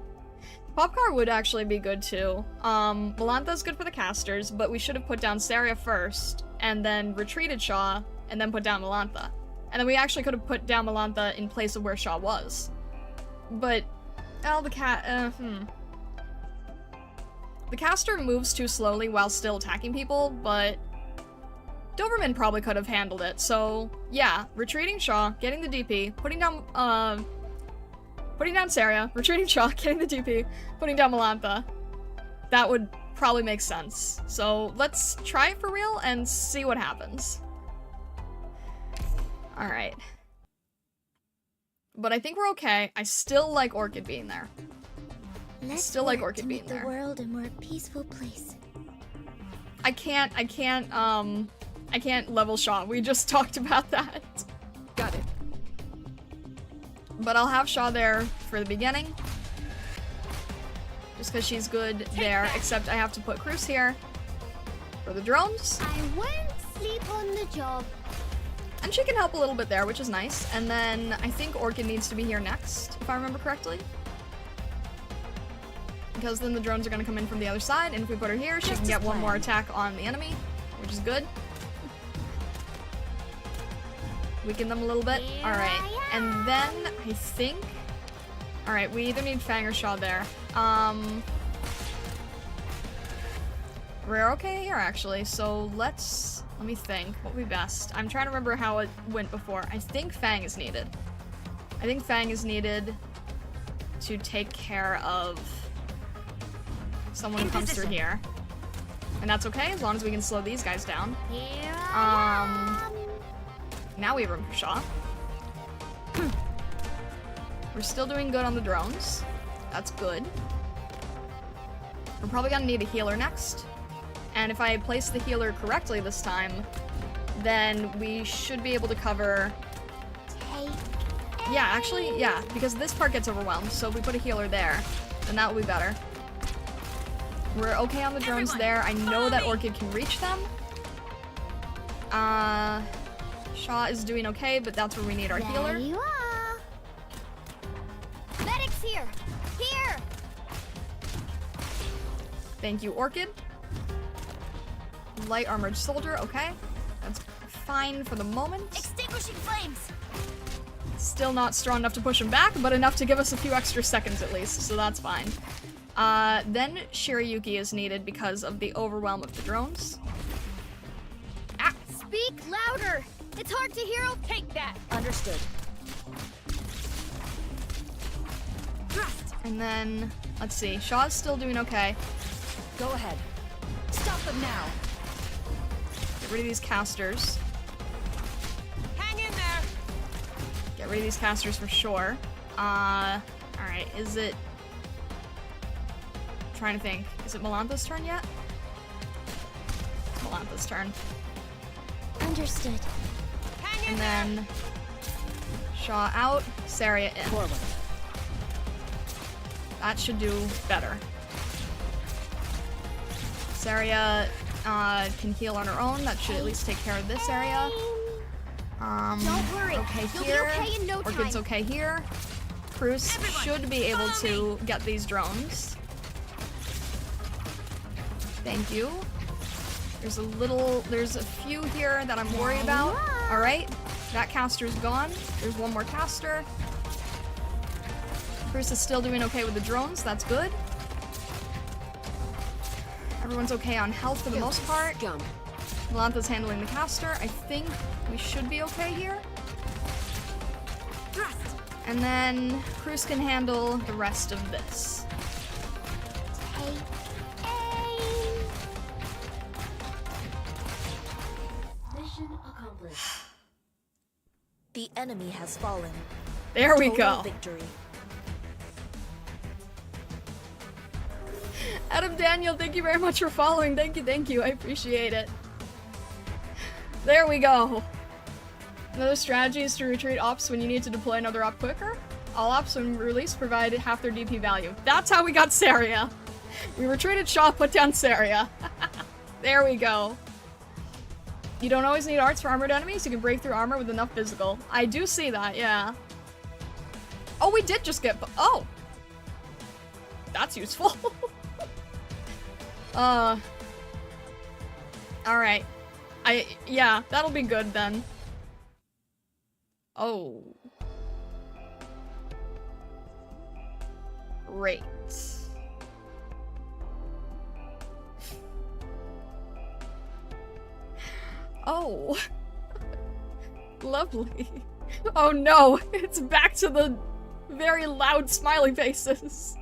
Speaker 1: Popcar would actually be good too. Malantha's good for the casters, but we should have put down Saria first, and then retreated Shaw, and then put down Malantha. And then we actually could have put down Malantha in place of where Shaw was. But, the caster moves too slowly while still attacking people, but Doberman probably could have handled it. So, yeah, retreating Shaw, getting the DP, putting down Saria, retreating Shaw, getting the DP, putting down Malantha. That would probably make sense. So, let's try it for real and see what happens. Alright. But I think we're okay. I still like Orchid being there.
Speaker 2: Let's
Speaker 1: Still like
Speaker 2: work to
Speaker 1: Orchid being
Speaker 2: make the
Speaker 1: there.
Speaker 2: world a more peaceful place.
Speaker 1: I can't level Shaw. We just talked about that.
Speaker 8: Got it.
Speaker 1: But I'll have Shaw there for the beginning. Just because she's good there, except I have to put Cruz here for the drones.
Speaker 2: I won't sleep on the job.
Speaker 1: And she can help a little bit there, which is nice. And then I think Orchid needs to be here next, if I remember correctly. Because then the drones are going to come in from the other side, and if we put her here, she can get one more attack on the enemy, which is good. Weaken them a little bit. Alright, and then I think... Alright, we either need Fang or Shaw there. We're okay here, actually, so let's Let me think. What would be best? I'm trying to remember how it went before. I think Fang is needed. I think Fang is needed to take care of someone who comes through here. And that's okay, as long as we can slow these guys down.
Speaker 2: Here
Speaker 1: Now we have room for Shaw. We're still doing good on the drones. That's good. We're probably gonna need a healer next. And if I place the healer correctly this time, then we should be able to cover... Yeah, actually, yeah, because this part gets overwhelmed, so if we put a healer there, then that will be better. We're okay on the drones there. I know that Orchid can reach them. Shaw is doing okay, but that's where we need our healer.
Speaker 2: There you are. Medics here. Here.
Speaker 1: Thank you, Orchid. Light armored soldier, okay. That's fine for the moment.
Speaker 2: Extinguishing flames.
Speaker 1: Still not strong enough to push him back, but enough to give us a few extra seconds at least, so that's fine. Then Shirayuki is needed because of the overwhelm of the drones.
Speaker 2: Ah. Speak louder. It's hard to hear. Take that.
Speaker 3: Understood.
Speaker 1: And then, let's see, Shaw's still doing okay.
Speaker 3: Go ahead. Stop them now.
Speaker 1: Get rid of these casters.
Speaker 8: Hang in there.
Speaker 1: Get rid of these casters for sure. Alright, is it... I'm trying to think. Is it Melantha's turn yet? It's Melantha's turn.
Speaker 2: Understood.
Speaker 8: Hang in
Speaker 1: And
Speaker 8: there.
Speaker 1: then... Shaw out, Saria in.
Speaker 3: Forward.
Speaker 1: That should do better. Saria can heal on her own. That should at least take care of this area.
Speaker 2: Don't worry.
Speaker 1: Okay
Speaker 2: You'll
Speaker 1: here.
Speaker 2: be okay in no
Speaker 1: Orchid's
Speaker 2: time.
Speaker 1: okay here. Cruz should be able to get these drones. Thank you. There's a few here that I'm worried about. Alright, that caster's gone. There's one more caster. Cruz is still doing okay with the drones, that's good. Everyone's okay on health for the most part.
Speaker 8: Scum.
Speaker 1: Melantha's handling the caster. I think we should be okay here. And then Cruz can handle the rest of this.
Speaker 5: Mission accomplished.
Speaker 4: The enemy has fallen.
Speaker 1: There we
Speaker 4: Total
Speaker 1: go.
Speaker 4: Victory.
Speaker 1: Adam Daniel, thank you very much for following. Thank you. I appreciate it. There we go. Another strategy is to retreat ops when you need to deploy another op quicker. All ops when released provide half their DP value. That's how we got Saria. We retreated Shaw, put down Saria. There we go. You don't always need arts for armored enemies. You can break through armor with enough physical. I do see that, yeah. Oh, we did just get... Oh! That's useful. Alright. Yeah, that'll be good then. Oh. Great. Oh. Lovely. Oh no, it's back to the very loud smiley faces.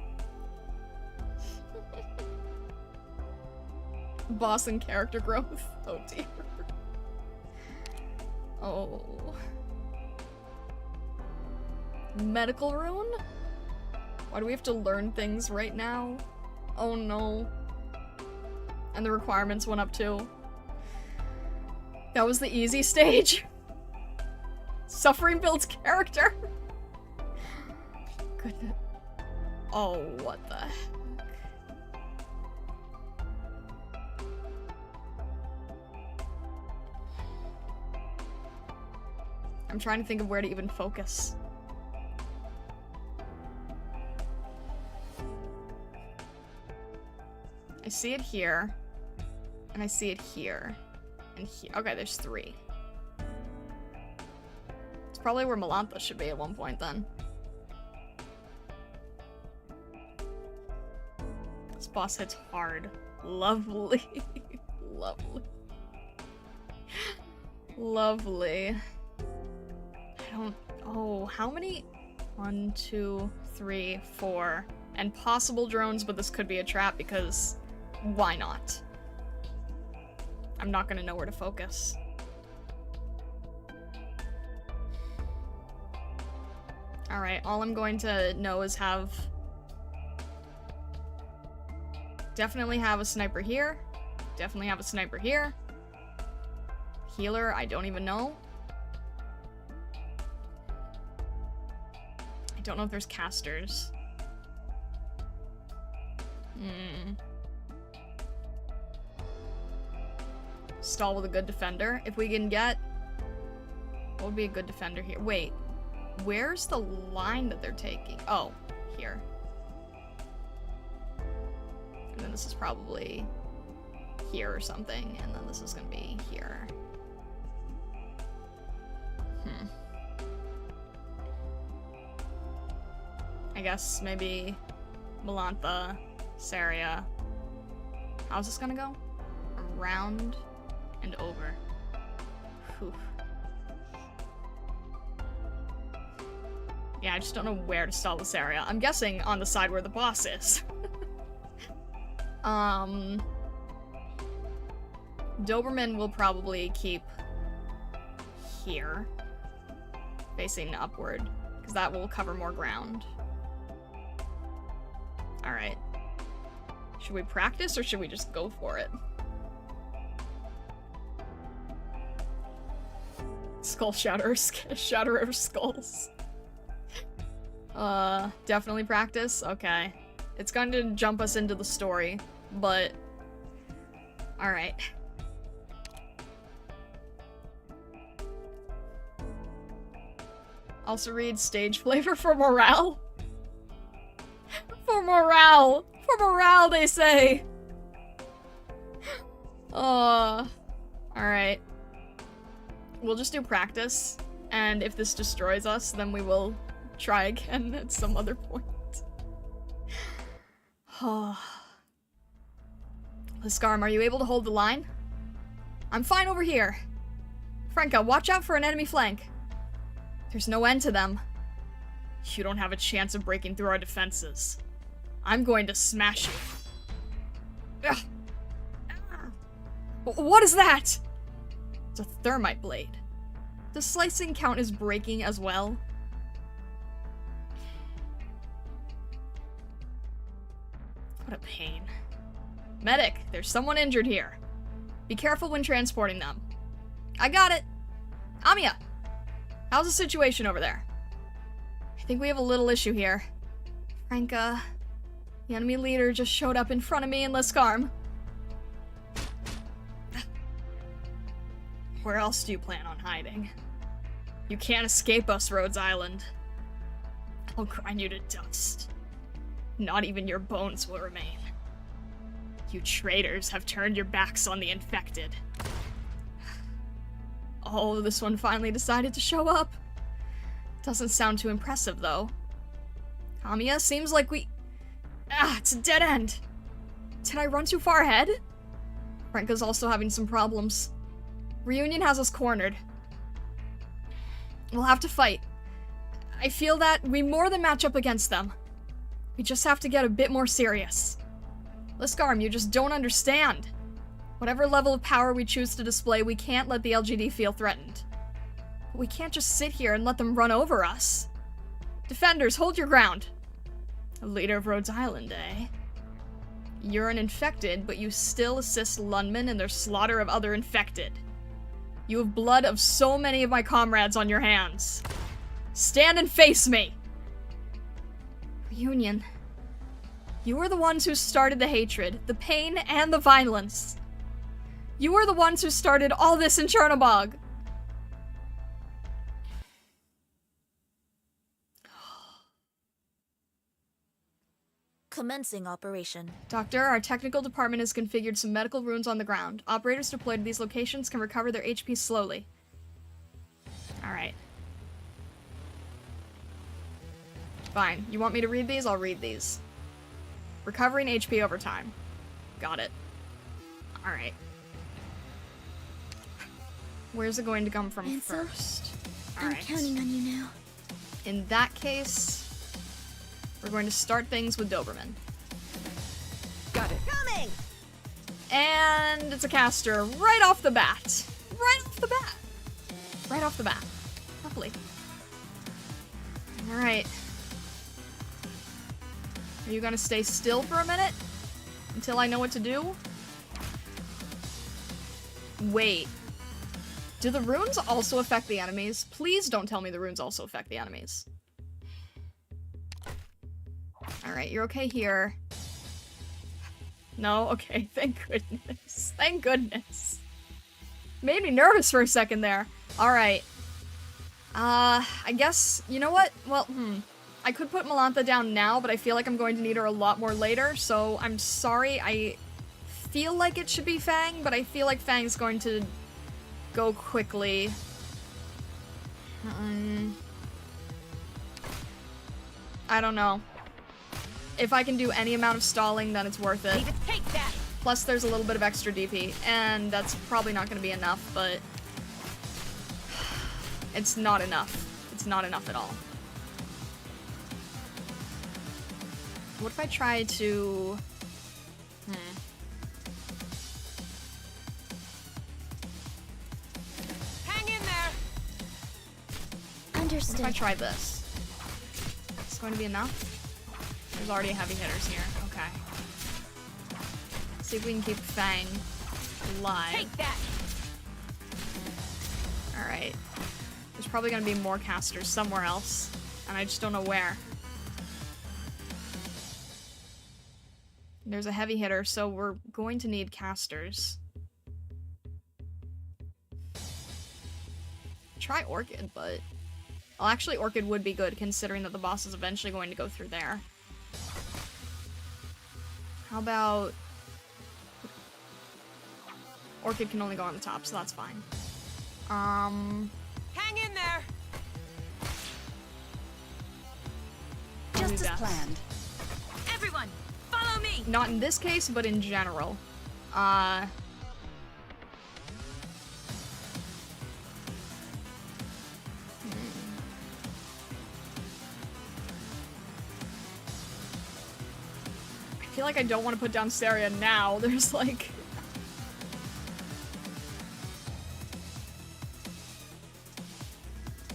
Speaker 1: Boss and character growth. Oh dear. Oh. Medical rune? Why do we have to learn things right now? Oh no. And the requirements went up too. That was the easy stage. Suffering builds character. Goodness. Oh, what the heck? I'm trying to think of where to even focus. I see it here, and I see it here, and here. Okay, there's 3. It's probably where Melantha should be at one point then. This boss hits hard. Lovely. Lovely. Lovely. I don't... Oh, how many? 1, 2, 3, 4. And possible drones, but this could be a trap because why not? I'm not gonna know where to focus. Alright, all I'm going to know is have... Definitely have a sniper here. Definitely have a sniper here. Healer, I don't even know. I don't know if there's casters. Stall with a good defender. If we can get... What would be a good defender here? Wait. Where's the line that they're taking? Oh, here. And then this is probably here or something. And then this is gonna be here. I guess maybe Melantha, Saria. How's this gonna go? Around and over. Whew. Yeah, I just don't know where to stall this area. I'm guessing on the side where the boss is. Doberman will probably keep here, facing upward, because that will cover more ground. Alright. Should we practice, or should we just go for it? Skull Shatterer of Skulls. Definitely practice? Okay. It's going to jump us into the story, but... Alright. Also read stage flavor for morale. For morale! For morale, they say! Alright. We'll just do practice, and if this destroys us, then we will try again at some other point. Liskarm, are you able to hold the line? I'm fine over here. Franka, watch out for an enemy flank. There's no end to them. You don't have a chance of breaking through our defenses. I'm going to smash you. Ugh. What is that? It's a thermite blade. The slicing count is breaking as well. What a pain. Medic, there's someone injured here. Be careful when transporting them. I got it. Amiya, how's the situation over there? I think we have a little issue here. Franka, the enemy leader just showed up in front of me in Liskarm. Where else do you plan on hiding? You can't escape us, Rhodes Island. I'll grind you to dust. Not even your bones will remain. You traitors have turned your backs on the infected. Oh, this one finally decided to show up. Doesn't sound too impressive, though. Amiya, seems like we... it's a dead end. Did I run too far ahead? Franka's also having some problems. Reunion has us cornered. We'll have to fight. I feel that we more than match up against them. We just have to get a bit more serious. Liskarm, you just don't understand. Whatever level of power we choose to display, we can't let the LGD feel threatened. But we can't just sit here and let them run over us. Defenders, hold your ground. A leader of Rhodes Island, eh? You're an infected, but you still assist Lundman in their slaughter of other infected. You have blood of so many of my comrades on your hands. Stand and face me! Reunion. You are the ones who started the hatred, the pain, and the violence. You are the ones who started all this in Chernobog.
Speaker 4: Commencing operation.
Speaker 1: Doctor, our technical department has configured some medical runes on the ground. Operators deployed to these locations can recover their HP slowly. Alright. Fine. You want me to read these? I'll read these. Recovering HP over time. Got it. Alright. Where's it going to come from
Speaker 2: Ansel,
Speaker 1: first?
Speaker 2: I'm
Speaker 1: Alright.
Speaker 2: counting on you now.
Speaker 1: In that case, we're going to start things with Doberman.
Speaker 8: Got it.
Speaker 2: Coming!
Speaker 1: And it's a caster right off the bat. Right off the bat. Right off the bat. Lovely. Alright. Are you gonna stay still for a minute? Until I know what to do? Wait. Do the runes also affect the enemies? Please don't tell me the runes also affect the enemies. Alright, you're okay here. No? Okay, thank goodness. Thank goodness. Made me nervous for a second there. Alright. I guess, you know what? Well, I could put Melantha down now, but I feel like I'm going to need her a lot more later, so I'm sorry. I feel like it should be Fang, but I feel like Fang's going to go quickly. I don't know. If I can do any amount of stalling, then it's worth it.
Speaker 4: Take that!
Speaker 1: Plus, there's a little bit of extra DP, and that's probably not going to be enough, but it's not enough. It's not enough at all. What if I try to...
Speaker 8: Hang in there.
Speaker 1: What
Speaker 2: Understood.
Speaker 1: if I try this? It's going to be enough? There's already heavy hitters here. Okay. See if we can keep Fang alive.
Speaker 4: Take that!
Speaker 1: Alright. There's probably gonna be more casters somewhere else, and I just don't know where. There's a heavy hitter, so we're going to need casters. Try Orchid, but... Well, actually, Orchid would be good, considering that the boss is eventually going to go through there. How about... Orchid can only go on the top, so that's fine.
Speaker 8: Hang in there.
Speaker 3: Just
Speaker 1: do
Speaker 3: as
Speaker 1: that.
Speaker 3: planned.
Speaker 4: Everyone, follow me!
Speaker 1: Not in this case, but in general. I feel like I don't want to put down Saria now. There's like...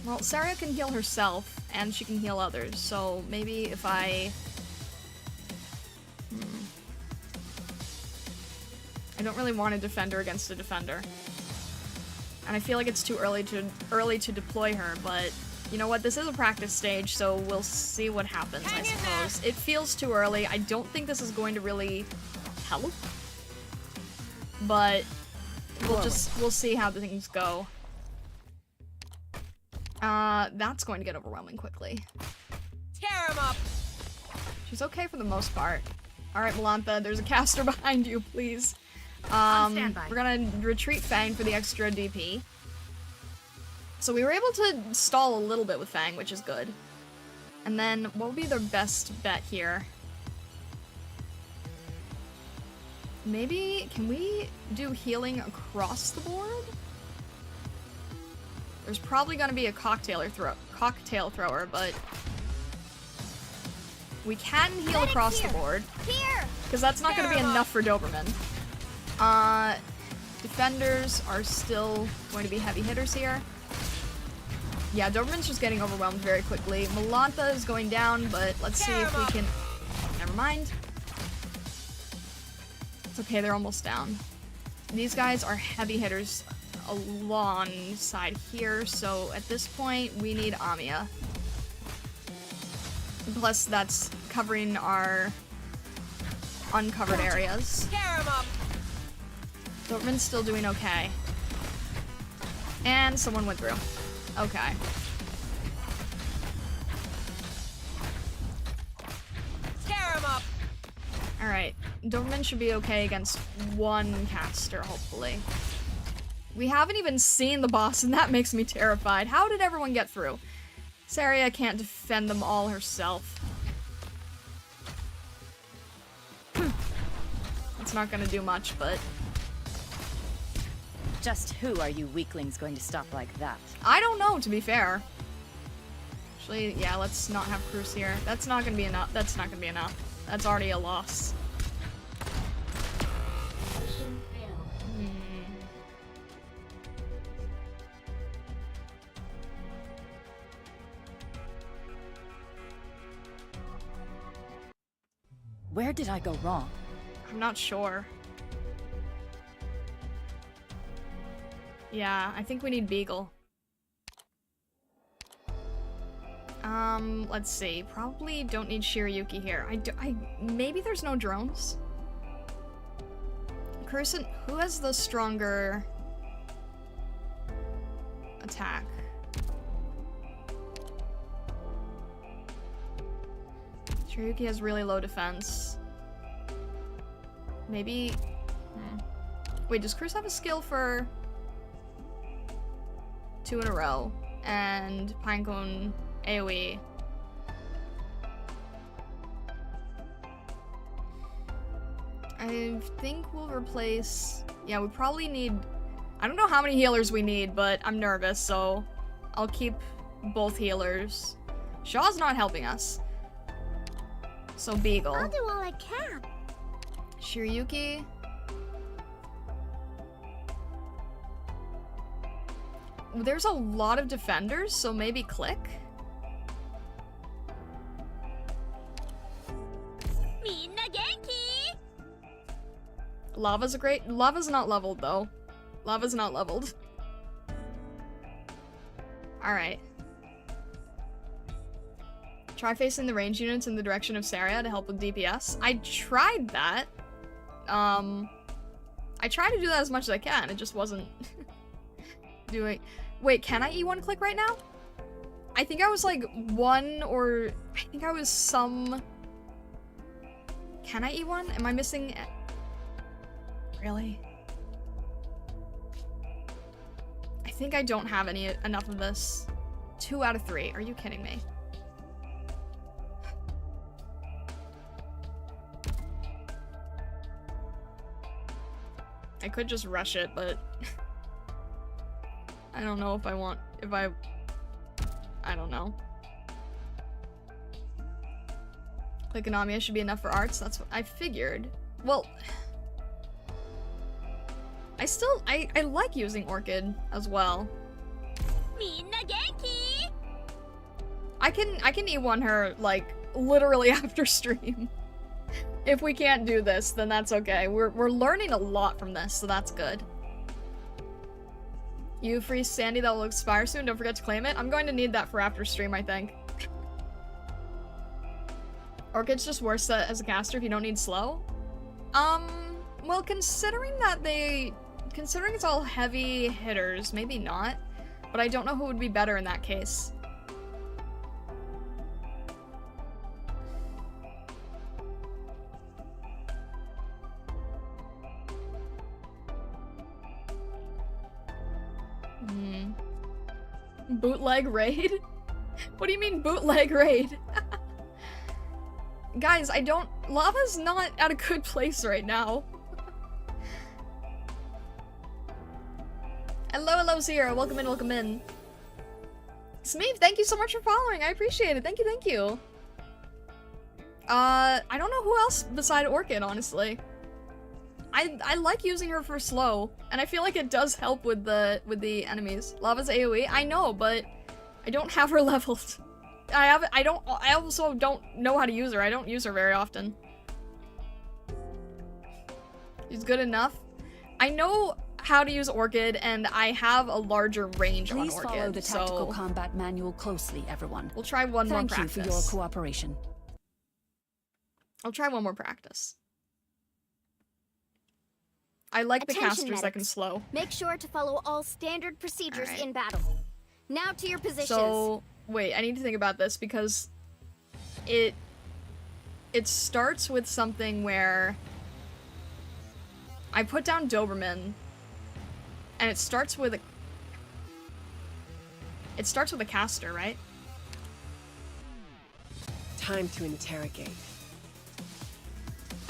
Speaker 1: Well, Saria can heal herself, and she can heal others, so maybe if I... I don't really want a defender against a defender. And I feel like it's too early to deploy her, but you know what? This is a practice stage, so we'll see what happens, I suppose. It feels too early. I don't think this is going to really help. But we'll see how the things go. That's going to get overwhelming quickly.
Speaker 8: Tear him up.
Speaker 1: She's okay for the most part. Alright, Melantha, there's a caster behind you, please.
Speaker 4: On standby.
Speaker 1: We're gonna retreat Fang for the extra DP. So we were able to stall a little bit with Fang, which is good. And then, what would be their best bet here? Maybe, can we do healing across the board? There's probably gonna be a cocktail thrower, but we can heal across the board.
Speaker 2: Here!
Speaker 1: Because that's not gonna be enough for Doberman. Defenders are still going to be heavy hitters here. Yeah, Doberman's just getting overwhelmed very quickly. Melantha is going down, but let's see if we can... Never mind. It's okay, they're almost down. These guys are heavy hitters alongside here, so at this point, we need Amiya. Plus, that's covering our uncovered areas.
Speaker 8: Tear him up.
Speaker 1: Dortmund's still doing okay. And someone went through. Okay.
Speaker 8: Tear him up.
Speaker 1: Alright. Dortmund should be okay against one caster, hopefully. We haven't even seen the boss, and that makes me terrified. How did everyone get through? Saria can't defend them all herself. It's not gonna do much, but...
Speaker 3: Just who are you weaklings going to stop like that?
Speaker 1: I don't know, to be fair. Actually, yeah, let's not have Cruz here. That's not gonna be enough. That's not gonna be enough. That's already a loss.
Speaker 5: Mission failed.
Speaker 3: Where did I go wrong?
Speaker 1: I'm not sure. Yeah, I think we need Beagle. Let's see. Probably don't need Shiryuki here. Maybe there's no drones? Person, who has the stronger attack? Shiryuki has really low defense. Maybe... Wait, does Cruz have a skill for 2 in a row? And Pinecone AoE. I think we'll replace... Yeah, we probably need... I don't know how many healers we need, but I'm nervous, so I'll keep both healers. Shaw's not helping us. So Beagle.
Speaker 2: I'll do all I can.
Speaker 1: Shiryuki. There's a lot of defenders, so maybe Click? Lava's a great... Lava's not leveled, though. Lava's not leveled. Alright. Try facing the range units in the direction of Saria to help with DPS. I tried that. I try to do that as much as I can. It just wasn't doing... Wait, can I E1 click right now? I think I was like 1 or... I think I was some... Can I E1? Am I missing... Really? I think I don't have enough of this. 2 out of 3. Are you kidding me? I could just rush it, but I don't know if I want, I don't know. Click should be enough for arts. That's what I figured. Well, I like using Orchid as well. I can E1 her, like, literally after stream. If we can't do this, then that's okay. We're learning a lot from this, so that's good. You free Sandy that will expire soon. Don't forget to claim it. I'm going to need that for after stream, I think. Orchid's just worse as a caster if you don't need slow. Well, considering it's all heavy hitters, maybe not. But I don't know who would be better in that case. Bootleg raid? What do you mean bootleg raid? Guys, Lava's not at a good place right now. Hello, Zero. Welcome in, welcome in. Smeeve, thank you so much for following. I appreciate it. Thank you. I don't know who else beside Orchid, honestly. I like using her for slow, and I feel like it does help with the enemies. Lava's AoE, I know, but I don't have her leveled. I also don't know how to use her. I don't use her very often. She's good enough. I know how to use Orchid, and I have a larger range on Orchid.
Speaker 9: Please follow the tactical combat manual closely, everyone.
Speaker 1: We'll try one more practice.
Speaker 9: Thank you for your cooperation.
Speaker 1: I'll try one more practice. I like the casters that can slow.
Speaker 2: Make sure to follow all standard procedures in battle. Now to your positions.
Speaker 1: So, wait, I need to think about this because it starts with something where I put down Doberman and it starts with a caster, right?
Speaker 8: Time to interrogate.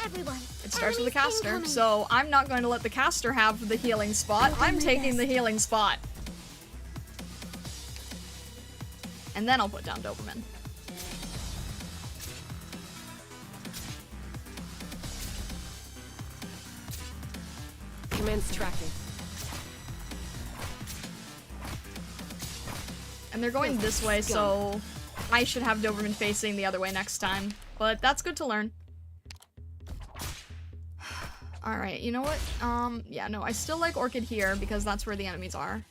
Speaker 2: Everyone.
Speaker 1: It starts with the
Speaker 2: enemies
Speaker 1: caster,
Speaker 2: incoming.
Speaker 1: so I'm not going to let the caster have the healing spot. I'm taking the healing spot. And then I'll put down Doberman.
Speaker 8: Commence tracking.
Speaker 1: And they're going this way, so I should have Doberman facing the other way next time. But that's good to learn. Alright, you know what? Yeah, no, I still like Orchid here because that's where the enemies are.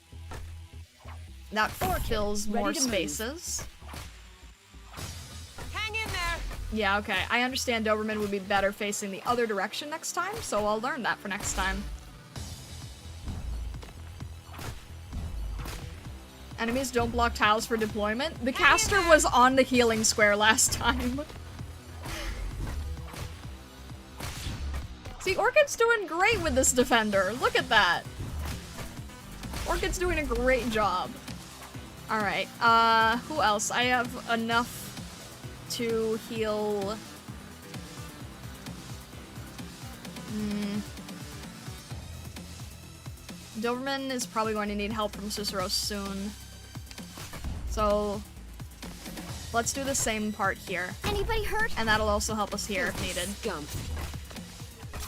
Speaker 1: That fills more spaces.
Speaker 8: Hang in there.
Speaker 1: Yeah, okay. I understand Doberman would be better facing the other direction next time, so I'll learn that for next time. Enemies don't block tiles for deployment. The caster was on the healing square last time. See, Orchid's doing great with this defender. Look at that. Orchid's doing a great job. Alright, who else? I have enough to heal... Doberman is probably going to need help from Cicero soon. So, let's do the same part here.
Speaker 2: Anybody hurt?
Speaker 1: And that'll also help us here if needed.
Speaker 8: Scum.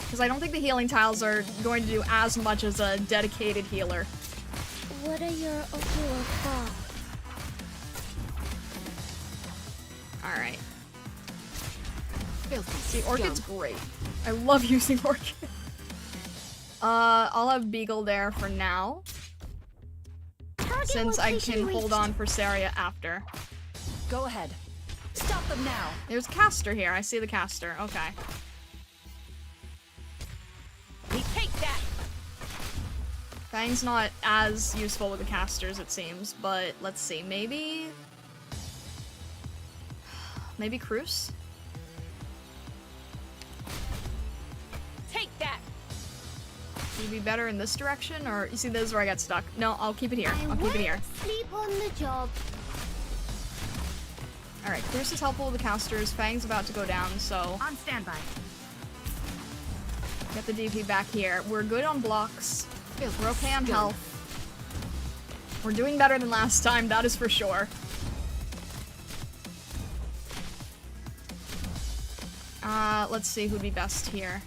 Speaker 1: Because I don't think the healing tiles are going to do as much as a dedicated healer.
Speaker 2: What are your ocular thoughts?
Speaker 1: Alright.
Speaker 8: Filthy
Speaker 1: See, Orchid's
Speaker 8: scum.
Speaker 1: great. I love using Orchid. I'll have Beagle there for now.
Speaker 2: Target
Speaker 1: Since I
Speaker 2: location
Speaker 1: can
Speaker 2: reached.
Speaker 1: hold on for Saria after.
Speaker 9: Go ahead. Stop them now.
Speaker 1: There's a caster here. I see the caster. Okay.
Speaker 8: We take that.
Speaker 1: Fang's not as useful with the casters, it seems, but let's see. Maybe... Maybe Cruz?
Speaker 8: Take that.
Speaker 1: Would it be better in this direction, or... You see, this is where I got stuck. No, I'll keep it here. I'll keep it here.
Speaker 2: Sleep on the job.
Speaker 1: Alright, Cruz is helpful with the casters. Fang's about to go down, so...
Speaker 3: On standby.
Speaker 1: Get the DP back here. We're good on blocks. We're okay on health. We're doing better than last time, that is for sure. Let's see who'd be best here.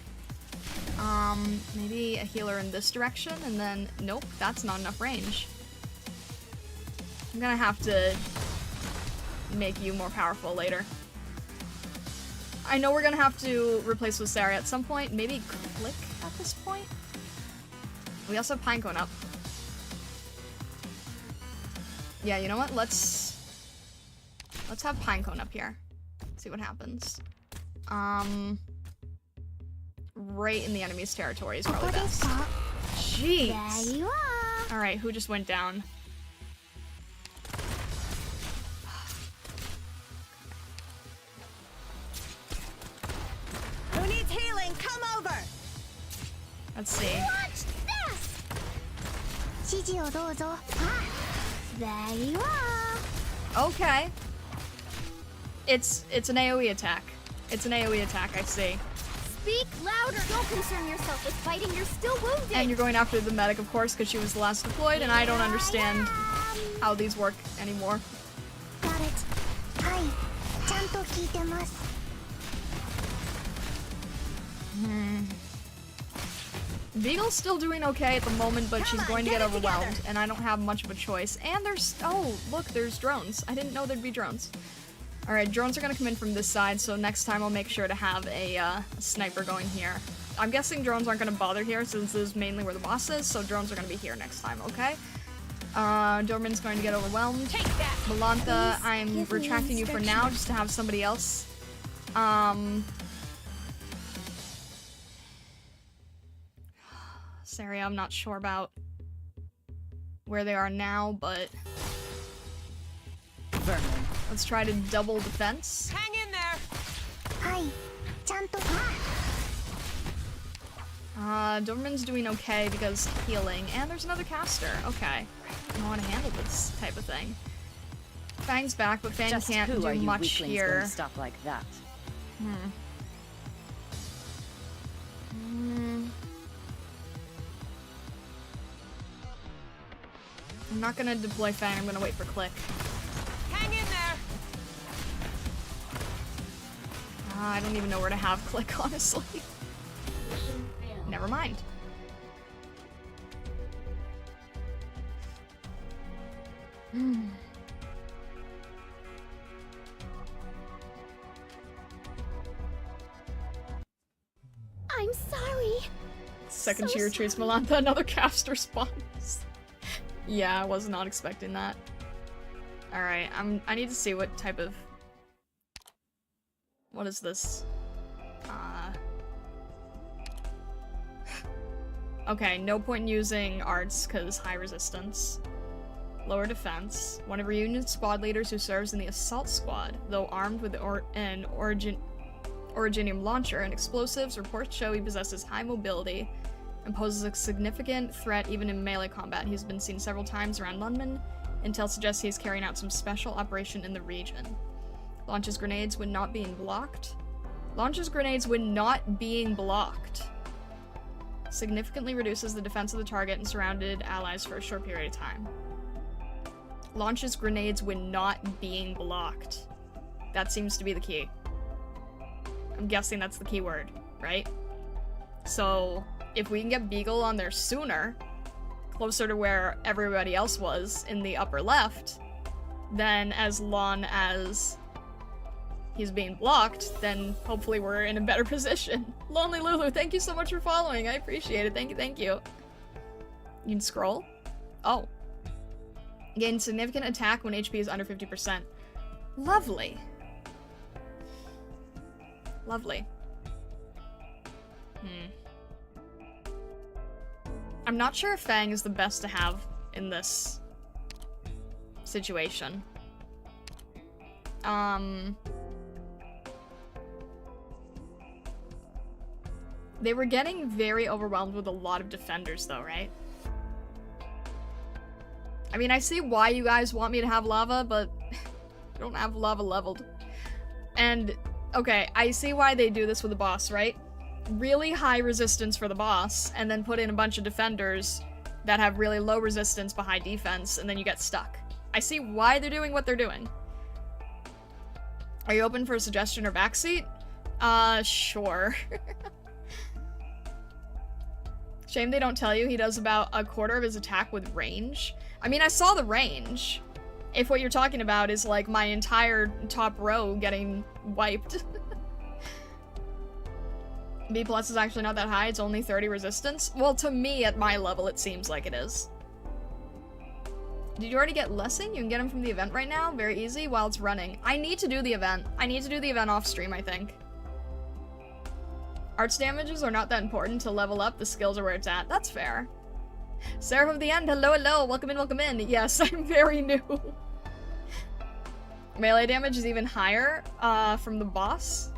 Speaker 1: Maybe a healer in this direction, and then... Nope, that's not enough range. I'm gonna have to make you more powerful later. I know we're gonna have to replace with Sarah at some point. Maybe Click at this point? We also have Pinecone up. Yeah, you know what? Let's have Pinecone up here. See what happens. Right in the enemy's territory is probably best.
Speaker 2: There
Speaker 1: Jeez.
Speaker 2: you are.
Speaker 1: Alright, who just went down?
Speaker 4: Who needs healing? Come over!
Speaker 1: Let's see.
Speaker 2: Watch this. 指示をどうぞ. There you are.
Speaker 1: Okay. It's an AoE attack. It's an AoE attack, I see.
Speaker 2: Speak louder. Don't concern yourself with fighting. You're still wounded.
Speaker 1: And you're going after the medic, of course, because she was the last deployed, and I don't understand how these work anymore.
Speaker 2: Got it. はい。ちゃんと聞いてます.
Speaker 1: Beagle's still doing okay at the moment, but she's going to get overwhelmed, and I don't have much of a choice. And there's... Oh, look, there's drones. I didn't know there'd be drones. Alright, drones are going to come in from this side, so next time I'll make sure to have a sniper going here. I'm guessing drones aren't going to bother here, since this is mainly where the boss is, so drones are going to be here next time, okay? Dorman's going to get overwhelmed.
Speaker 8: Take that.
Speaker 1: Malantha, I'm
Speaker 2: give me
Speaker 1: retracting you for now, just to have somebody else. Saria, I'm not sure about where they are now, but
Speaker 9: Vermin.
Speaker 1: let's try to double defense.
Speaker 8: Hang in there.
Speaker 2: はい。ちゃんと.
Speaker 1: Doberman's doing okay because healing, and there's another caster. Okay. I don't want to handle this type of thing. Fang's back, but Fang
Speaker 9: Just
Speaker 1: can't
Speaker 9: who
Speaker 1: do
Speaker 9: are you
Speaker 1: much
Speaker 9: weaklings going
Speaker 1: here.
Speaker 9: to stop like that?
Speaker 1: I'm not gonna deploy Fang, I'm gonna wait for Click.
Speaker 9: Hang in there.
Speaker 1: I don't even know where to have Click, honestly. Never mind.
Speaker 2: I'm sorry.
Speaker 1: Second
Speaker 2: So
Speaker 1: she retreats Melantha, another caster spawns. Yeah, I was not expecting that. Alright, I need to see what type of... What is this? Okay, no point in using arts, because high resistance. Lower defense. One of Reunion's squad leaders who serves in the assault squad, though armed with an Originium launcher and explosives, reports show he possesses high mobility and poses a significant threat even in melee combat. He's been seen several times around London. Intel suggests he's carrying out some special operation in the region. Launches grenades when not being blocked. Launches grenades when not being blocked. Significantly reduces the defense of the target and surrounded allies for a short period of time. Launches grenades when not being blocked. That seems to be the key. I'm guessing that's the key word, right? So, if we can get Beagle on there sooner, closer to where everybody else was in the upper left, then as long as he's being blocked, then hopefully we're in a better position. Lonely Lulu, thank you so much for following. I appreciate it. Thank you, thank you. You can scroll? Oh. Gain significant attack when HP is under 50%. Lovely. Lovely. I'm not sure if Fang is the best to have in this situation. They were getting very overwhelmed with a lot of defenders though, right? I mean, I see why you guys want me to have lava, but I don't have lava leveled. And, okay, I see why they do this with the boss, right? Really high resistance for the boss, and then put in a bunch of defenders that have really low resistance but high defense, and then you get stuck. I see why they're doing what they're doing. Are you open for a suggestion or backseat? Sure. Shame they don't tell you he does about a quarter of his attack with range. I mean, I saw the range. If what you're talking about is, like, my entire top row getting wiped. B plus is actually not that high, it's only 30 resistance. Well, to me, at my level, it seems like it is. Did you already get Lessing? You can get him from the event right now, very easy, while it's running. I need to do the event. I need to do the event off stream, I think. Arts damages are not that important to level up, the skills are where it's at. That's fair. Seraph of the End, hello, hello, welcome in, welcome in. Yes, I'm very new. Melee damage is even higher, from the boss.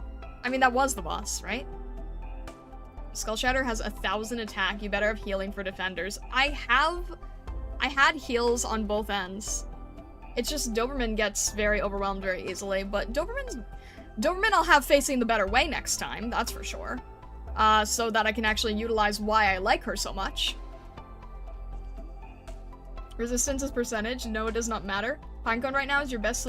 Speaker 1: I mean, that was the boss, right? Skull Shatter has 1,000 attack, you better have healing for defenders. I had heals on both ends. It's just Doberman gets very overwhelmed very easily, but Doberman I'll have facing the better way next time, that's for sure. So that I can actually utilize why I like her so much. Resistance is percentage, no it does not matter. Pinecone right now is your best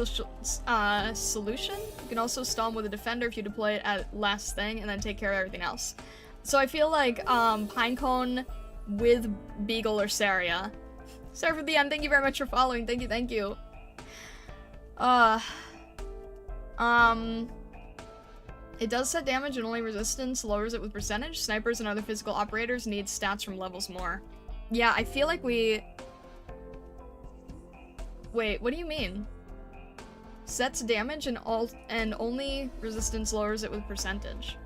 Speaker 1: solution. You can also stall with a defender if you deploy it at last thing and then take care of everything else. So I feel like Pinecone with Beagle or Saria. Seraph of the End, thank you very much for following, thank you, thank you. It does set damage and only resistance lowers it with percentage. Snipers and other physical operators need stats from levels more. Yeah, I feel like we... Wait, what do you mean? Sets damage and only resistance lowers it with percentage.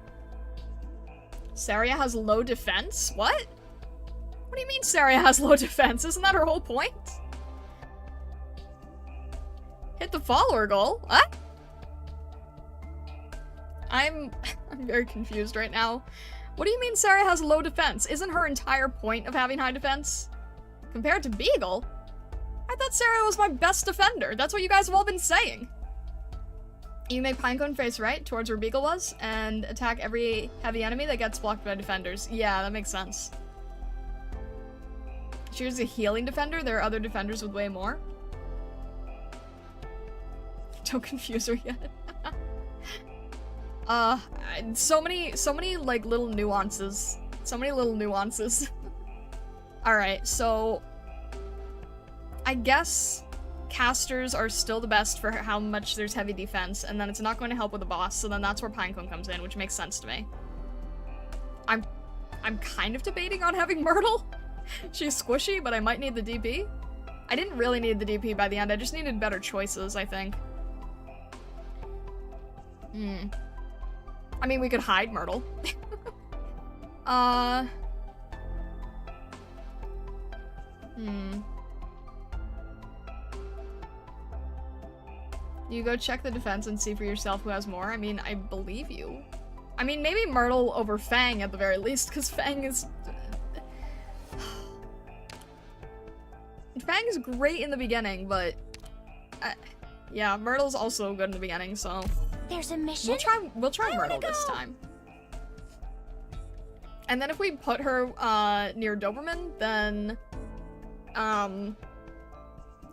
Speaker 1: Saria has low defense? What? What do you mean Saria has low defense? Isn't that her whole point? Hit the follower goal? What? I'm very confused right now. What do you mean Saria has low defense? Isn't her entire point of having high defense? Compared to Beagle? I thought Saria was my best defender. That's what you guys have all been saying. You make Pinecone face right towards where Beagle was and attack every heavy enemy that gets blocked by defenders. Yeah, that makes sense. She's a healing defender. There are other defenders with way more. Don't confuse her yet. So many like little nuances. So many little nuances. Alright, so I guess casters are still the best for how much there's heavy defense, and then it's not going to help with the boss, so then that's where Pinecone comes in, which makes sense to me. I'm kind of debating on having Myrtle. She's squishy, but I might need the DP. I didn't really need the DP by the end, I just needed better choices, I think. I mean, we could hide Myrtle. You go check the defense and see for yourself who has more. I mean, I believe you. I mean, maybe Myrtle over Fang at the very least, because Fang is... Fang is great in the beginning, but... yeah, Myrtle's also good in the beginning, so...
Speaker 2: There's a mission?
Speaker 1: We'll try Myrtle this time. And then if we put her, near Doberman, then...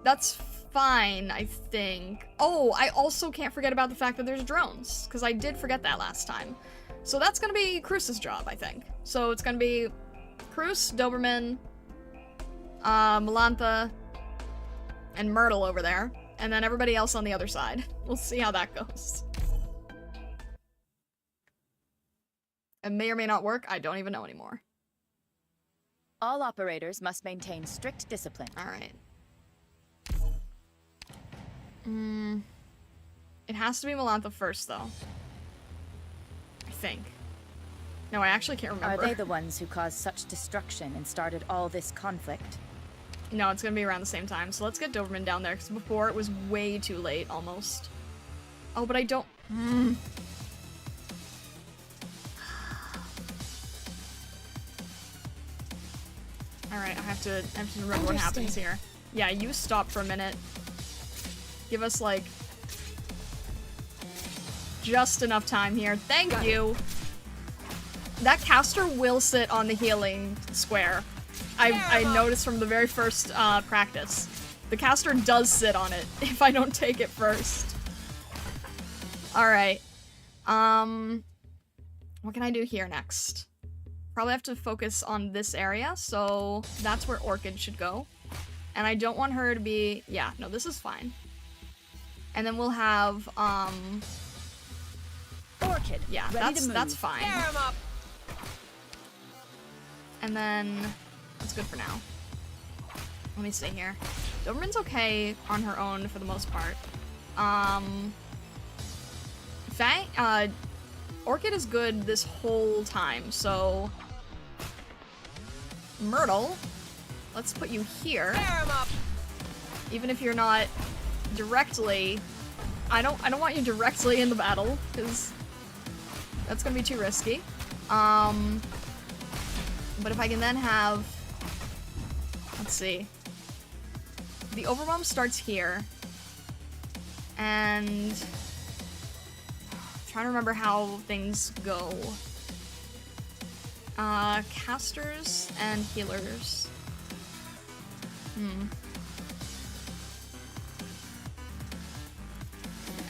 Speaker 1: that's fine, I think. Oh, I also can't forget about the fact that there's drones, because I did forget that last time. So that's gonna be Cruz's job, I think. So it's gonna be Cruz, Doberman, Melantha, and Myrtle over there, and then everybody else on the other side. We'll see how that goes. It may or may not work, I don't even know anymore.
Speaker 3: All operators must maintain strict discipline.
Speaker 1: Alright. It has to be Melantha first, though. I think. No, I actually can't remember.
Speaker 3: Are they the ones who caused such destruction and started all this conflict?
Speaker 1: No, it's gonna be around the same time, so let's get Doberman down there, because before it was way too late, almost. Oh, but I don't... Alright, I have to remember what happens here. Yeah, you stop for a minute. Give us, like, just enough time here. Thank you! That caster will sit on the healing square. I noticed from the very first practice. The caster does sit on it if I don't take it first. Alright. What can I do here next? Probably have to focus on this area, so that's where Orchid should go. And I don't want her to be... yeah, no, this is fine. And then we'll have,
Speaker 3: Orchid,
Speaker 1: yeah, that's fine. And then, that's good for now. Let me stay here. Doberman's okay on her own for the most part. Orchid is good this whole time, so... Myrtle, let's put you here. Even if you're not directly... I don't want you directly in the battle, because that's gonna be too risky. But if I can then have... let's see. The overwhelm starts here. And... I'm trying to remember how things go. Casters and healers.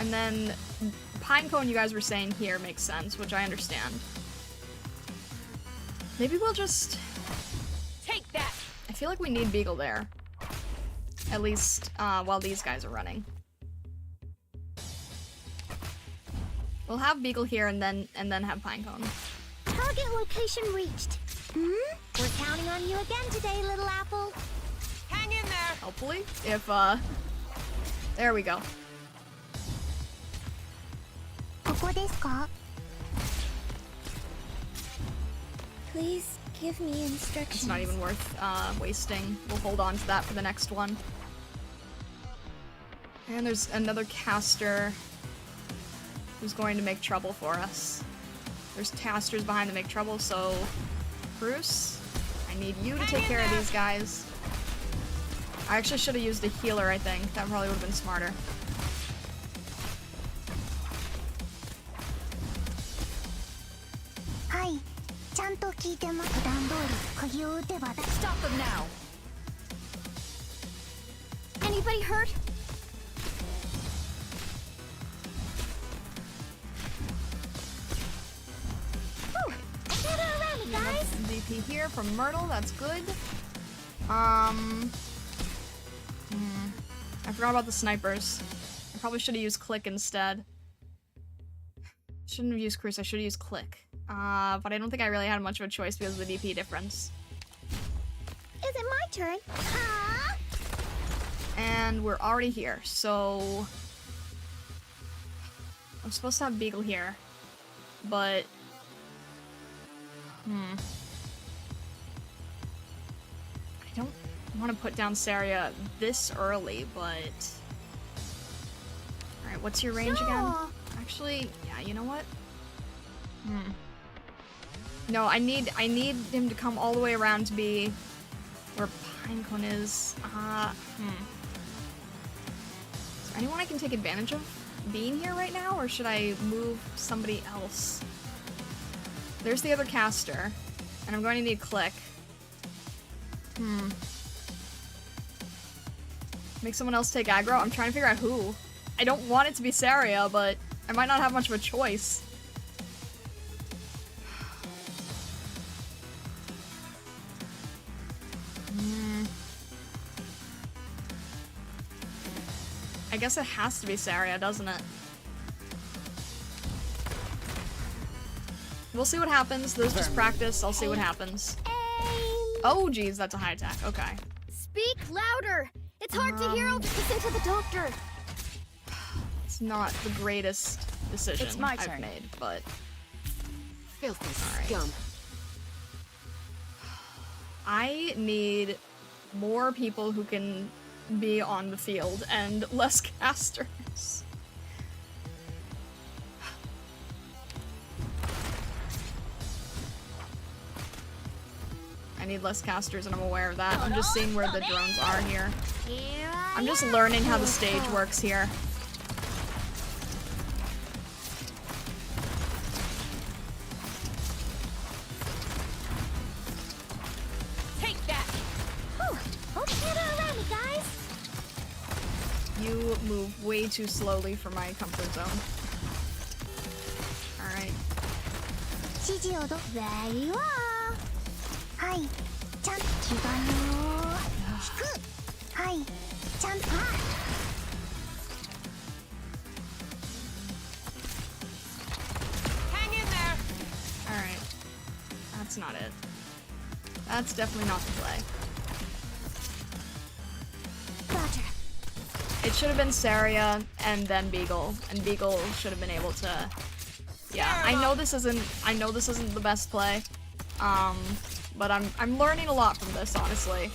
Speaker 1: And then Pinecone, you guys were saying here, makes sense, which I understand. Maybe we'll just...
Speaker 9: Take that!
Speaker 1: I feel like we need Beagle there. At least, while these guys are running. We'll have Beagle here and then have Pinecone.
Speaker 2: Target location reached. We're counting on you again today, little apple.
Speaker 9: Hang in there!
Speaker 1: Hopefully. If, there we go.
Speaker 2: ここですか? Please give me instructions.
Speaker 1: It's not even worth, wasting. We'll hold on to that for the next one. And there's another caster who's going to make trouble for us. There's casters behind to make trouble, so... Bruce, I need you to take care of these guys. I actually should have used a healer, I think. That probably would have been smarter.
Speaker 2: はい、ちゃんと聞いてます。普段通り釘を打てばだ。
Speaker 4: Stop them now.
Speaker 2: Anybody hurt? Get around me, guys.
Speaker 1: DP here from Myrtle, that's good. I forgot about the snipers. I probably should have used Click instead. Shouldn't have used Cruise, I should have used Click. But I don't think I really had much of a choice because of the DP difference.
Speaker 2: Is it my turn?
Speaker 1: And we're already here, so... I'm supposed to have Beagle here, but... I don't want to put down Saria this early, but... Alright, what's your range again? Actually, yeah, you know what? No, I need him to come all the way around to be where Pinecone is. Is there anyone I can take advantage of being here right now, or should I move somebody else? There's the other caster, and I'm going to need Click. Make someone else take aggro? I'm trying to figure out who. I don't want it to be Saria, but I might not have much of a choice. I guess it has to be Saria, doesn't it? We'll see what happens. This is just practice. I'll see what happens. Oh, geez, that's a high attack. Okay.
Speaker 2: Speak louder. It's hard to hear. I'll listen to the doctor.
Speaker 1: It's not the greatest decision
Speaker 3: It's my
Speaker 1: I've
Speaker 3: turn.
Speaker 1: made, but
Speaker 8: Filthy
Speaker 1: Alright.
Speaker 8: scum.
Speaker 1: I need more people who can be on the field and less casters. I need less casters and I'm aware of that. I'm just seeing where the drones are here. I'm just learning how the stage works here.
Speaker 9: Take that!
Speaker 2: Get around me, guys.
Speaker 1: You move way too slowly for my comfort zone. Alright.
Speaker 2: 指示をvery well. はい、ちゃんと気がよ引く。はい、ちゃんと。
Speaker 9: Hang in there!
Speaker 1: Alright. That's not it. That's definitely not the play.
Speaker 2: Roger.
Speaker 1: It should have been Saria and then Beagle, and Beagle should have been able to... Yeah, I know this isn't the best play, but I'm learning a lot from this, honestly.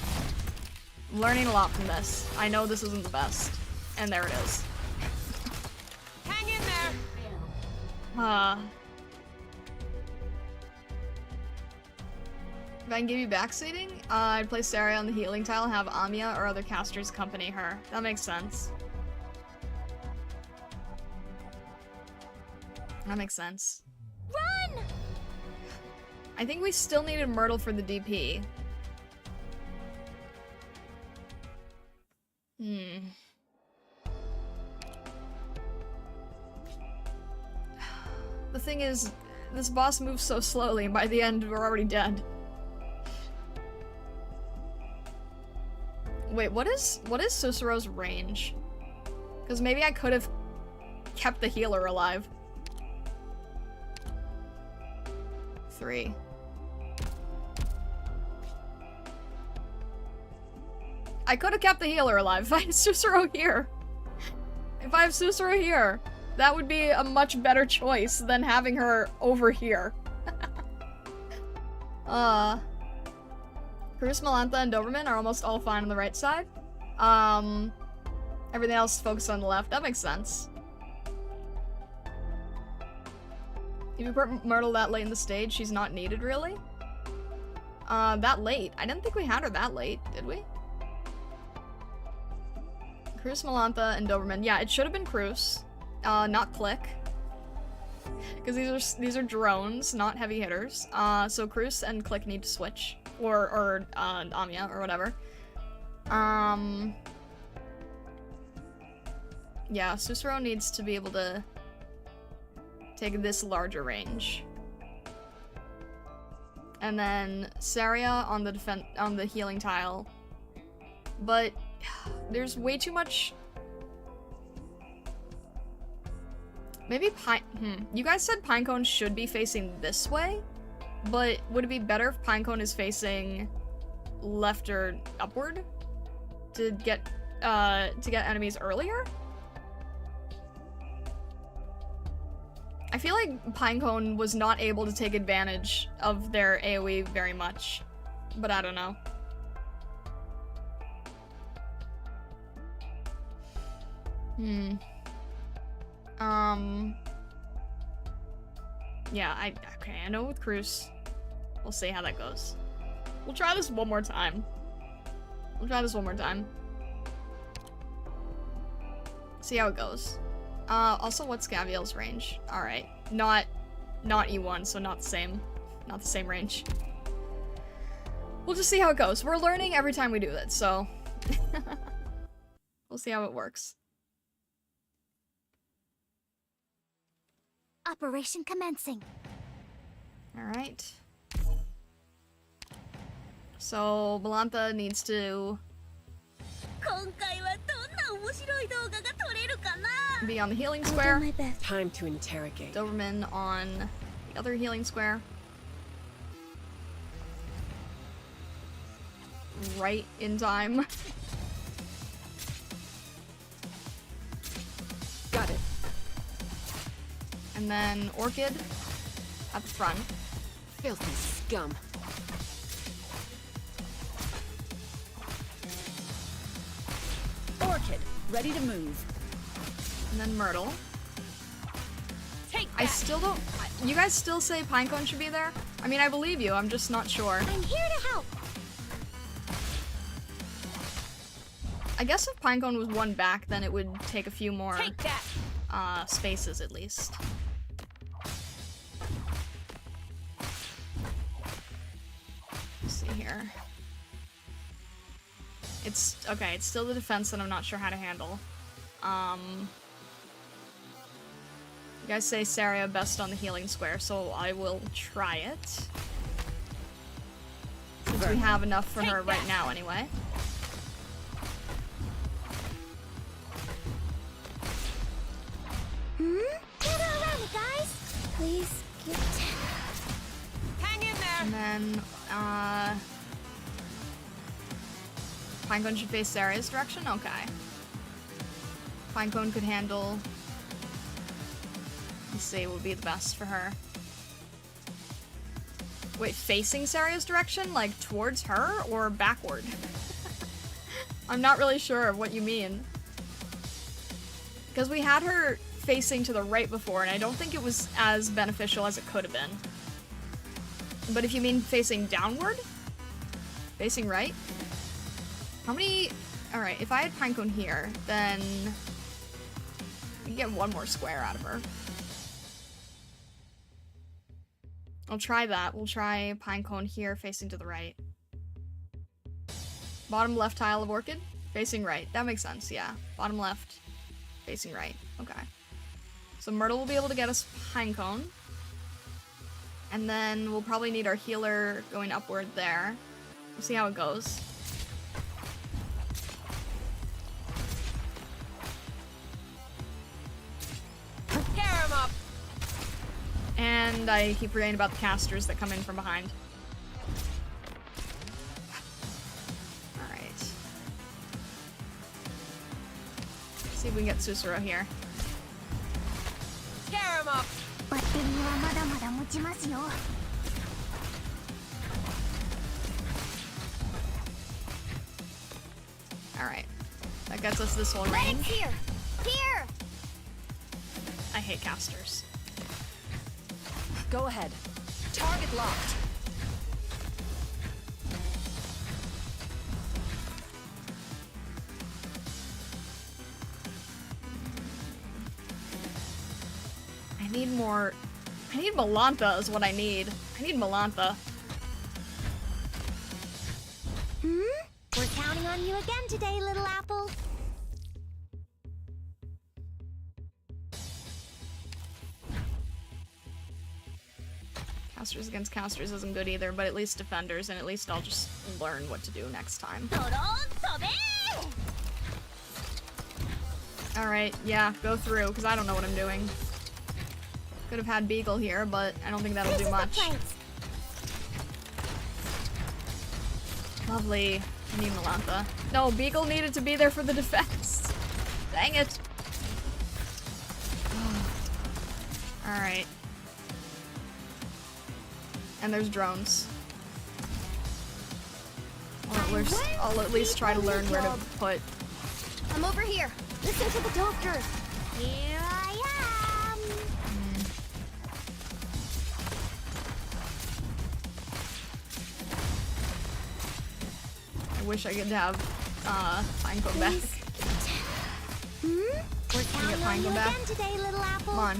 Speaker 1: I'm learning a lot from this. I know this isn't the best, and there it is.
Speaker 9: Hang in there!
Speaker 1: If I can give you backseating, I'd place Saria on the healing tile and have Amiya or other casters accompany her. That makes sense. That makes sense.
Speaker 2: Run!
Speaker 1: I think we still needed Myrtle for the DP. The thing is, this boss moves so slowly, and by the end, we're already dead. Wait, what is Susuro's range? Because maybe I could have kept the healer alive. 3. I could have kept the healer alive if I had Susuro here. If I have Susuro here, that would be a much better choice than having her over here. Cruz, Malantha, and Doberman are almost all fine on the right side. Everything else is focused on the left. That makes sense. If you put Myrtle that late in the stage, she's not needed, really? That late? I didn't think we had her that late, did we? Cruz, Malantha, and Doberman. Yeah, it should have been Cruz. Not Click. Because these are drones, not heavy hitters. So Cruz and Click need to switch. Or Amiya, or whatever. Yeah, Susuro needs to be able to take this larger range. And then Saria on the healing tile. But there's way too much. Maybe you guys said Pinecone should be facing this way, but would it be better if Pinecone is facing left or upward to get enemies earlier? I feel like Pinecone was not able to take advantage of their AoE very much, but I don't know. Yeah, I know with Cruz. We'll see how that goes. We'll try this one more time. See how it goes. Also, what's Gaviel's range? Alright. Not E1, so not the same range. We'll just see how it goes. We're learning every time we do it, so we'll see how it works.
Speaker 2: Operation commencing.
Speaker 1: Alright. So, Belantha needs to be on the healing square.
Speaker 8: Time to interrogate.
Speaker 1: Doberman on the other healing square. Right in time.
Speaker 8: Got it.
Speaker 1: And then Orchid at the front.
Speaker 8: Filthy scum.
Speaker 3: Orchid, ready to move.
Speaker 1: And then Myrtle.
Speaker 9: Take
Speaker 1: I
Speaker 9: that.
Speaker 1: still don't... You guys still say Pinecone should be there? I mean, I believe you, I'm just not sure.
Speaker 2: I'm here to help.
Speaker 1: I guess if Pinecone was one back, then it would take a few more
Speaker 9: Take that.
Speaker 1: spaces at least. Let's see here. It's okay, it's still the defense that I'm not sure how to handle. You guys say Saria best on the healing square, so I will try it. Since we have enough for her right now anyway.
Speaker 2: Get around it, guys. Please get
Speaker 9: Hang in there.
Speaker 1: And then, Pinecone should face Saria's direction? Okay. Pinecone could handle... Let's see, what would be the best for her. Wait, facing Saria's direction? Like, towards her? Or backward? I'm not really sure what you mean. Because we had her facing to the right before, and I don't think it was as beneficial as it could have been. But if you mean facing downward? Facing right? How many... Alright, if I had Pinecone here, then... we can get one more square out of her. I'll try that. We'll try Pinecone here, facing to the right. Bottom left tile of Orchid, facing right. That makes sense, yeah. Bottom left, facing right. Okay. So Myrtle will be able to get us Pinecone. And then we'll probably need our healer going upward there. We'll see how it goes.
Speaker 9: Tear him up.
Speaker 1: And I keep forgetting about the casters that come in from behind. Alright. See if we can get Susuro here.
Speaker 9: Tear him up.
Speaker 2: バッテリーはまだまだ持ちますよ。
Speaker 1: Alright. That gets us this whole range.
Speaker 2: Here. Here.
Speaker 1: I hate casters.
Speaker 3: Go ahead. Target locked.
Speaker 1: I need more I need Melantha is what I need. I need Melantha.
Speaker 2: We're counting on you again today, little apple.
Speaker 1: Casters against casters isn't good either, but at least defenders, and at least I'll just learn what to do next time. Alright, yeah, go through, because I don't know what I'm doing. Could have had Beagle here, but I don't think that'll do much. Lovely. I need Melantha. No, Beagle needed to be there for the defense. Dang it. Alright. And there's drones. I'll at least try to learn where to put.
Speaker 2: I'm over here. Listen to the doctor. Here I am.
Speaker 1: I wish I could have Pinecone back.
Speaker 2: We're counting on you again today, little apple.
Speaker 1: Come on.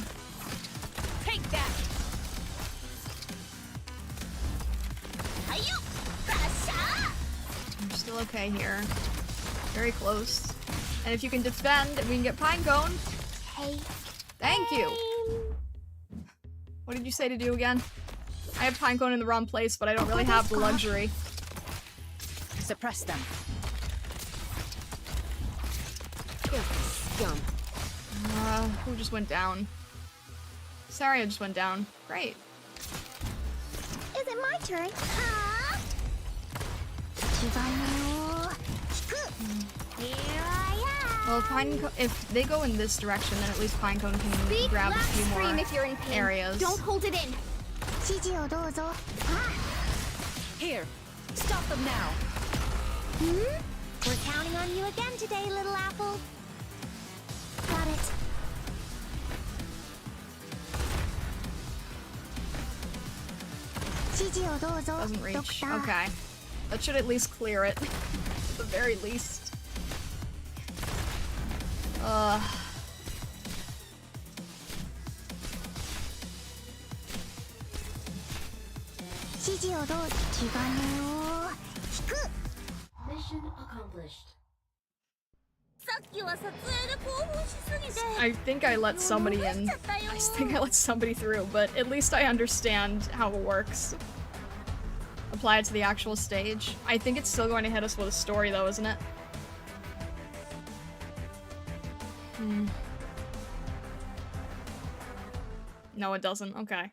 Speaker 9: Take that.
Speaker 1: We're still okay here. Very close. And if you can defend, we can get Pinecone.
Speaker 2: Hey.
Speaker 1: Thank you. What did you say to do again? I have Pinecone in the wrong place, but I don't really have the luxury.
Speaker 3: Suppress them.
Speaker 8: Scum.
Speaker 1: Who just went down? Saria just went down. Great.
Speaker 2: Is it my turn? Here I am.
Speaker 1: Well, if they go in this direction, then at least Pinecone can grab a few more
Speaker 2: if you're in pain.
Speaker 1: areas.
Speaker 2: Don't hold it in.
Speaker 3: Here. Stop them now.
Speaker 2: We're counting on you again today, little apple. Got it.
Speaker 1: Doesn't reach. Okay. That should at least clear it. At the very least.
Speaker 5: Mission accomplished.
Speaker 1: I think I let somebody in. I think I let somebody through, but at least I understand how it works. Apply it to the actual stage. I think it's still going to hit us with a story though, isn't it? No, it doesn't. Okay.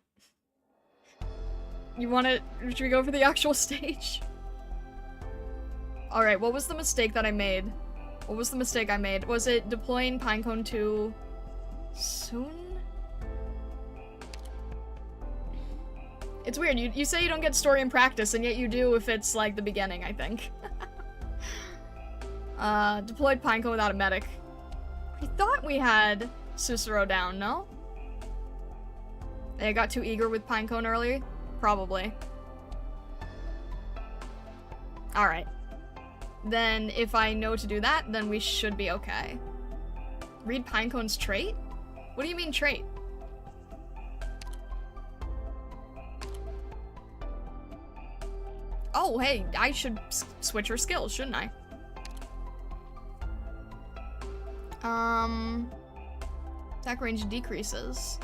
Speaker 1: You want to... Should we go for the actual stage? Alright, what was the mistake that I made? What was the mistake I made? Was it deploying Pinecone too soon? It's weird. You say you don't get story in practice, and yet you do if it's, like, the beginning, I think. Deployed Pinecone without a medic. I thought we had Cicero down, no? I got too eager with Pinecone earlier? Probably. Alright. Then, if I know to do that, then we should be okay. Read Pinecone's trait? What do you mean trait? Oh, hey, I should switch her skills, shouldn't I? Attack range decreases.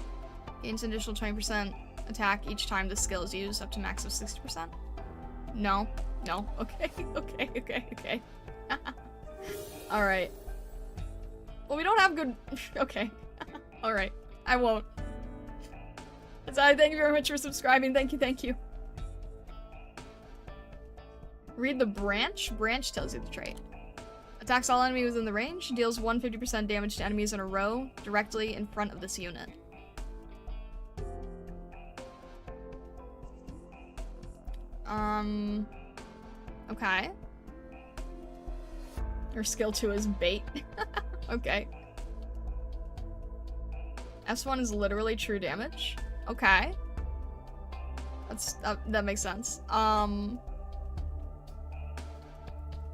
Speaker 1: Gains an additional 20% attack each time the skill is used, up to max of 60%. No. No. Okay. Okay. Alright. Well, we don't have good... Okay. Alright. I won't. Asai, thank you very much for subscribing. Thank you. Read the branch. Branch tells you the trait. Attacks all enemies within the range. Deals 150% damage to enemies in a row directly in front of this unit. Okay. Your skill 2 is bait. Okay. S1 is literally true damage. Okay. That makes sense.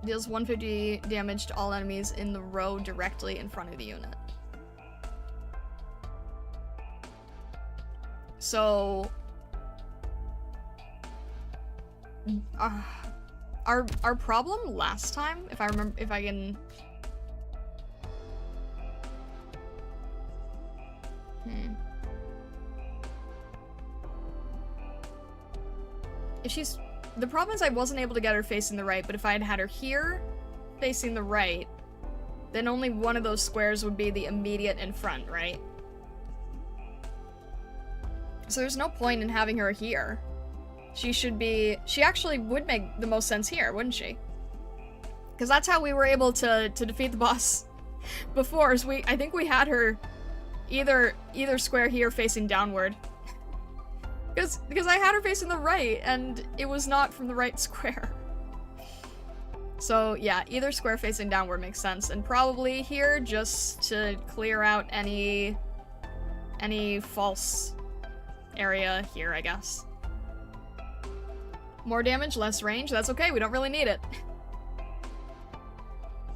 Speaker 1: Deals 150 damage to all enemies in the row directly in front of the unit. So... our problem last time, if I remember, if I can... If she's... The problem is I wasn't able to get her facing the right, but if I had had her here, facing the right, then only one of those squares would be the immediate in front, right? So there's no point in having her here. She should be... She actually would make the most sense here, wouldn't she? Because that's how we were able to defeat the boss before, is I think we had her either square here facing downward. Because I had her facing the right, and it was not from the right square. So yeah, either square facing downward makes sense, and probably here just to clear out any false area here, I guess. More damage, less range, that's okay, we don't really need it.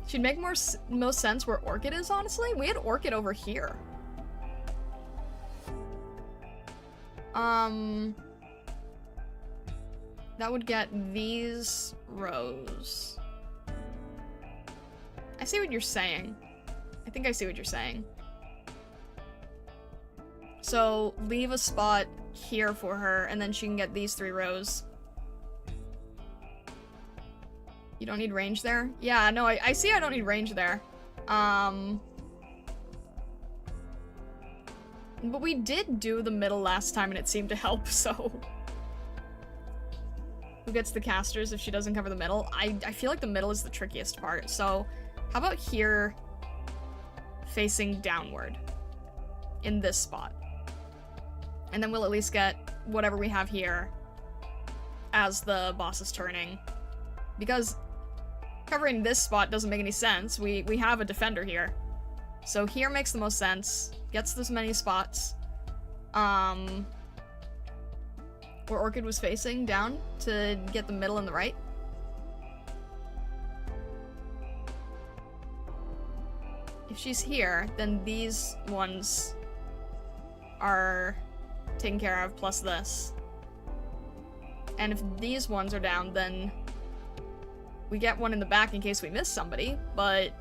Speaker 1: She'd make most sense where Orchid is, honestly. We had Orchid over here. That would get these rows. I see what you're saying. I think I see what you're saying. So, leave a spot here for her, and then she can get these 3 rows. You don't need range there? Yeah, no, I see I don't need range there. But we did do the middle last time and it seemed to help, so... Who gets the casters if she doesn't cover the middle? I feel like the middle is the trickiest part, so... How about here, facing downward? In this spot. And then we'll at least get whatever we have here as the boss is turning. Because covering this spot doesn't make any sense. We have a defender here. So here makes the most sense. Gets this many spots. Where Orchid was facing down to get the middle and the right. If she's here, then these ones are taken care of, plus this. And if these ones are down, then we get one in the back in case we miss somebody, but...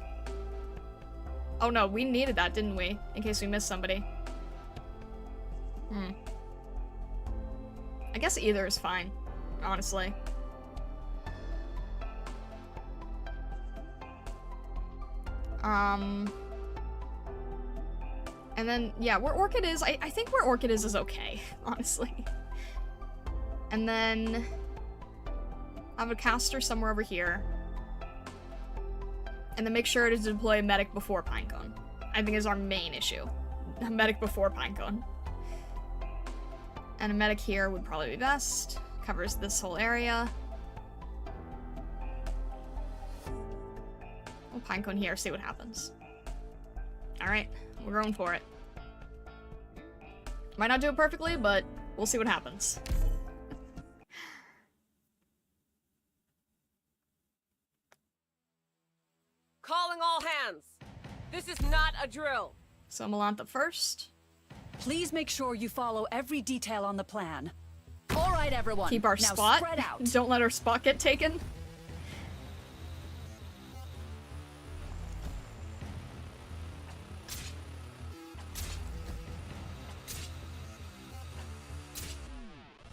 Speaker 1: Oh no, we needed that, didn't we? In case we missed somebody. I guess either is fine, honestly. And then, yeah, where Orchid is, I think where Orchid is okay, honestly. And then... I have a caster somewhere over here. And then make sure to deploy a medic before Pinecone. I think is our main issue. A medic before Pinecone. And a medic here would probably be best. Covers this whole area. We'll Pinecone here, see what happens. Alright, we're going for it. Might not do it perfectly, but we'll see what happens.
Speaker 8: Calling all hands. This is not a drill.
Speaker 1: So Malantha first.
Speaker 3: Please make sure you follow every detail on the plan. All right, everyone.
Speaker 1: Keep our
Speaker 3: now
Speaker 1: spot.
Speaker 3: Spread out.
Speaker 1: Don't let our spot get taken.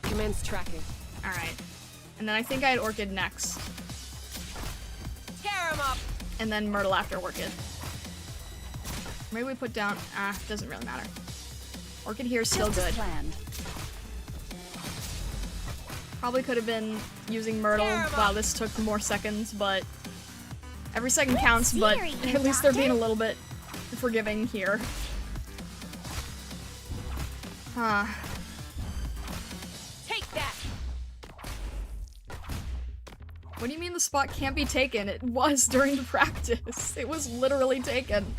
Speaker 8: Commence tracking.
Speaker 1: Alright. And then I think I had Orchid next.
Speaker 8: Tear him up.
Speaker 1: And then Myrtle after Orchid. Maybe we put down... doesn't really matter. Orchid here is still
Speaker 3: Just as
Speaker 1: good.
Speaker 3: planned.
Speaker 1: Probably could have been using Myrtle while this took more seconds, but... Every second counts, but at least they're being a little bit forgiving here.
Speaker 8: Take that.
Speaker 1: What do you mean the spot can't be taken? It was during the practice. It was literally taken.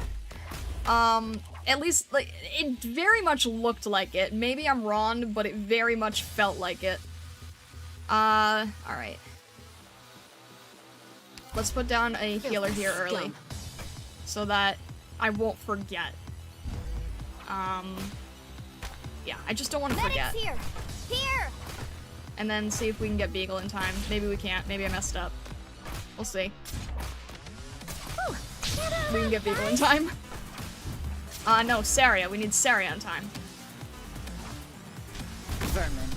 Speaker 1: At least, like, it very much looked like it. Maybe I'm wrong, but it very much felt like it. Alright. Let's put down a healer here early. So that I won't forget. yeah, I just don't want to forget.
Speaker 2: Medics here! Here!
Speaker 1: And then see if we can get Beagle in time. Maybe we can't. Maybe I messed up. We'll see.
Speaker 2: Whew.
Speaker 1: We can get Beagle in time. No, Saria. We need Saria in time.
Speaker 4: Vermin.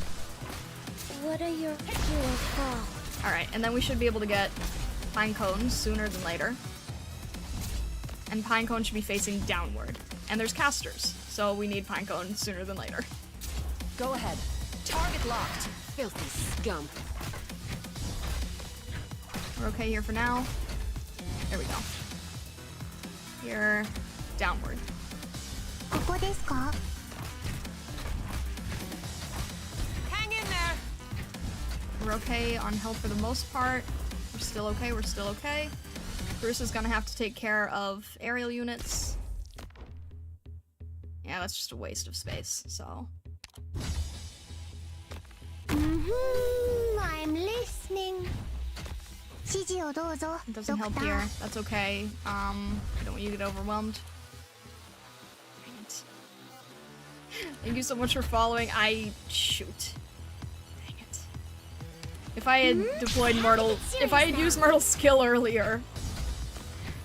Speaker 2: What are your call?
Speaker 1: Alright, and then we should be able to get Pinecone sooner than later. And Pinecone should be facing downward. And there's casters, so we need Pinecone sooner than later.
Speaker 3: Go ahead. Target locked.
Speaker 8: Filthy scum.
Speaker 1: We're okay here for now. There we go. Here, downward.
Speaker 2: ここですか?
Speaker 9: Hang in there.
Speaker 1: We're okay on health for the most part. We're still okay, we're still okay. Bruce is gonna have to take care of aerial units. Yeah, that's just a waste of space, so.
Speaker 2: I'm listening. 指示をどうぞ,
Speaker 1: It doesn't help here. That's okay. I don't want you to get overwhelmed. Dang it. Thank you so much for following. Shoot. Dang it. If I had deployed Myrtle, if I had used Myrtle's skill earlier,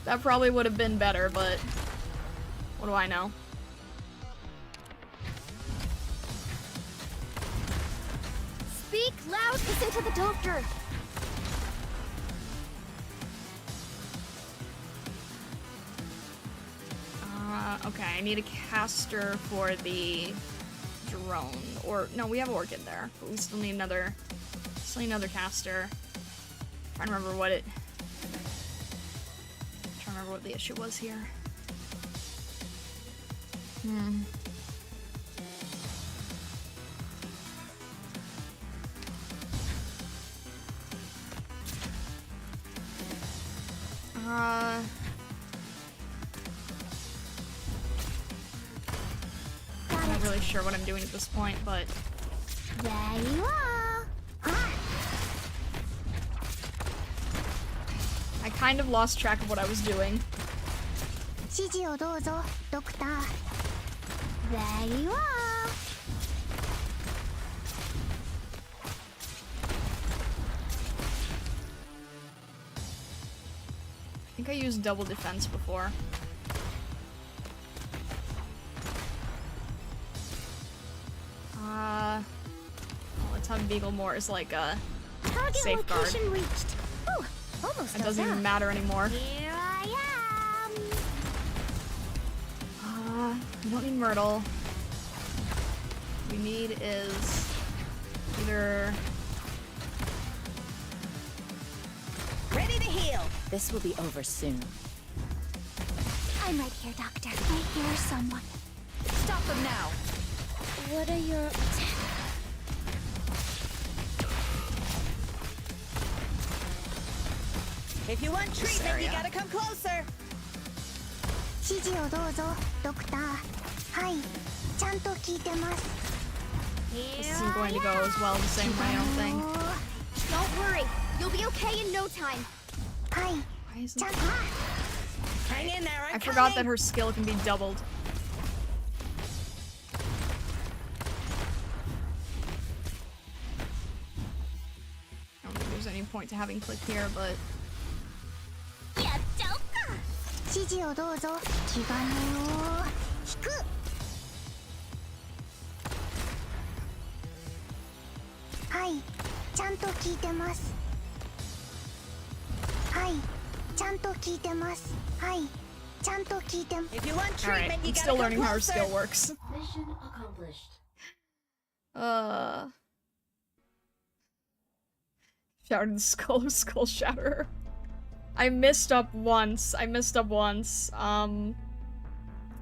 Speaker 1: that probably would have been better, but what do I know?
Speaker 2: Speak loud, listen to the doctor.
Speaker 1: Okay, I need a caster for the drone. Or, no, we have Orchid there, but we still need another caster. Trying to remember what the issue was here. I'm not really sure what I'm doing at this point, but
Speaker 2: There you are.
Speaker 1: I kind of lost track of what I was doing.
Speaker 2: 指示をどうぞ、ドクター。There you are.
Speaker 1: I think I used double defense before. Let's have Beagle more as like a
Speaker 2: Target
Speaker 1: safeguard.
Speaker 2: location reached. Whew, almost
Speaker 1: It doesn't even matter anymore.
Speaker 2: Here I am.
Speaker 1: We don't need Myrtle. What we need is either
Speaker 4: Ready to heal. This will be over soon.
Speaker 2: I'm right here, Doctor. I hear someone.
Speaker 3: Stop them now.
Speaker 2: What are your...
Speaker 4: If you want treatment, you
Speaker 1: area.
Speaker 4: gotta come closer.
Speaker 2: 指示をどうぞ、ドクター。はい、ちゃんと聞いてます。
Speaker 1: this isn't going to go as well the same way, I don't think.
Speaker 2: Don't worry, you'll be okay in no time. はい、
Speaker 1: Why isn't
Speaker 2: ちゃんと。
Speaker 4: Hang in there.
Speaker 1: I forgot that her skill can be doubled. I don't think there's any point to having click here, but
Speaker 2: やっちゃおっか。指示をどうぞ、気兼ねを引く。はい、ちゃんと聞いてます。はい、ちゃんと聞いてます。はい、ちゃんと聞いてます。
Speaker 4: If you want
Speaker 1: alright,
Speaker 4: treatment, you
Speaker 1: I'm
Speaker 4: gotta
Speaker 1: still
Speaker 4: come
Speaker 1: learning how her
Speaker 4: closer.
Speaker 1: skill works.
Speaker 5: Mission accomplished.
Speaker 1: Shattered the skull shatterer. I messed up once.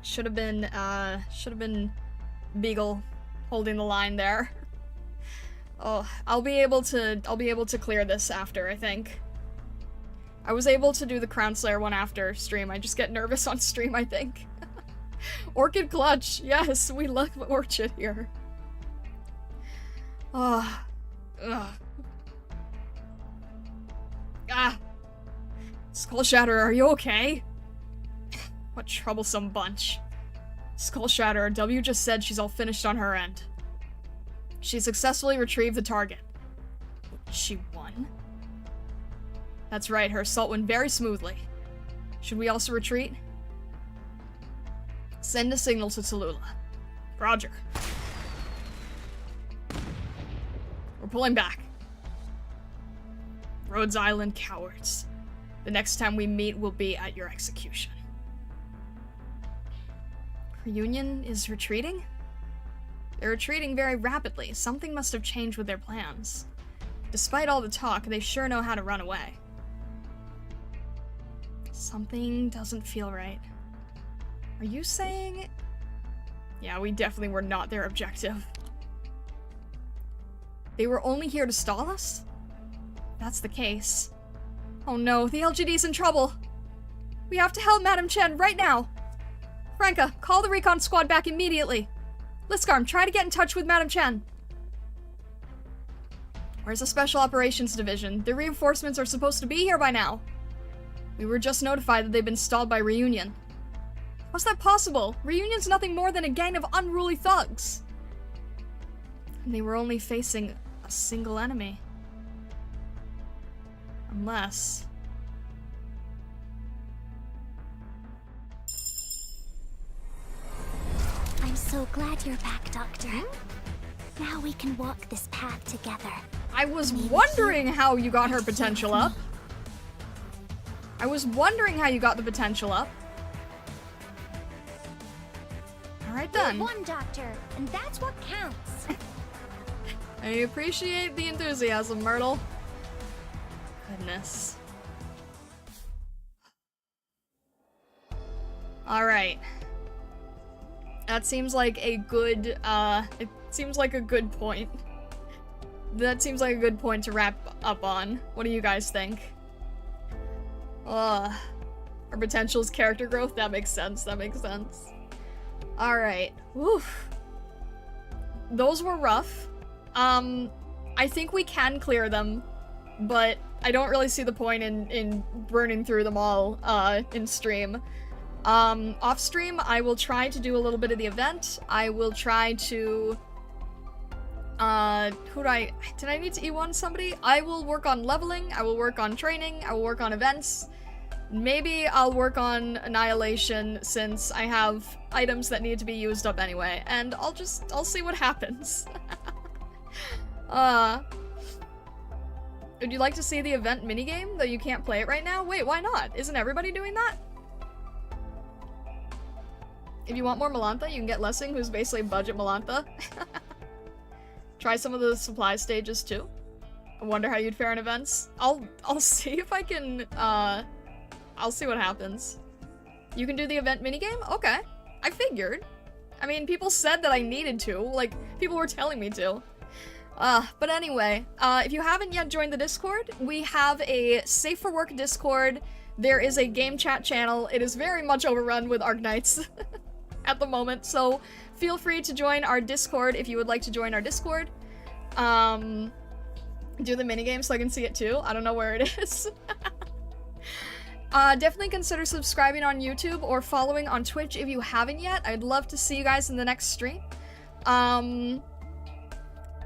Speaker 1: Should have been Beagle holding the line there. Oh, I'll be able to clear this after, I think. I was able to do the Crown Slayer one after stream. I just get nervous on stream, I think. Orchid Clutch. Yes, we love Orchid here. Ugh. Ah. Skull Shatterer, are you okay? What troublesome bunch. Skull Shatterer, W just said she's all finished on her end. She successfully retrieved the target. She won? That's right, her assault went very smoothly. Should we also retreat? Send a signal to Tallulah. Roger. We're pulling back. Rhodes Island cowards. The next time we meet will be at your execution. Reunion is retreating? They're retreating very rapidly. Something must have changed with their plans. Despite all the talk, they sure know how to run away. Something doesn't feel right. Are you saying... Yeah, we definitely were not their objective. They were only here to stall us? That's the case. Oh no, the LGD's in trouble! We have to help Madam Chen right now! Franca, call the recon squad back immediately! Liskarm, try to get in touch with Madam Chen! Where's the Special Operations Division? The reinforcements are supposed to be here by now! We were just notified that they've been stalled by Reunion. How's that possible? Reunion's nothing more than a gang of unruly thugs! And they were only facing a single enemy. Unless...
Speaker 2: I'm so glad you're back, Doctor. Now we can walk this path together.
Speaker 1: I was wondering how you got her potential up. I was wondering how you got the potential up. Alright then.
Speaker 2: One Doctor, and that's what counts.
Speaker 1: I appreciate the enthusiasm, Myrtle. Goodness. Alright. That seems like a good, it seems like a good point. That seems like a good point to wrap up on. What do you guys think? Her potential's character growth? That makes sense, that makes sense. Alright. Woof. Those were rough. I think we can clear them, but I don't really see the point in burning through them all, in stream. Off stream, I will try to do a little bit of the event. I will try to, did I need to E1 somebody? I will work on leveling, I will work on training, I will work on events. Maybe I'll work on Annihilation since I have items that need to be used up anyway, and I'll see what happens. Would you like to see the event minigame, though you can't play it right now? Wait, why not? Isn't everybody doing that? If you want more Melantha, you can get Lessing, who's basically budget Melantha. Try some of the supply stages too. I wonder how you'd fare in events. I'll see if I can, I'll see what happens. You can do the event minigame? Okay. I figured. I mean, people said that I needed to. Like, people were telling me to. But anyway, if you haven't yet joined the Discord, we have a Safe for Work Discord. There is a game chat channel. It is very much overrun with Arknights at the moment, so feel free to join our Discord if you would like to join our Discord. Do the minigame so I can see it too. I don't know where it is. Definitely consider subscribing on YouTube or following on Twitch if you haven't yet. I'd love to see you guys in the next stream.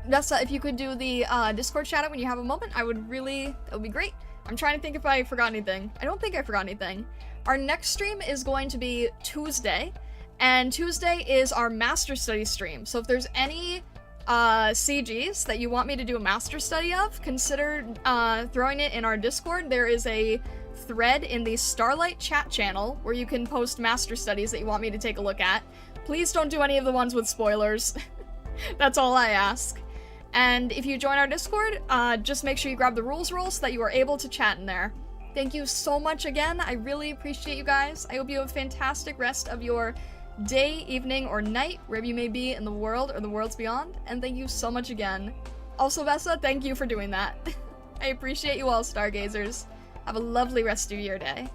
Speaker 1: That's if you could do the Discord shout out when you have a moment, that would be great. I'm trying to think if I forgot anything. I don't think I forgot anything. Our next stream is going to be Tuesday, and Tuesday is our Master Study stream. So if there's any CGs that you want me to do a Master Study of, consider throwing it in our Discord. There is a thread in the Starlight chat channel where you can post Master Studies that you want me to take a look at. Please don't do any of the ones with spoilers. That's all I ask. And if you join our Discord, just make sure you grab the rules roll so that you are able to chat in there. Thank you so much again. I really appreciate you guys. I hope you have a fantastic rest of your day, evening, or night, wherever you may be in the world or the worlds beyond. And thank you so much again. Also, Vessa, thank you for doing that. I appreciate you all, Stargazers. Have a lovely rest of your day.